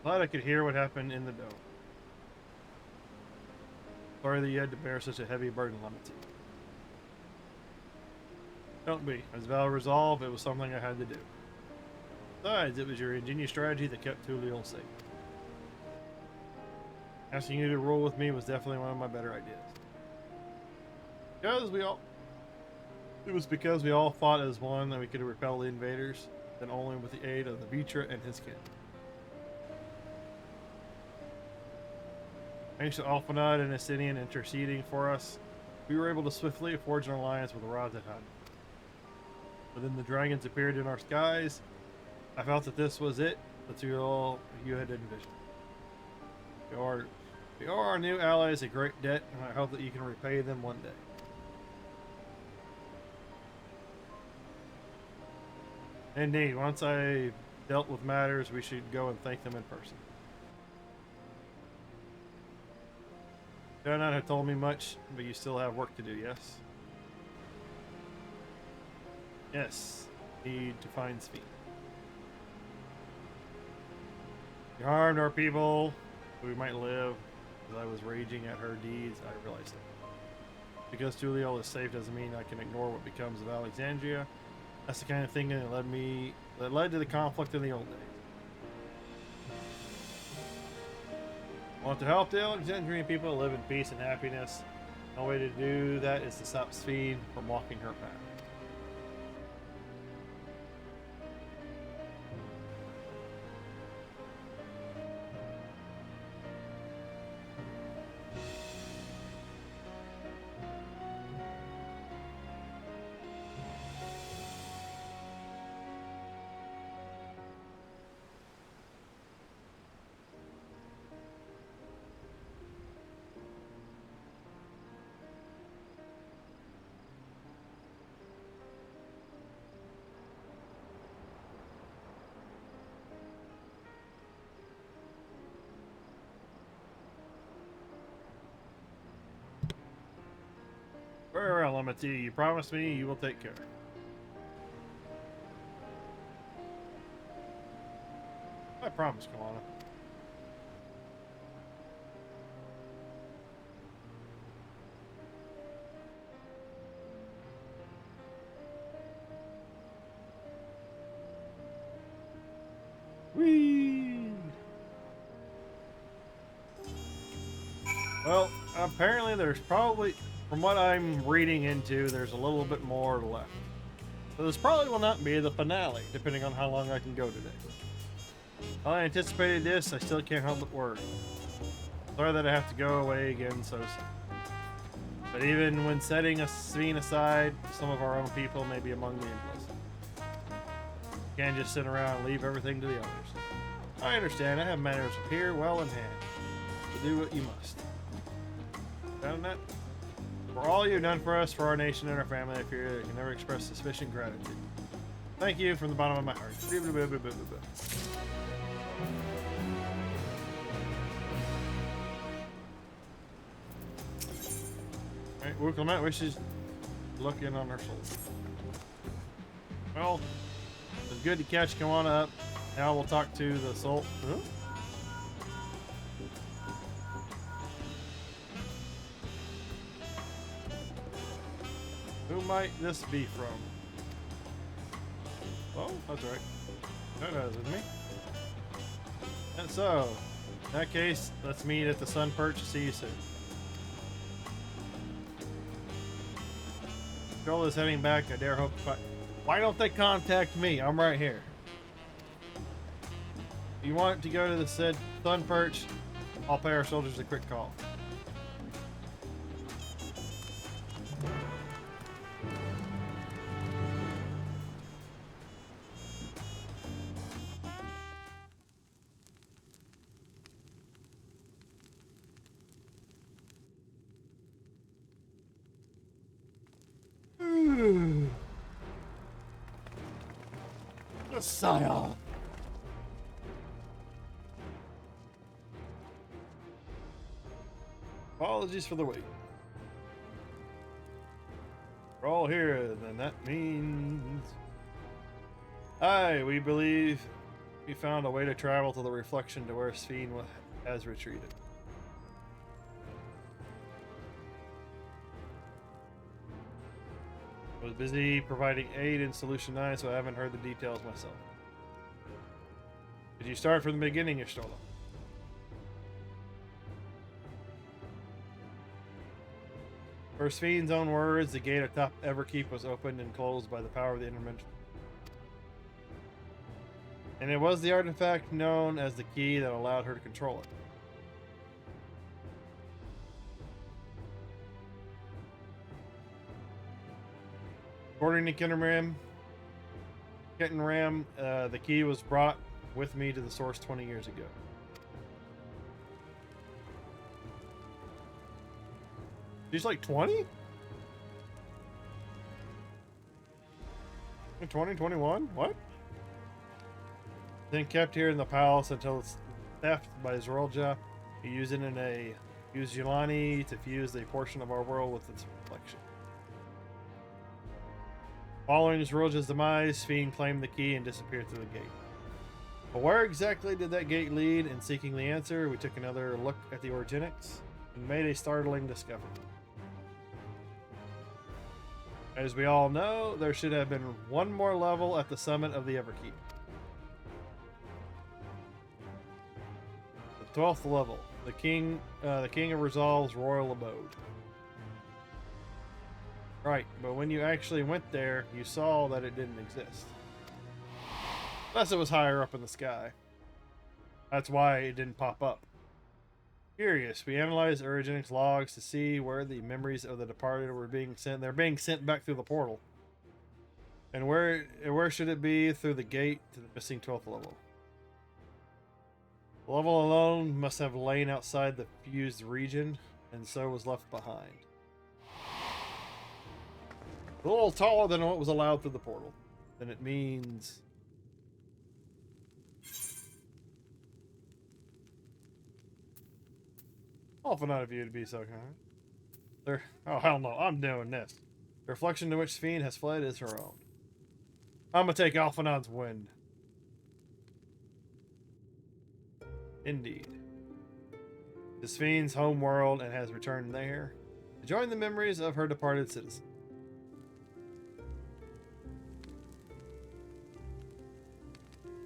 Glad I could hear what happened in the dome. Sorry that you had to bear such a heavy burden, Lamati'y. Don't be. As Val resolved, it was something I had to do. Besides, it was your ingenious strategy that kept Tuliel safe. Asking you to rule with me was definitely one of my better ideas. It was because we all fought as one that we could repel the invaders, then only with the aid of the Vitra and his kin. Thanks to Alphanad and Asinian interceding for us, we were able to swiftly forge an alliance with the Radzahan. But then the dragons appeared in our skies. I felt that this was it, that's all you had envisioned. We owe our new allies a great debt, and I hope that you can repay them one day. Indeed, once I dealt with matters, we should go and thank them in person. You do not have told me much, but you still have work to do, yes? Yes. Need to find Sphene. You harmed our people, so we might live. As I was raging at her deeds, I realized it. Because Tuliel is safe doesn't mean I can ignore what becomes of Alexandria. That's the kind of thing that led to the conflict in the old days. Want to help the Alexandrian people live in peace and happiness. The only way to do that is to stop Sphene from walking her path. Very well, Lamati'y. You promised me you will take care. I promise, Kalana. Whee! Well, apparently there's probably, from what I'm reading into, there's a little bit more left. So this probably will not be the finale, depending on how long I can go today. Well, I anticipated this. I still can't help but worry. Sorry that I have to go away again so soon. But even when setting a Sveen aside, some of our own people may be among the implicit. You can't just sit around and leave everything to the others. I understand. I have matters here well in hand. So do what you must. Done that? For all you've done for us, for our nation and our family, I fear I can never express sufficient gratitude. Thank you from the bottom of my heart. Alright, Wuklamet wishes luck in on her soul. Well, it's good to catch. Come on up. Now we'll talk to the soul. Huh? Who might this be from? Oh, that's right. That isn't me. And so, in that case, let's meet at the Sun Perch. See you soon. Joel is heading back. I dare hope to find. Why don't they contact me? I'm right here. If you want to go to the said Sun Perch, I'll pay our soldiers a quick call. Messiah. Apologies for the wait. We're all here, then that means... Aye, we believe we found a way to travel to the reflection to where Sveen has retreated. I was busy providing aid in Solution 9, so I haven't heard the details myself. Did you start from the beginning, Ishtola? For Sveen's own words, the gate atop Everkeep was opened and closed by the power of the intervention. And it was the artifact known as the key that allowed her to control it. According to Kitten Ram, the key was brought with me to the source 20 years ago. She's like 20? In 2021? What? Then kept here in the palace until its theft by Zorolja. He used Yulani to fuse a portion of our world with its reflection. Following Zorolja's demise, Sveen claimed the key and disappeared through the gate. But where exactly did that gate lead? In seeking the answer, we took another look at the Organics and made a startling discovery. As we all know, there should have been one more level at the summit of the Everkeep. The 12th level, the King of Resolve's royal abode. Right, but when you actually went there, you saw that it didn't exist. Unless it was higher up in the sky. That's why it didn't pop up. Curious, we analyzed Origenics logs to see where the memories of the departed were being sent. They're being sent back through the portal. And where should it be? Through the gate to the missing 12th level. The level alone must have lain outside the fused region, and so was left behind. A little taller than what was allowed through the portal. Then it means... Awful not of you to be so kind. Oh, hell no, I'm doing this. The reflection to which Sveen has fled is her own. I'm gonna take Alphanon's wind. Indeed. To Sveen's home world and has returned there to join the memories of her departed citizen.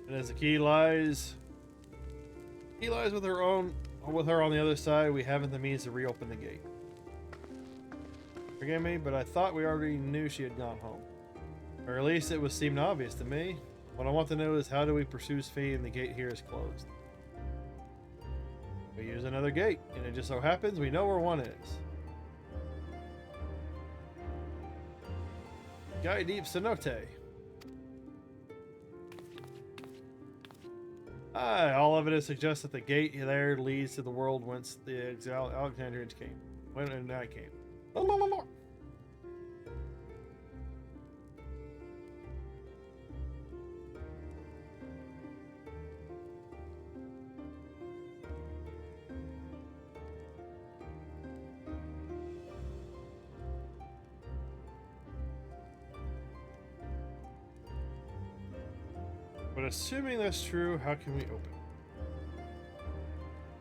And as the key lies with her on the other side, we haven't the means to reopen the gate. Forgive me, but I thought we already knew she had gone home. Or at least it seemed obvious to me. What I want to know is, how do we pursue Sphene? The gate here is closed. We use another gate, and it just so happens we know where one is. Guy Deep Cenote. All evidence suggests that the gate there leads to the world whence the Alexandrians came. When and I came. But assuming that's true, how can we open it?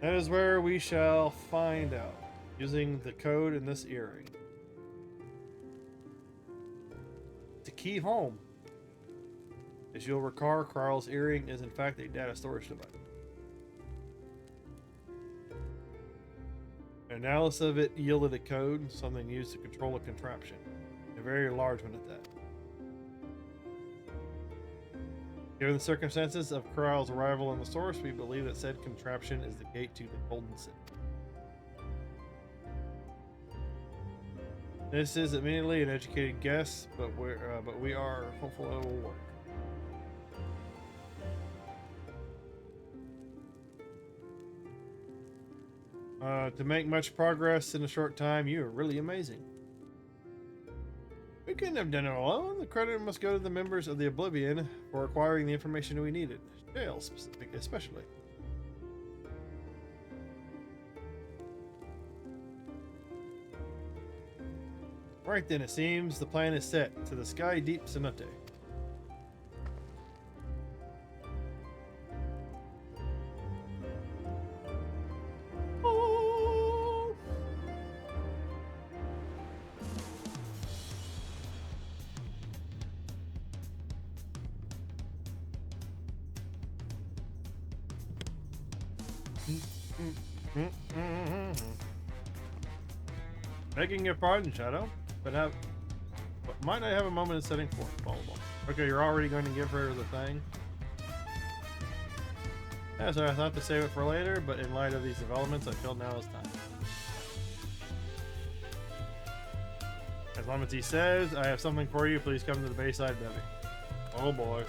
That is where we shall find out, using the code in this earring. To key home. As you'll recall, Carl's earring is in fact a data storage device. Analysis of it yielded a code, something used to control a contraption. A very large one at that. Given the circumstances of Corral's arrival in the source, we believe that said contraption is the gate to the Golden City. This is admittedly an educated guess, but we are hopeful it will work. To make much progress in a short time, you are really amazing. We couldn't have done it alone. The credit must go to the members of the Oblivion for acquiring the information we needed. Jail specific, especially. Right then, it seems the plan is set. To the Sky Deep Cenote. Begging your pardon, Shadow, but might I have a moment of setting forth? Okay, you're already going to give her the thing. Yeah, so I thought to save it for later, but in light of these developments, I feel now is time. As Lamati'y says, I have something for you. Please come to the Bayside Bevy. Oh boy.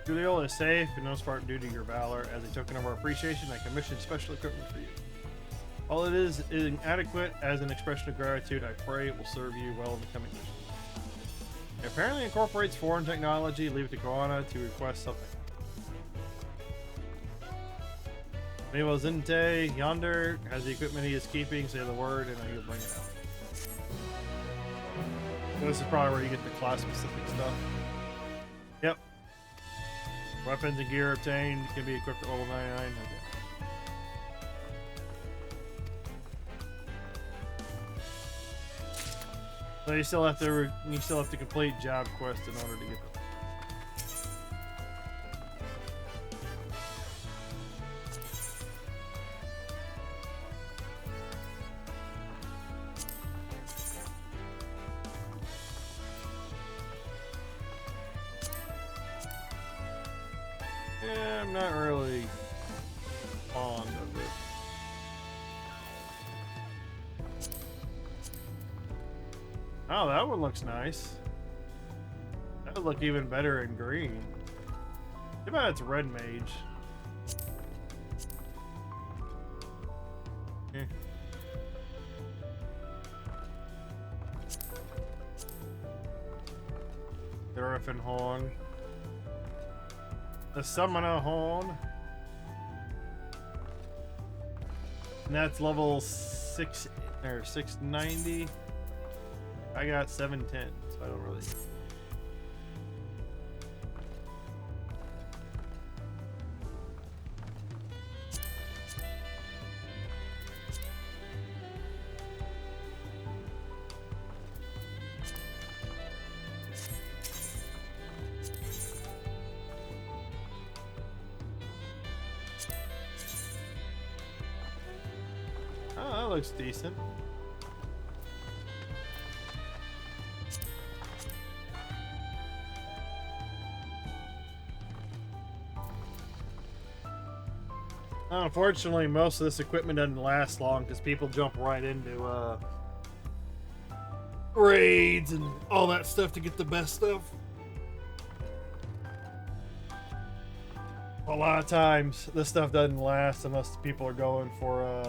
Julio is safe, in no part due to your valor. As a token of our appreciation, I commissioned special equipment for you. While it is inadequate as an expression of gratitude, I pray it will serve you well in the coming mission. It apparently incorporates foreign technology. Leave it to Koana to request something. Meanwhile, Zinte yonder has the equipment he is keeping. Say the word and he'll bring it out. So this is probably where you get the class specific stuff. Yep. Weapons and gear obtained can be equipped at level 99. Okay. So you still have to complete job quests in order to get them. Yeah, I'm not really fond of it. Oh, that one looks nice. That would look even better in green. Too bad it's red mage. Eh. The Griffin Horn. The Summoner Horn. And that's level 6 or 690. I got 710, so I don't really. Oh, that looks decent. Unfortunately, most of this equipment doesn't last long because people jump right into raids and all that stuff to get the best stuff. A lot of times, this stuff doesn't last unless people are going for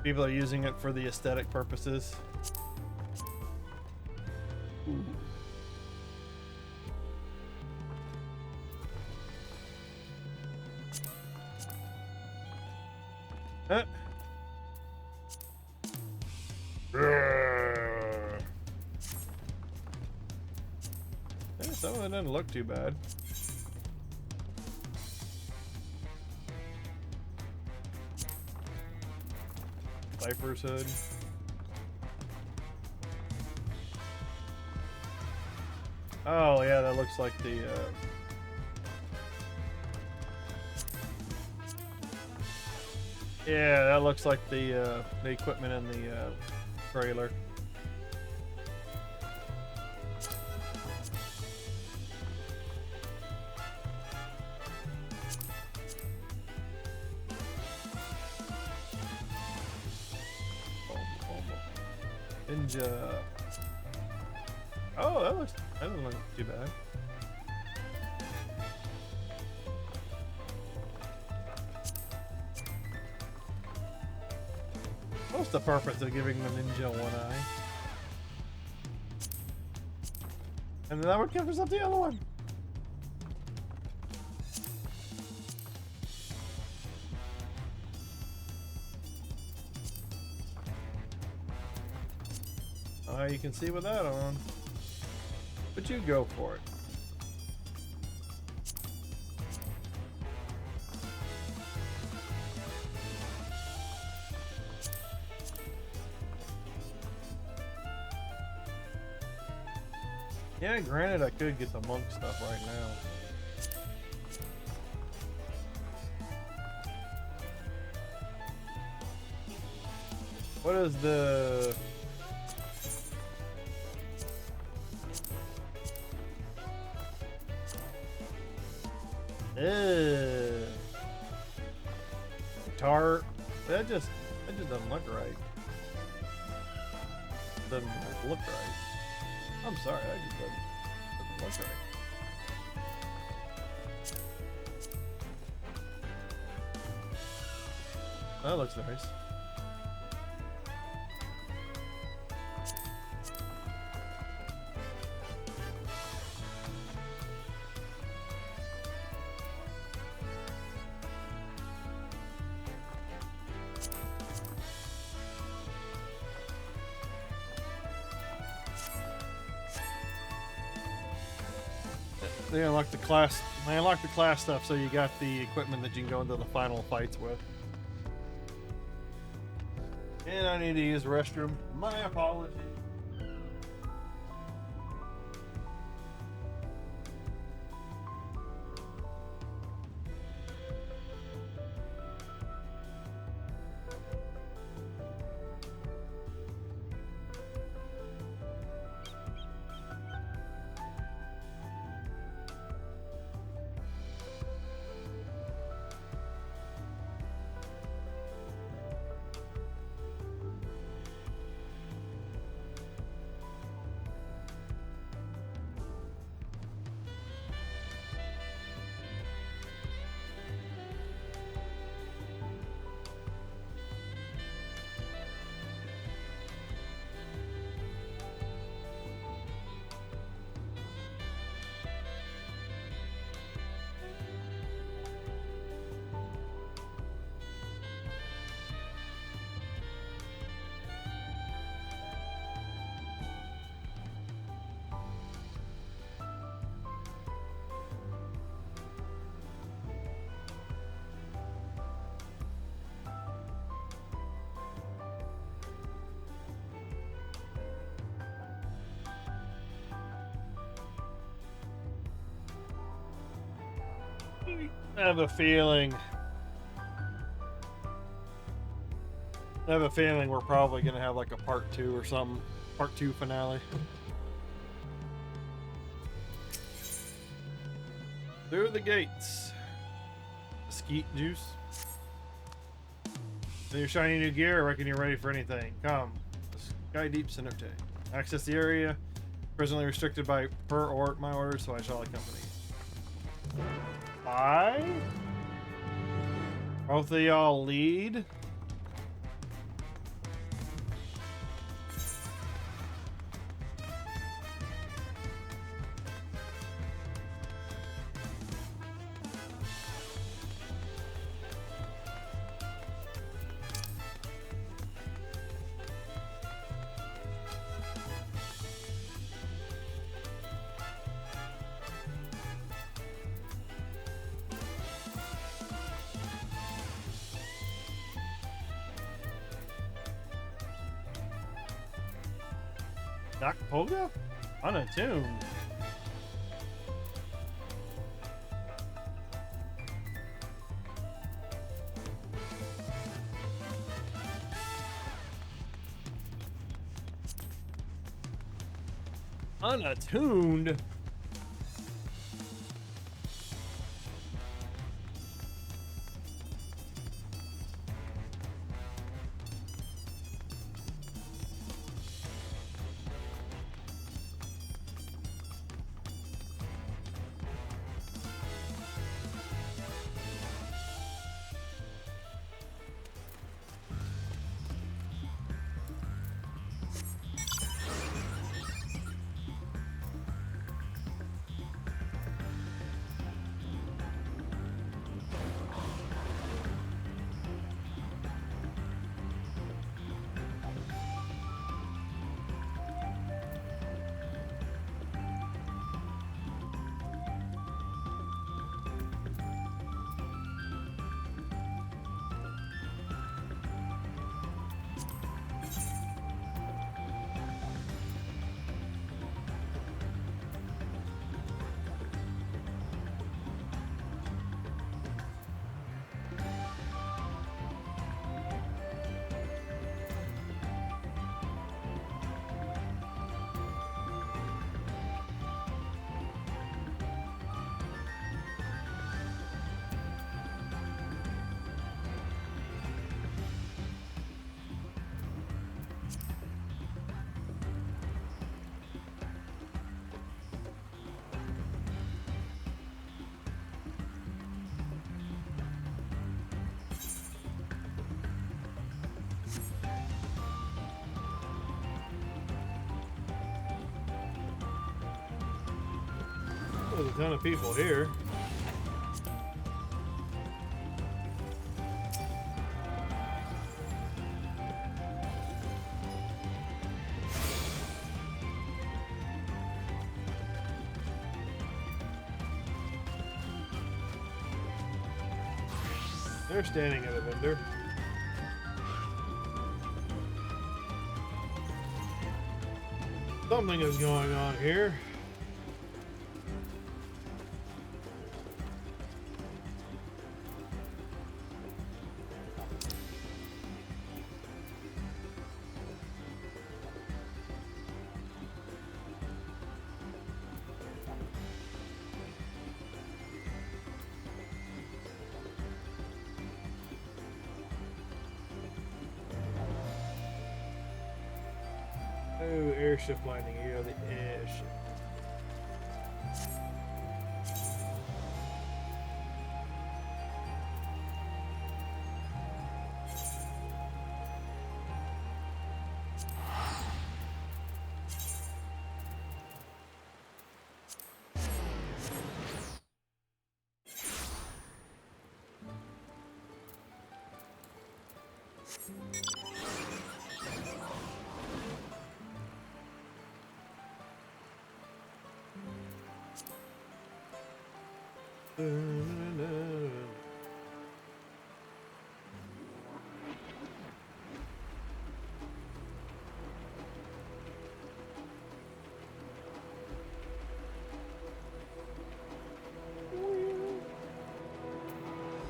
people are using it for the aesthetic purposes. Ooh. Yeah, some of it doesn't look too bad. Cypher's hood. Oh yeah, that looks like the yeah, that looks like the equipment in the trailer. Ninja. Oh, that doesn't look too bad. What's the purpose of giving the ninja one eye? And then that one covers up the other one. You can see with that on. But you go for it. Yeah, granted, I could get the monk stuff right now. What is the... Guitar. That just doesn't look right. Doesn't look right. I'm sorry, that just doesn't look right. That looks nice. They unlock the class. They unlock the class stuff, so you got the equipment that you can go into the final fights with. And I need to use the restroom. My apologies. I have a feeling we're probably gonna have like a part 2 or something. Part 2 finale. Through the gates. Mesquite juice. Then you're shiny new gear. I reckon you're ready for anything. Come. Sky Deep Cenote. Access the area. Presently restricted by my orders, so I shall accompany. Both of y'all lead. Nakapoga? Unattuned. Unattuned? There's a ton of people here. They're standing at a vendor. Something is going on here. Oh, airship landing. You got the airship.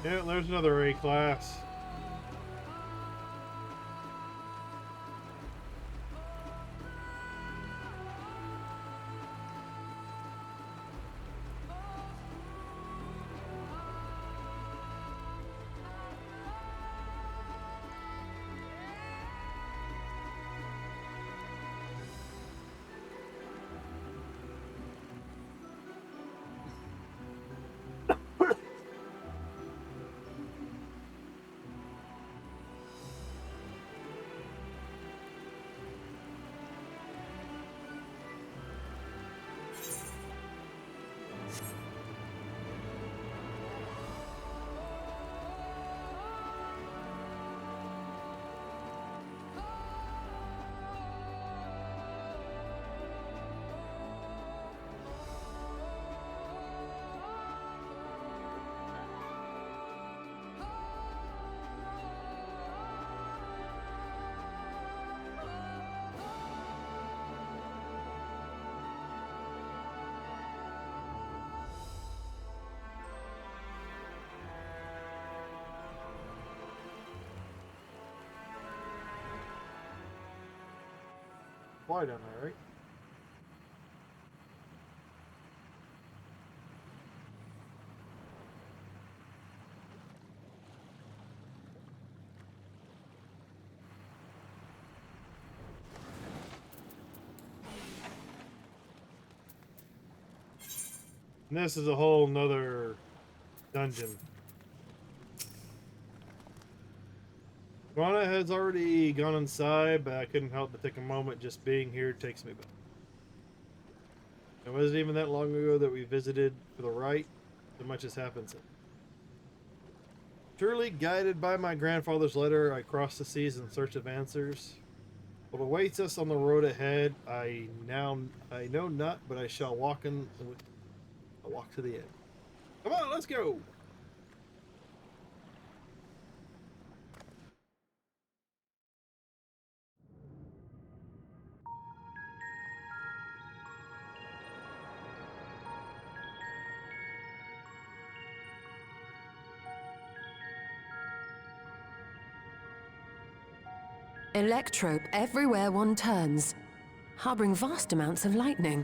Yeah, there's another A class. Fly down there, right? And this is a whole nother dungeon. Rana has already gone inside, but I couldn't help but take a moment. Just being here takes me back. It wasn't even that long ago that we visited for the right. So much has happened since. Truly guided by my grandfather's letter, I crossed the seas in search of answers. What awaits us on the road ahead, I know not, but I shall walk I'll walk to the end. Come on, let's go! Electrope everywhere one turns, harboring vast amounts of lightning.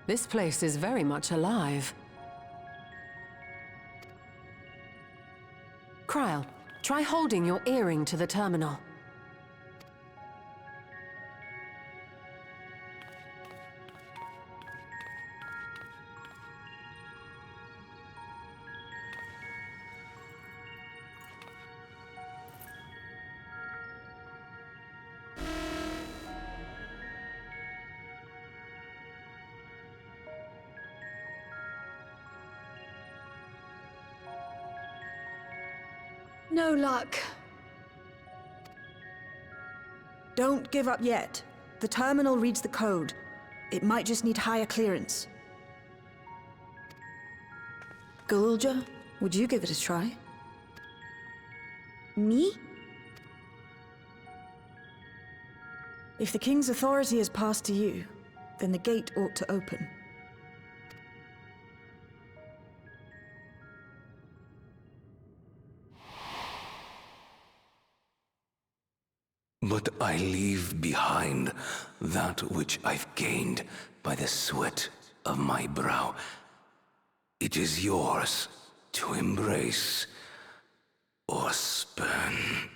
This place is very much alive. Kryl, try holding your earring to the terminal. No luck. Don't give up yet. The terminal reads the code. It might just need higher clearance. Galulja, would you give it a try? Me? If the King's authority is passed to you, then the gate ought to open. But I leave behind that which I've gained by the sweat of my brow. It is yours to embrace or spurn.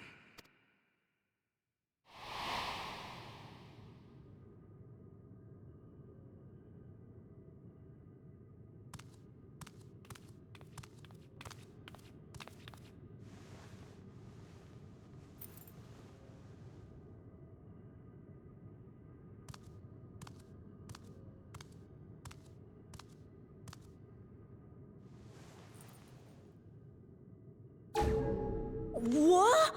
What?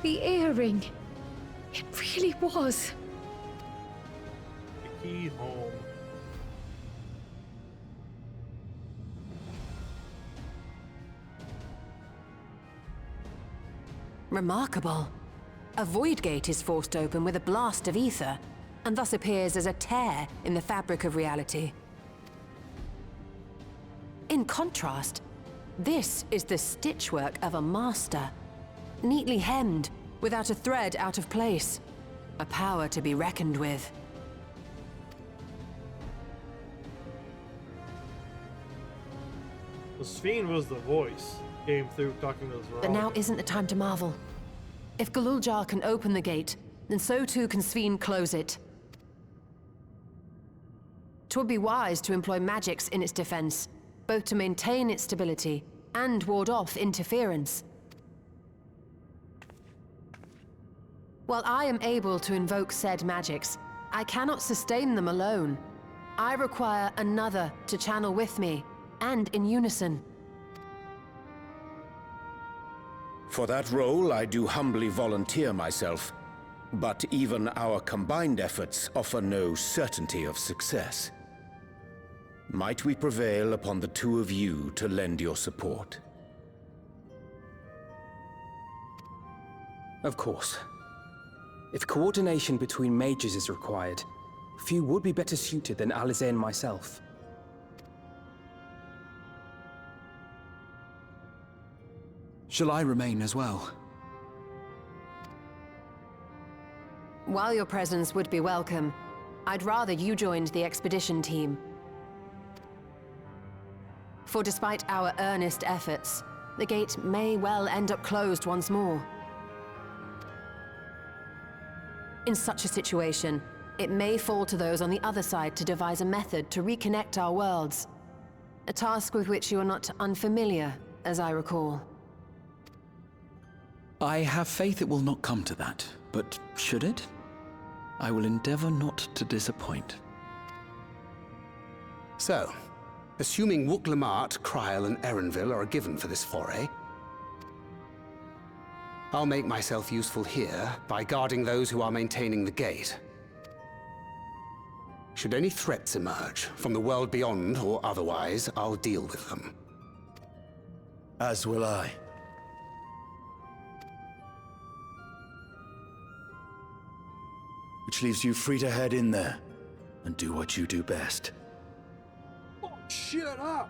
The earring. It really was. The key home. Remarkable. A void gate is forced open with a blast of ether, and thus appears as a tear in the fabric of reality. In contrast, this is the stitchwork of a master, neatly hemmed, without a thread out of place. A power to be reckoned with. The Sphene was the voice. Came through talking to Zeralda. But now isn't the time to marvel. If Galuljar can open the gate, then so too can Sphene close it. 'Twould be wise to employ magics in its defense, both to maintain its stability and ward off interference. While I am able to invoke said magics, I cannot sustain them alone. I require another to channel with me, and in unison. For that role, I do humbly volunteer myself, but even our combined efforts offer no certainty of success. Might we prevail upon the two of you to lend your support? Of course. If coordination between mages is required, few would be better suited than Alisaie and myself. Shall I remain as well? While your presence would be welcome, I'd rather you joined the expedition team. For despite our earnest efforts, the gate may well end up closed once more. In such a situation, it may fall to those on the other side to devise a method to reconnect our worlds. A task with which you are not unfamiliar, as I recall. I have faith it will not come to that, but should it? I will endeavor not to disappoint. So, assuming Lamati'y, Kryl, and Erenville are a given for this foray, I'll make myself useful here by guarding those who are maintaining the gate. Should any threats emerge, from the world beyond or otherwise, I'll deal with them. As will I. Which leaves you free to head in there and do what you do best. Oh, shut up!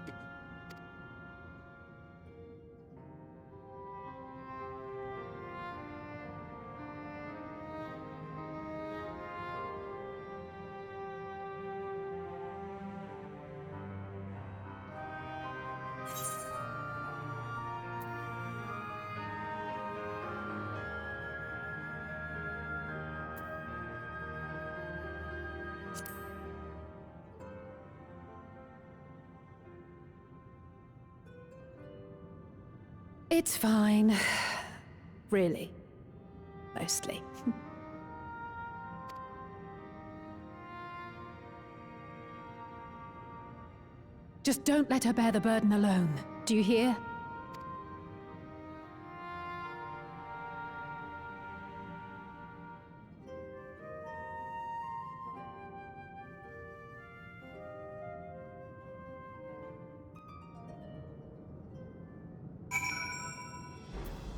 It's fine. Really. Mostly. Just don't let her bear the burden alone. Do you hear?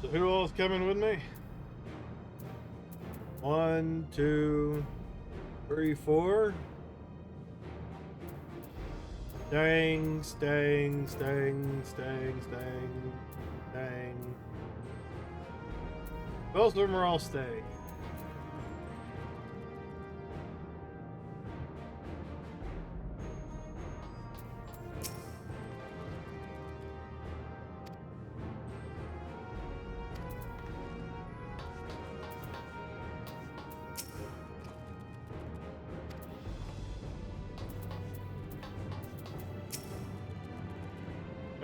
So who all's coming with me? 1, 2, 3, 4. Staying. Most of them are all staying.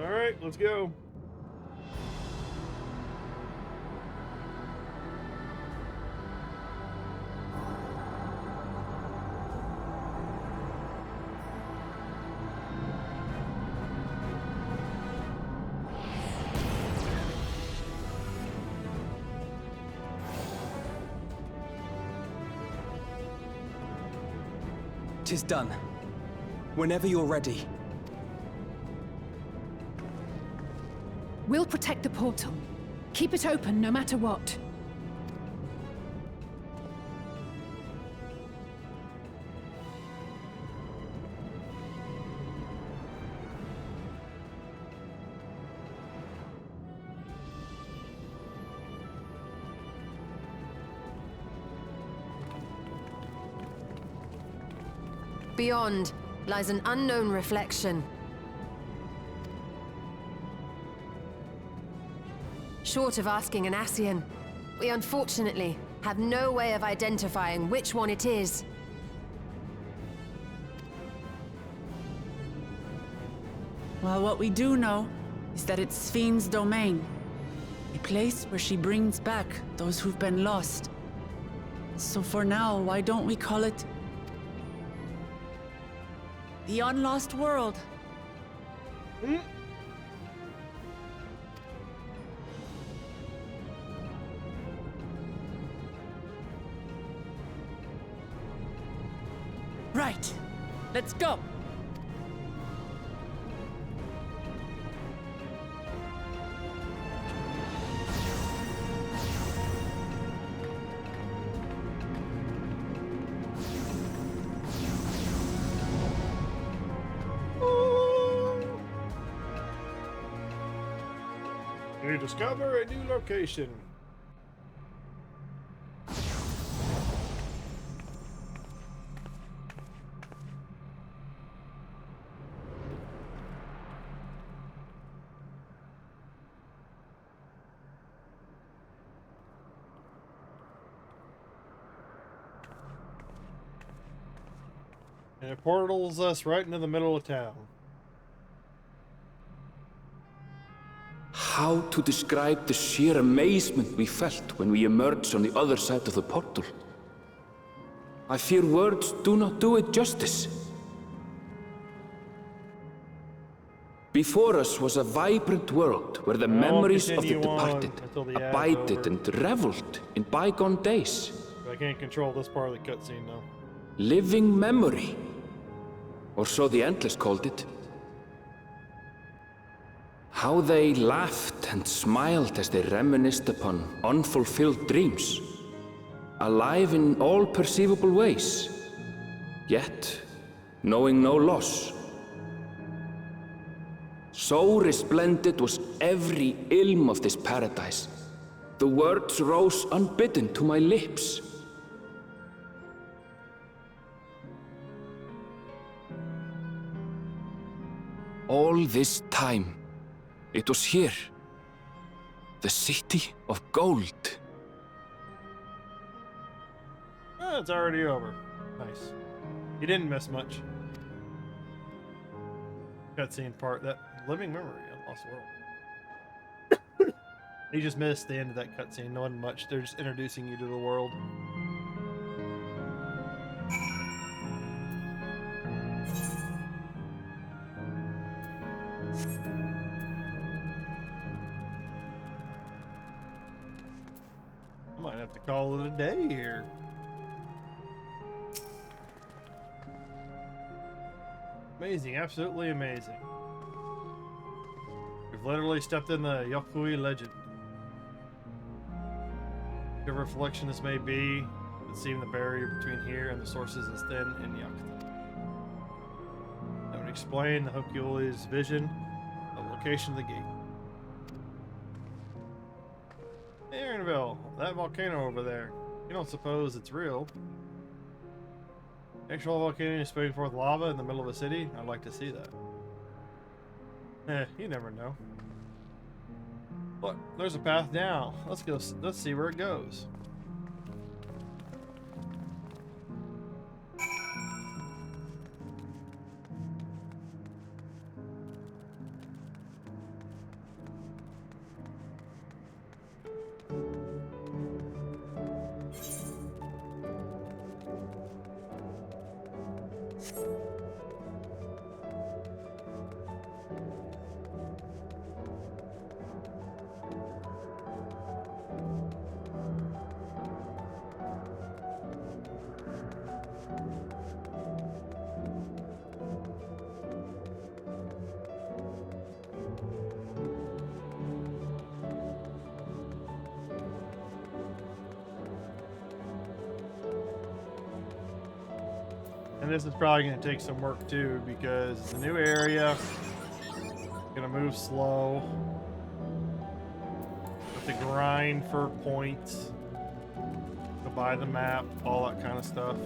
All right, let's go. 'Tis done. Whenever you're ready. We'll protect the portal. Keep it open no matter what. Beyond lies an unknown reflection. Short of asking an Ascian, we unfortunately have no way of identifying which one it is. Well, what we do know is that it's Fiend's domain. A place where she brings back those who've been lost. So for now, why don't we call it the Unlost World? Right. Let's go. We discover a new location. And it portals us right into the middle of town. How to describe the sheer amazement we felt when we emerged on the other side of the portal? I fear words do not do it justice. Before us was a vibrant world where the memories of the departed abided and reveled in bygone days. I can't control this part of the cutscene though. Living memory, or so the Endless called it. How they laughed and smiled as they reminisced upon unfulfilled dreams, alive in all perceivable ways, yet knowing no loss. So resplendent was every ilm of this paradise. The words rose unbidden to my lips. All this time, it was here, the city of gold. Oh, it's already over. Nice. You didn't miss much. Cutscene part, that living memory of Lost World. You just missed the end of that cutscene. No one much. They're just introducing you to the world. I might have to call it a day here. Amazing, absolutely amazing. We've literally stepped in the Yokui legend. Whatever reflection this may be, it seems the barrier between here and the sources is thin and Yakuta. That would explain the Hokui's vision of the location of the gate. Hey, Aaronville, that volcano over there. You don't suppose it's real? Actual volcano is spewing forth lava in the middle of a city? I'd like to see that. You never know. Look, there's a path down. Let's go. Let's see where it goes. And this is probably going to take some work too, because it's a new area. Gonna move slow. Have to grind for points. To buy the map, all that kind of stuff.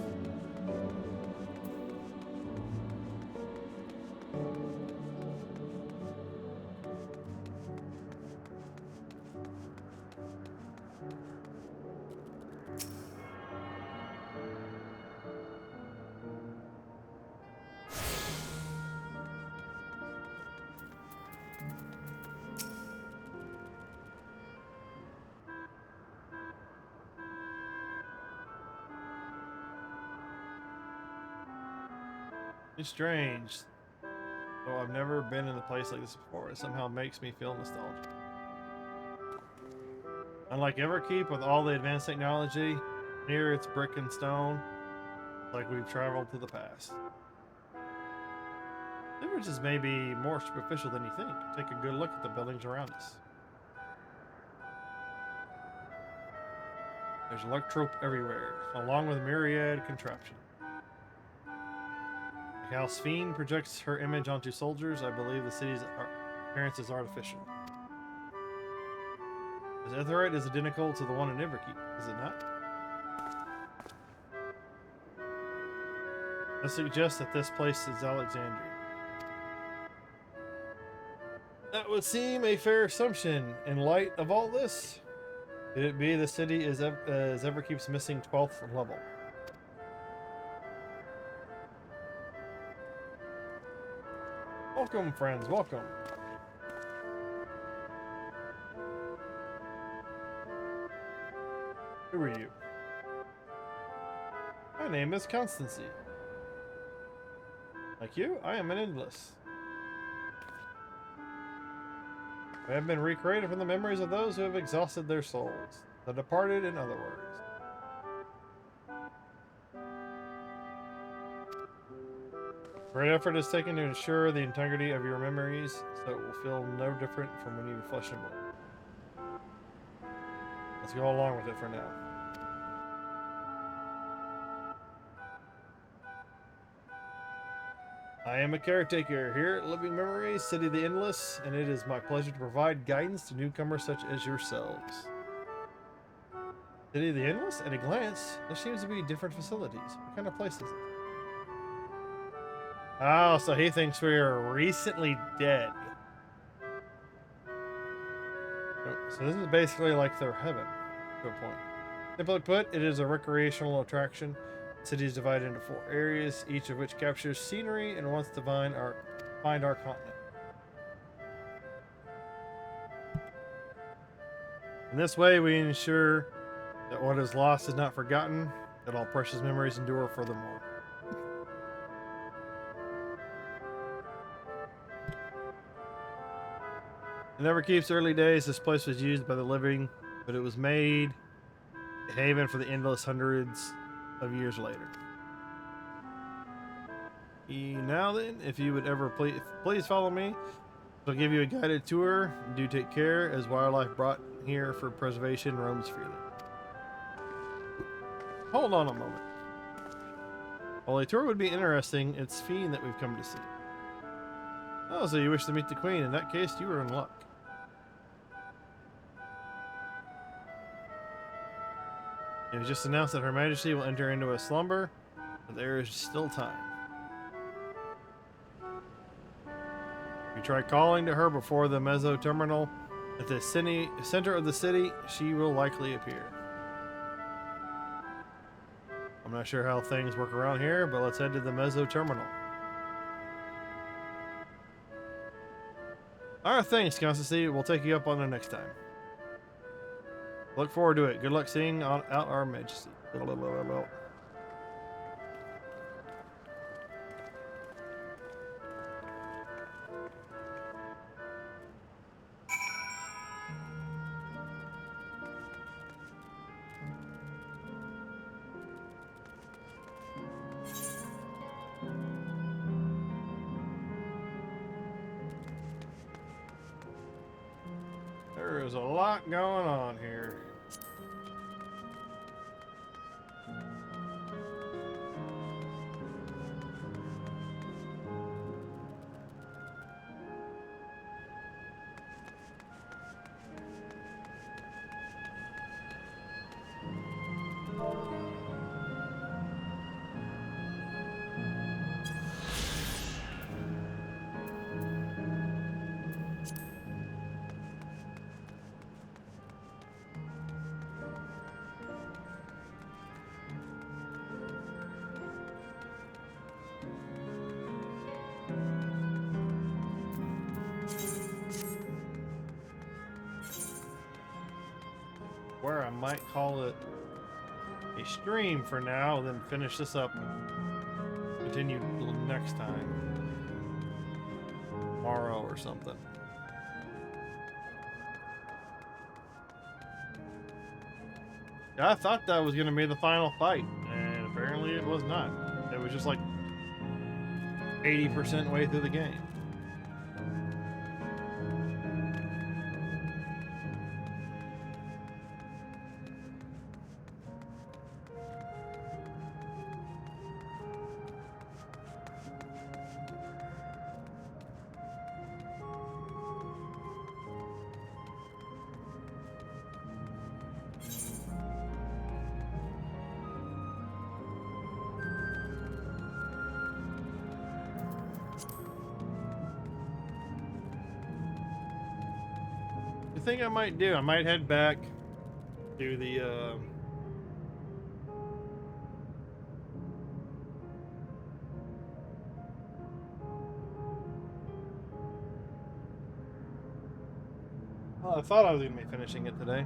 It's strange. Though I've never been in a place like this before, it somehow makes me feel nostalgic. Unlike Everkeep, with all the advanced technology, here it's brick and stone, like we've traveled to the past. Differences may be more superficial than you think. Take a good look at the buildings around us. There's electrope everywhere, along with myriad contraptions. How Sphene projects her image onto soldiers, I believe the city's appearance is artificial. This Aetheryte is identical to the one in Everkeep, is it not? This suggests that this place is Alexandria. That would seem a fair assumption in light of all this. Could it be the city is Everkeep's missing 12th level? Welcome, friends, welcome. Who are you? My name is Constancy. Like you, I am an endless. I have been recreated from the memories of those who have exhausted their souls. The departed, in other words. Great effort is taken to ensure the integrity of your memories, so it will feel no different from when you were flesh and blood. Let's go along with it for now. I am a caretaker here at Living Memories, City of the Endless, and it is my pleasure to provide guidance to newcomers such as yourselves. City of the Endless? At a glance, there seems to be different facilities. What kind of place is it? Oh, so he thinks we are recently dead. So this is basically like their heaven, to a point. Simply put, it is a recreational attraction. The city is divided into 4 areas, each of which captures scenery and wants to find our continent. In this way, we ensure that what is lost is not forgotten, that all precious memories endure furthermore. In Everkeep's early days, this place was used by the living, but it was made a haven for the endless hundreds of years later. Now then, if you would ever please follow me, I'll give you a guided tour. Do take care, as wildlife brought here for preservation roams freely. Hold on a moment. While a tour would be interesting, it's Sphene that we've come to see. Oh, so you wish to meet the Queen. In that case, you are in luck. It was just announced that Her Majesty will enter into a slumber, but there is still time. If you try calling to her before the Mezzo Terminal at the center of the city, she will likely appear. I'm not sure how things work around here, but let's head to the Mezzo Terminal. Alright, thanks, Constancy. We'll take you up on it next time. Look forward to it. Good luck seeing out our Majesty. There is a lot going on here. might call it a stream for now, then finish this up and continue next time. Tomorrow or something. Yeah, I thought that was going to be the final fight, and apparently it was not. It was just like 80% way through the game. Thing I might do, I might head back to the well, I thought I was gonna be finishing it today.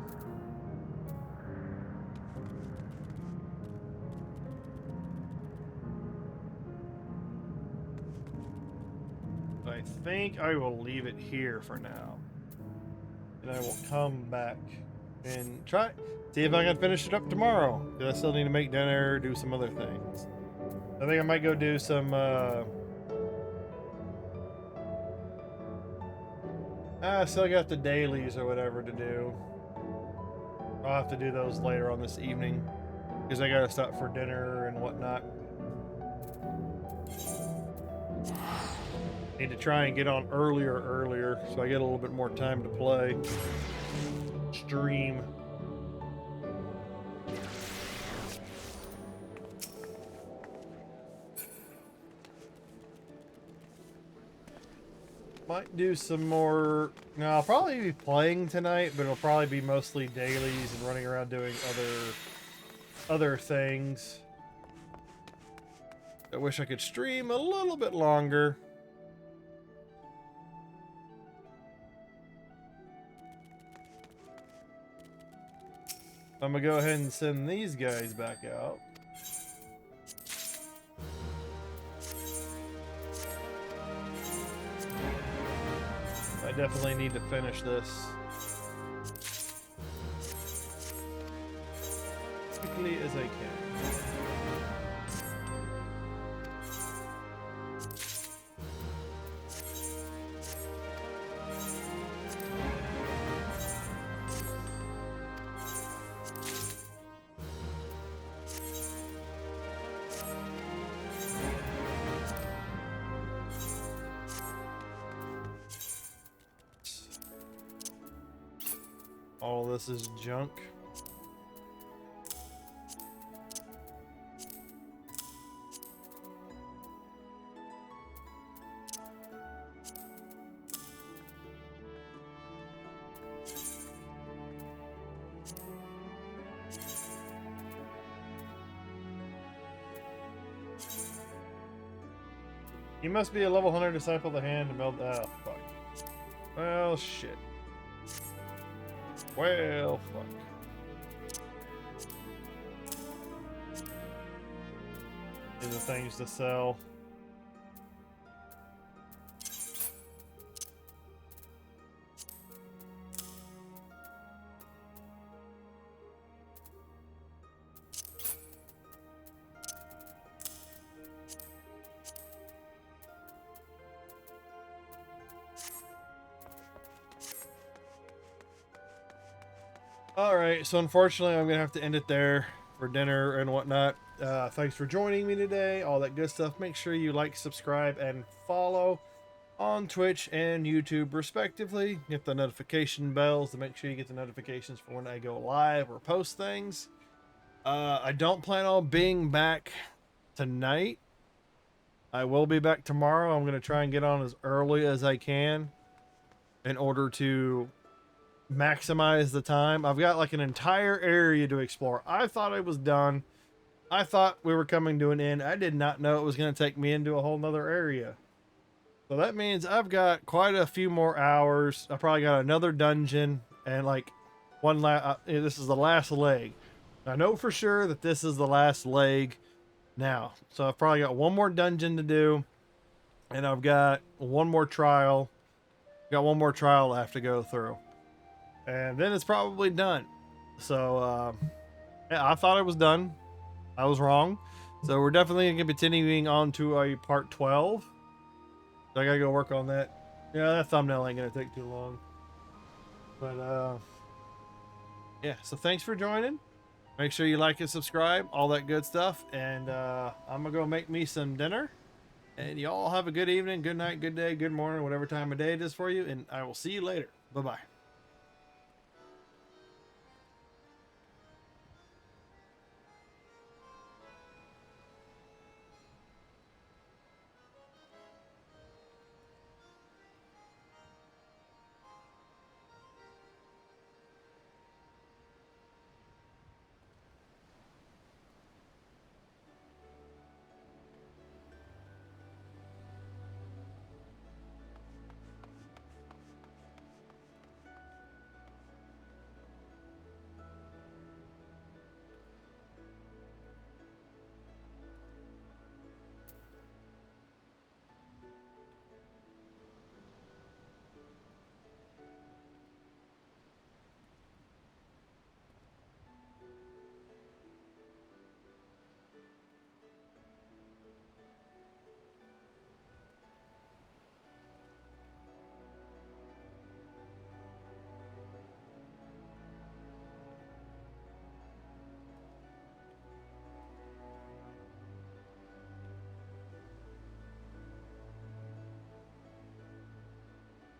I think I will leave it here for now. And I will come back and try, see if I can finish it up tomorrow. Because I still need to make dinner, do some other things. I think I might go do some, I still got the dailies or whatever to do. I'll have to do those later on this evening. Because I gotta stop for dinner and whatnot. Need to try and get on earlier, so I get a little bit more time to play. Stream. Might do some more. No, I'll probably be playing tonight, but it'll probably be mostly dailies and running around doing other things. I wish I could stream a little bit longer. I'm gonna go ahead and send these guys back out. I definitely need to finish this as quickly as I can. All this is junk. You must be a level 100 disciple of the hand to meld. Oh, fuck. Well, shit. Well, fuck. These are things to sell. Alright, so unfortunately I'm gonna have to end it there for dinner and whatnot. Thanks for joining me today, all that good stuff. Make sure you like, subscribe, and follow on Twitch and YouTube respectively. Hit the notification bells to make sure you get the notifications for when I go live or post things. I don't plan on being back tonight. I will be back tomorrow. I'm gonna try and get on as early as I can in order to maximize the time. I've got like an entire area to explore. I thought I was done. I thought we were coming to an end. I did not know it was going to take me into a whole nother area. So that means I've got quite a few more hours. I probably got another dungeon and like This is the last leg. I know for sure that this is the last leg now. So I've probably got one more dungeon to do, and I've got one more trial. Got one more trial I have to go through, and then it's probably done. So yeah, I thought it was done. I was wrong. So we're definitely going to be continuing on to a part 12. So I got to go work on that. Yeah, that thumbnail ain't going to take too long. But yeah, so thanks for joining. Make sure you like and subscribe, all that good stuff. And I'm going to go make me some dinner. And y'all have a good evening, good night, good day, good morning, whatever time of day it is for you. And I will see you later. Bye-bye.